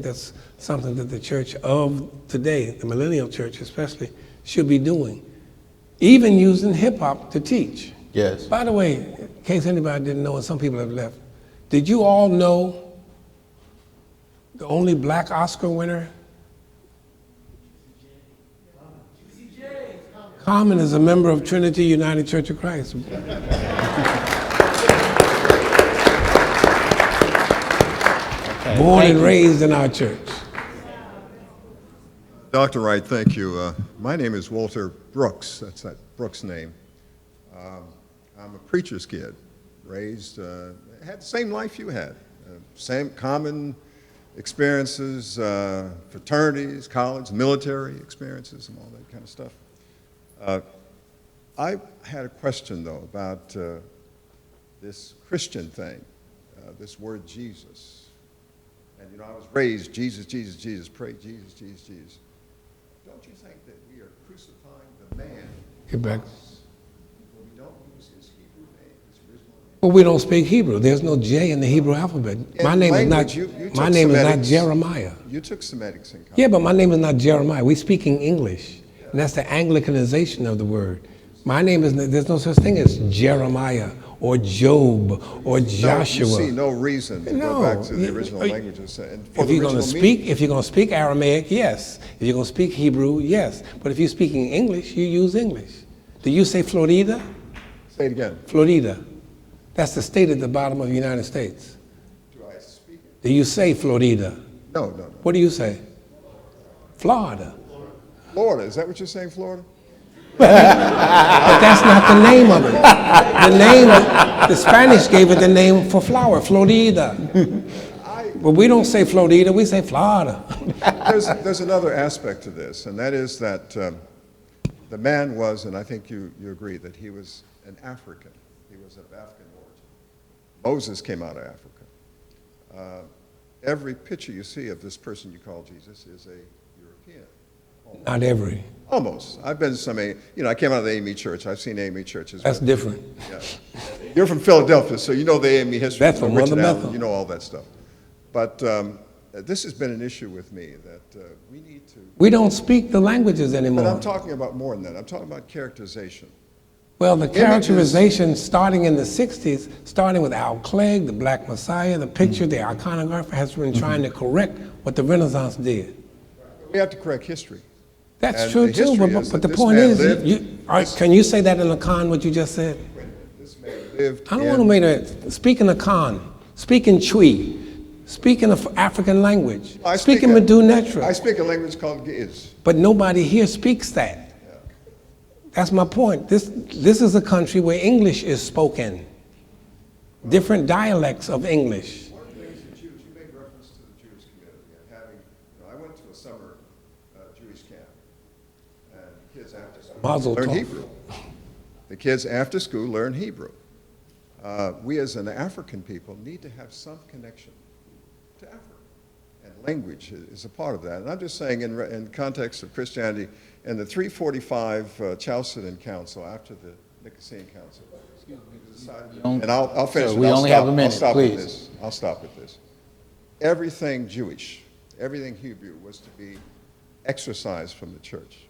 that's something that the church of today, the millennial church especially, should be doing. Even using hip hop to teach. Yes. By the way, in case anybody didn't know, and some people have left, did you all know the only black Oscar winner? Common is a member of Trinity United Church of Christ. Okay, born and raised in our church. Dr. Wright, thank you. My name is Walter Brooks. That's that Brooks name. I'm a preacher's kid, raised, had the same life you had, same common experiences, fraternities, college, military experiences, and all that kind of stuff. I had a question, though, about this Christian thing, this word Jesus. And, you know, I was raised Jesus, Jesus, Jesus, pray Jesus, Jesus, Jesus. Don't you think that we are crucifying the man? Get back. When we don't use his Hebrew name, his original name? Well, we don't speak Hebrew. There's no J in the Hebrew alphabet. My name is not Jeremiah. You took Semitics in college. Yeah, but my name is not Jeremiah. We speaking English. And that's the Anglicanization of the word. My name is, there's no such thing as Jeremiah or Job or Joshua. You see no reason to go back to the original languages. If you're going to speak Aramaic, yes. If you're going to speak Hebrew, yes. But if you're speaking English, you use English. Do you say Florida? Say it again. Florida. That's the state at the bottom of the United States. Do I speak it? Do you say Florida? No. What do you say? Florida. Florida, is that what you're saying, Florida? But that's not the name of it. The name, the Spanish gave it the name for flower, Florida. But we don't say Florida, we say Florida. There's another aspect to this, and that is that the man was, and I think you agree, that he was an African. He was of African origin. Moses came out of Africa. Every picture you see of this person you call Jesus is a European. Almost. Not every. Almost. I've been to some, I came out of the AME church. I've seen AME churches. That's different. Yeah. You're from Philadelphia, so you know the AME history. That's from Richard Mother Allen, you know all that stuff. But this has been an issue with me that we need to. We don't speak the languages anymore. But I'm talking about more than that. I'm talking about characterization. Well, the characterization starting in the 60s, starting with Al Clegg, the Black Messiah, the picture, the iconographer has been trying to correct what the Renaissance did. We have to correct history. That's true too, but the point is, can you say that in Lacan, what you just said? This man lived I don't want to make that. Speak in Lacan, speak in Twi, speak in an African language, speak in Medu Netra. I speak a language called Giz. But nobody here speaks that. That's my point. This is a country where English is spoken. Different dialects of English. One of the things that you make reference to the Jewish community and having, I went to a summer Jewish camp, and the kids after school learn Hebrew. The kids after school learn Hebrew. We as an African people need to have some connection to Africa. And language is a part of that. And I'm just saying in context of Christianity, in the 345 Chalcedon Council, after the Nicosean Council, and I'll finish. Sir, we only have a minute, please. I'll stop with this. Everything Jewish, everything Hebrew was to be exorcised from the church.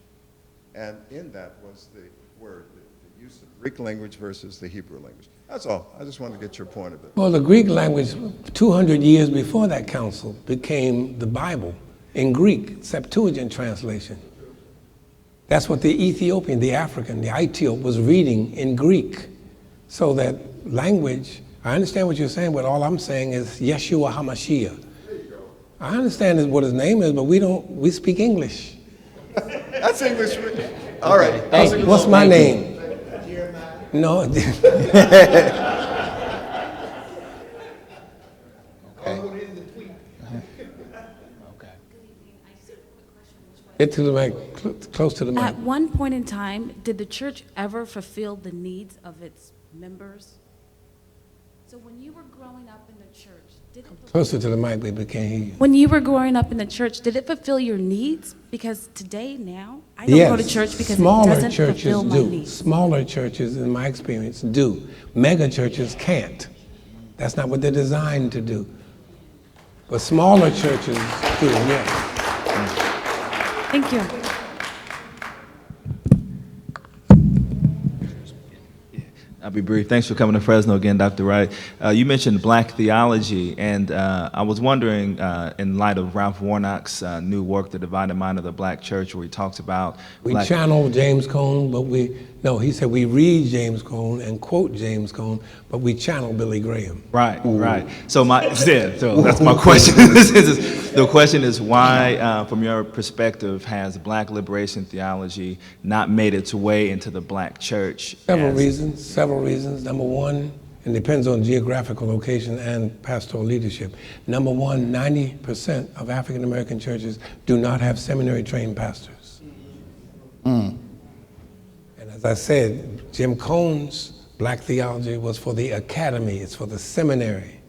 And in that was the word, the use of Greek language versus the Hebrew language. That's all. I just wanted to get your point of it. Well, the Greek language, 200 years before that council, became the Bible in Greek, Septuagint translation. That's what the Ethiopian, the African, the Ethiop was reading in Greek. So that language, I understand what you're saying, but all I'm saying is Yeshua HaMashiach. I understand what his name is, but we speak English. That's English. All right. Hey, what's my name? Jeremiah. No. Get to the mic, close to the mic. At one point in time, did the church ever fulfill the needs of its members? So when you were growing up in the church, did it Closer to the mic, baby, can't hear you. when you were growing up in the church, did it fulfill your needs? Because today, now, I don't go to church because it doesn't fulfill my needs. Smaller churches, in my experience, do. Mega churches can't. That's not what they're designed to do. But smaller churches do, yes. Thank you. I'll be brief. Thanks for coming to Fresno again, Dr. Wright. You mentioned black theology, and I was wondering, in light of Ralph Warnock's new work, The Divided Mind of the Black Church, where he talks about We channel James Cone, but he said we read James Cone and quote James Cone, but we channel Billy Graham. Right, right. So that's my question. The question is why, from your perspective, has black liberation theology not made its way into the black church? Several reasons. Number one, and depends on geographical location and pastoral leadership. Number one, 90% of African American churches do not have seminary trained pastors. And as I said, Jim Cone's black theology was for the academy, it's for the seminary.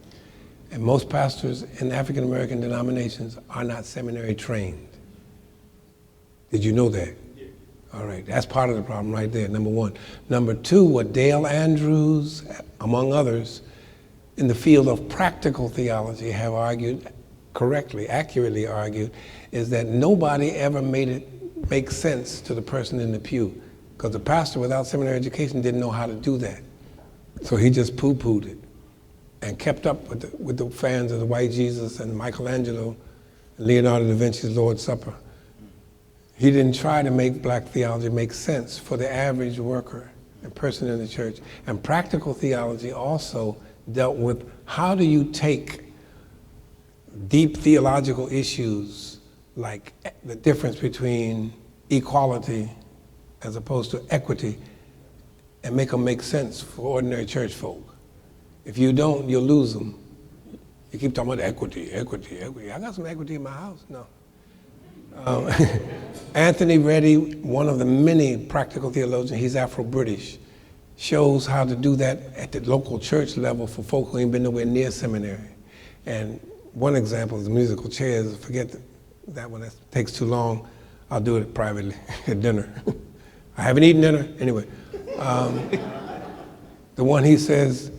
And most pastors in African American denominations are not seminary trained. Did you know that? All right, that's part of the problem right there, number one. Number two, what Dale Andrews, among others, in the field of practical theology have argued, accurately argued, is that nobody ever made it make sense to the person in the pew, because the pastor without seminary education didn't know how to do that. So he just poo-pooed it and kept up with the fans of the White Jesus and Michelangelo and Leonardo da Vinci's Lord's Supper. He didn't try to make black theology make sense for the average worker and person in the church. And practical theology also dealt with how do you take deep theological issues like the difference between equality as opposed to equity and make them make sense for ordinary church folk. If you don't, you'll lose them. You keep talking about equity. I got some equity in my house. No. Anthony Reddy, one of the many practical theologians, he's Afro-British, shows how to do that at the local church level for folk who ain't been nowhere near seminary. And one example is musical chairs. Forget that one, that takes too long. I'll do it privately at dinner. I haven't eaten dinner, anyway. The one he says,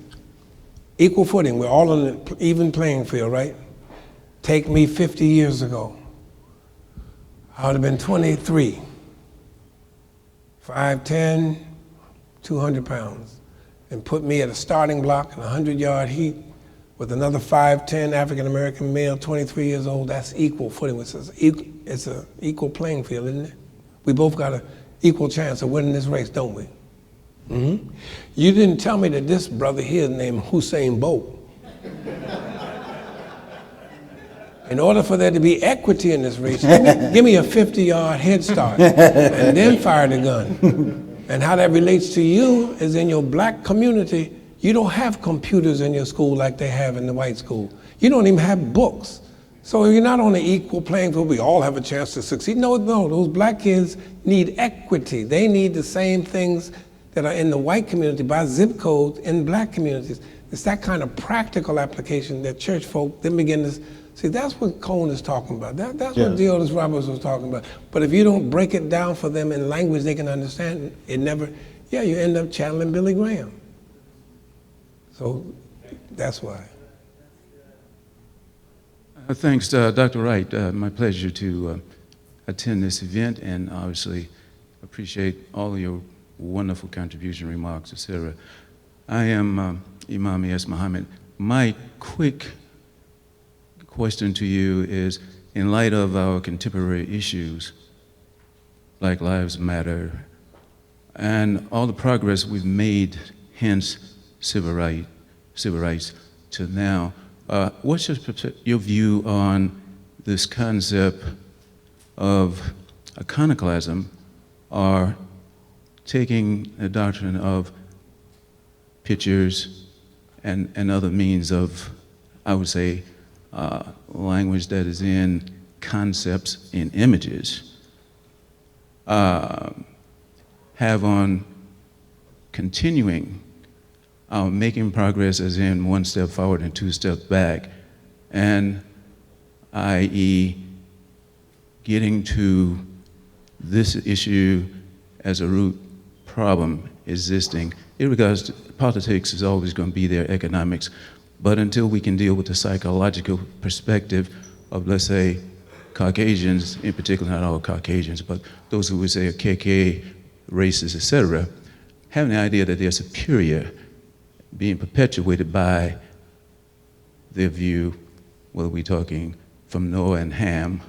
equal footing, we're all on an even playing field, right? Take me 50 years ago. I would have been 23, 5'10", 200 pounds, and put me at a starting block in a 100-yard heat with another 5'10" African-American male, 23 years old. That's equal footing. It's an equal playing field, isn't it? We both got an equal chance of winning this race, don't we? Mm-hmm. You didn't tell me that this brother here is named Usain Bolt. In order for there to be equity in this race, give me a 50-yard head start and then fire the gun. And how that relates to you is in your black community, you don't have computers in your school like they have in the white school. You don't even have books. So you're not on an equal playing field. We all have a chance to succeed. No, those black kids need equity. They need the same things that are in the white community by zip code in black communities. It's that kind of practical application that church folk then begin to see. That's what Cone is talking about. That's what Theodore Roberts was talking about. But if you don't break it down for them in language they can understand, you end up channeling Billy Graham. So that's why. Thanks, Dr. Wright. My pleasure to attend this event, and obviously appreciate all of your wonderful contribution, remarks, etc. I am Imam S. Muhammad. My quick question to you is, in light of our contemporary issues, Black Lives Matter, and all the progress we've made, hence civil rights to now, what's your view on this concept of iconoclasm, or taking the doctrine of pictures and other means of, I would say, language that is in concepts, in images, have on continuing making progress as in one step forward and two steps back, and i.e. getting to this issue as a root problem existing. In regards to politics, is always going to be there, economics, but until we can deal with the psychological perspective of, let's say, Caucasians, in particular, not all Caucasians, but those who would say are KK, racists, etc., having the idea that they're superior, being perpetuated by their view, whether we're talking from Noah and Ham,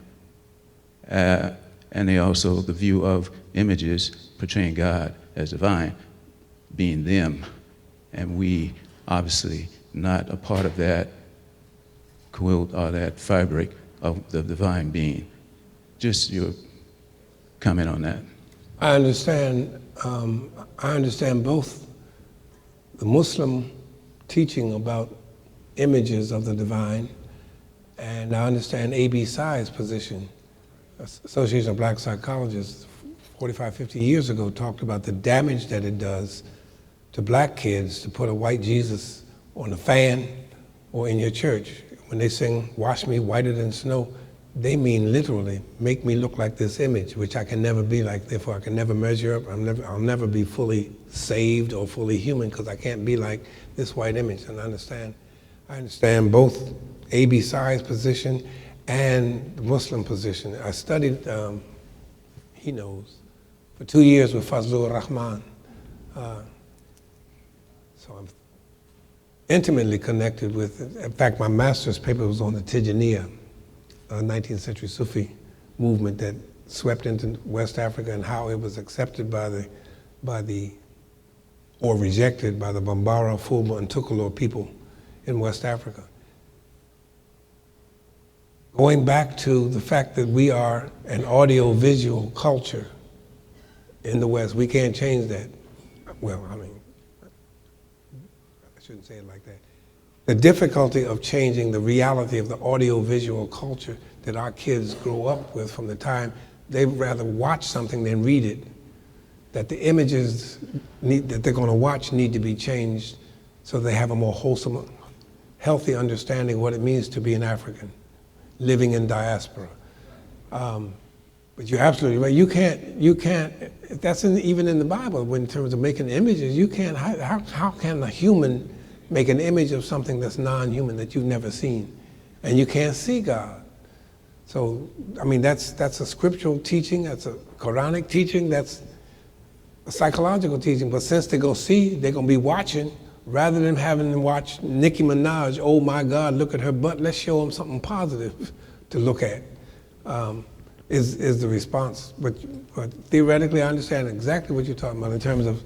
and they also the view of images portraying God as divine, being them, and we obviously not a part of that quilt or that fabric of the divine being. Just your comment on that. I understand both the Muslim teaching about images of the divine, and I understand A.B. Tsai's position. Association of Black Psychologists 45, 50 years ago talked about the damage that it does to black kids to put a white Jesus on a fan or in your church. When they sing, "Wash me whiter than snow," they mean literally, make me look like this image, which I can never be like, therefore I can never measure up, I'll never be fully saved or fully human because I can't be like this white image. And I understand both A.B. Tsai's position and the Muslim position. I studied, he knows, for 2 years with Fazlur Rahman. So I'm intimately connected with, in fact, my master's paper was on the Tijaniya, 19th century Sufi movement that swept into West Africa and how it was accepted or rejected by the Bambara, Fulba, and Tukulor people in West Africa. Going back to the fact that we are an audio-visual culture in the West, we can't change that. Well, I mean, I shouldn't say it like that. The difficulty of changing the reality of the audio-visual culture that our kids grow up with from the time they'd rather watch something than read it, that the images that they're going to watch need to be changed so they have a more wholesome, healthy understanding of what it means to be an African living in diaspora. But you're absolutely right. You can't. That's even in the Bible. In terms of making images, you can't. How can a human make an image of something that's non-human that you've never seen, and you can't see God? So, I mean, that's a scriptural teaching. That's a Quranic teaching. That's a psychological teaching. But since they're gonna see, they're gonna be watching. Rather than having them watch Nicki Minaj, oh my God, look at her butt, let's show them something positive to look at, is the response. But theoretically, I understand exactly what you're talking about in terms of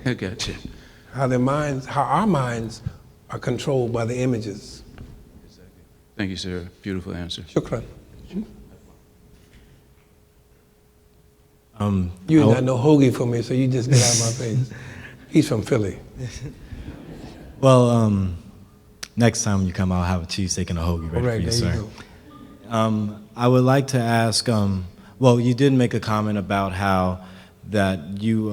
I got you. how our minds are controlled by the images. Thank you, sir. Beautiful answer. Shukran. You ain't got no hoagie for me, so you just get out of my face. He's from Philly. Well, next time you come, I'll have a cheesesteak and a hoagie ready for you, sir. There you go. I would like to ask, well, you did make a comment about how that you,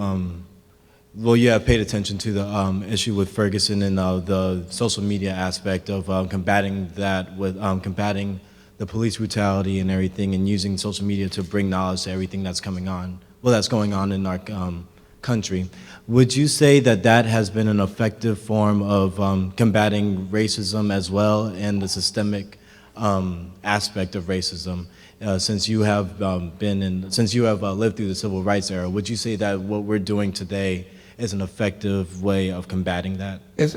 well, you have paid attention to the issue with Ferguson and the social media aspect of combating that with combating the police brutality and everything, and using social media to bring knowledge to everything that's coming on, well, that's going on in our country. Would you say that that has been an effective form of combating racism as well, and the systemic aspect of racism? Since you have lived through the civil rights era, would you say that what we're doing today is an effective way of combating that? It's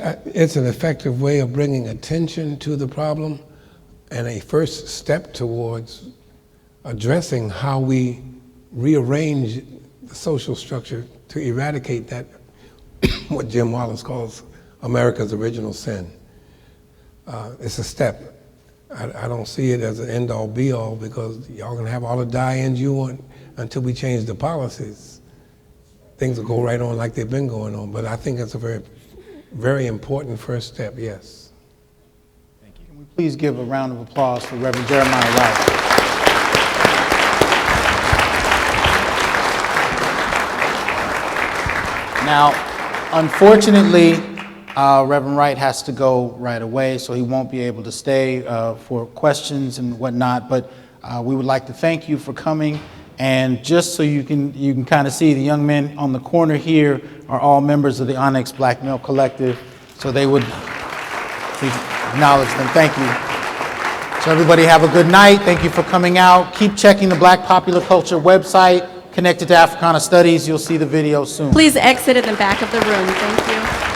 an effective way of bringing attention to the problem, and a first step towards addressing how we rearrange the social structure to eradicate that, what Jim Wallace calls America's original sin. It's a step. I don't see it as an end-all, be-all, because y'all gonna have all the die-ins you want until we change the policies. Things will go right on like they've been going on, but I think it's a very, very important first step, yes. Can we please give a round of applause for Reverend Jeremiah Wright? Now, unfortunately, Reverend Wright has to go right away, so he won't be able to stay for questions and whatnot, but we would like to thank you for coming. And just so you can kind of see, the young men on the corner here are all members of the Onyx Black Male Collective, so they would acknowledge them. Thank you. So everybody have a good night. Thank you for coming out. Keep checking the Black Popular Culture website connected to Africana Studies. You'll see the video soon. Please exit at the back of the room. Thank you.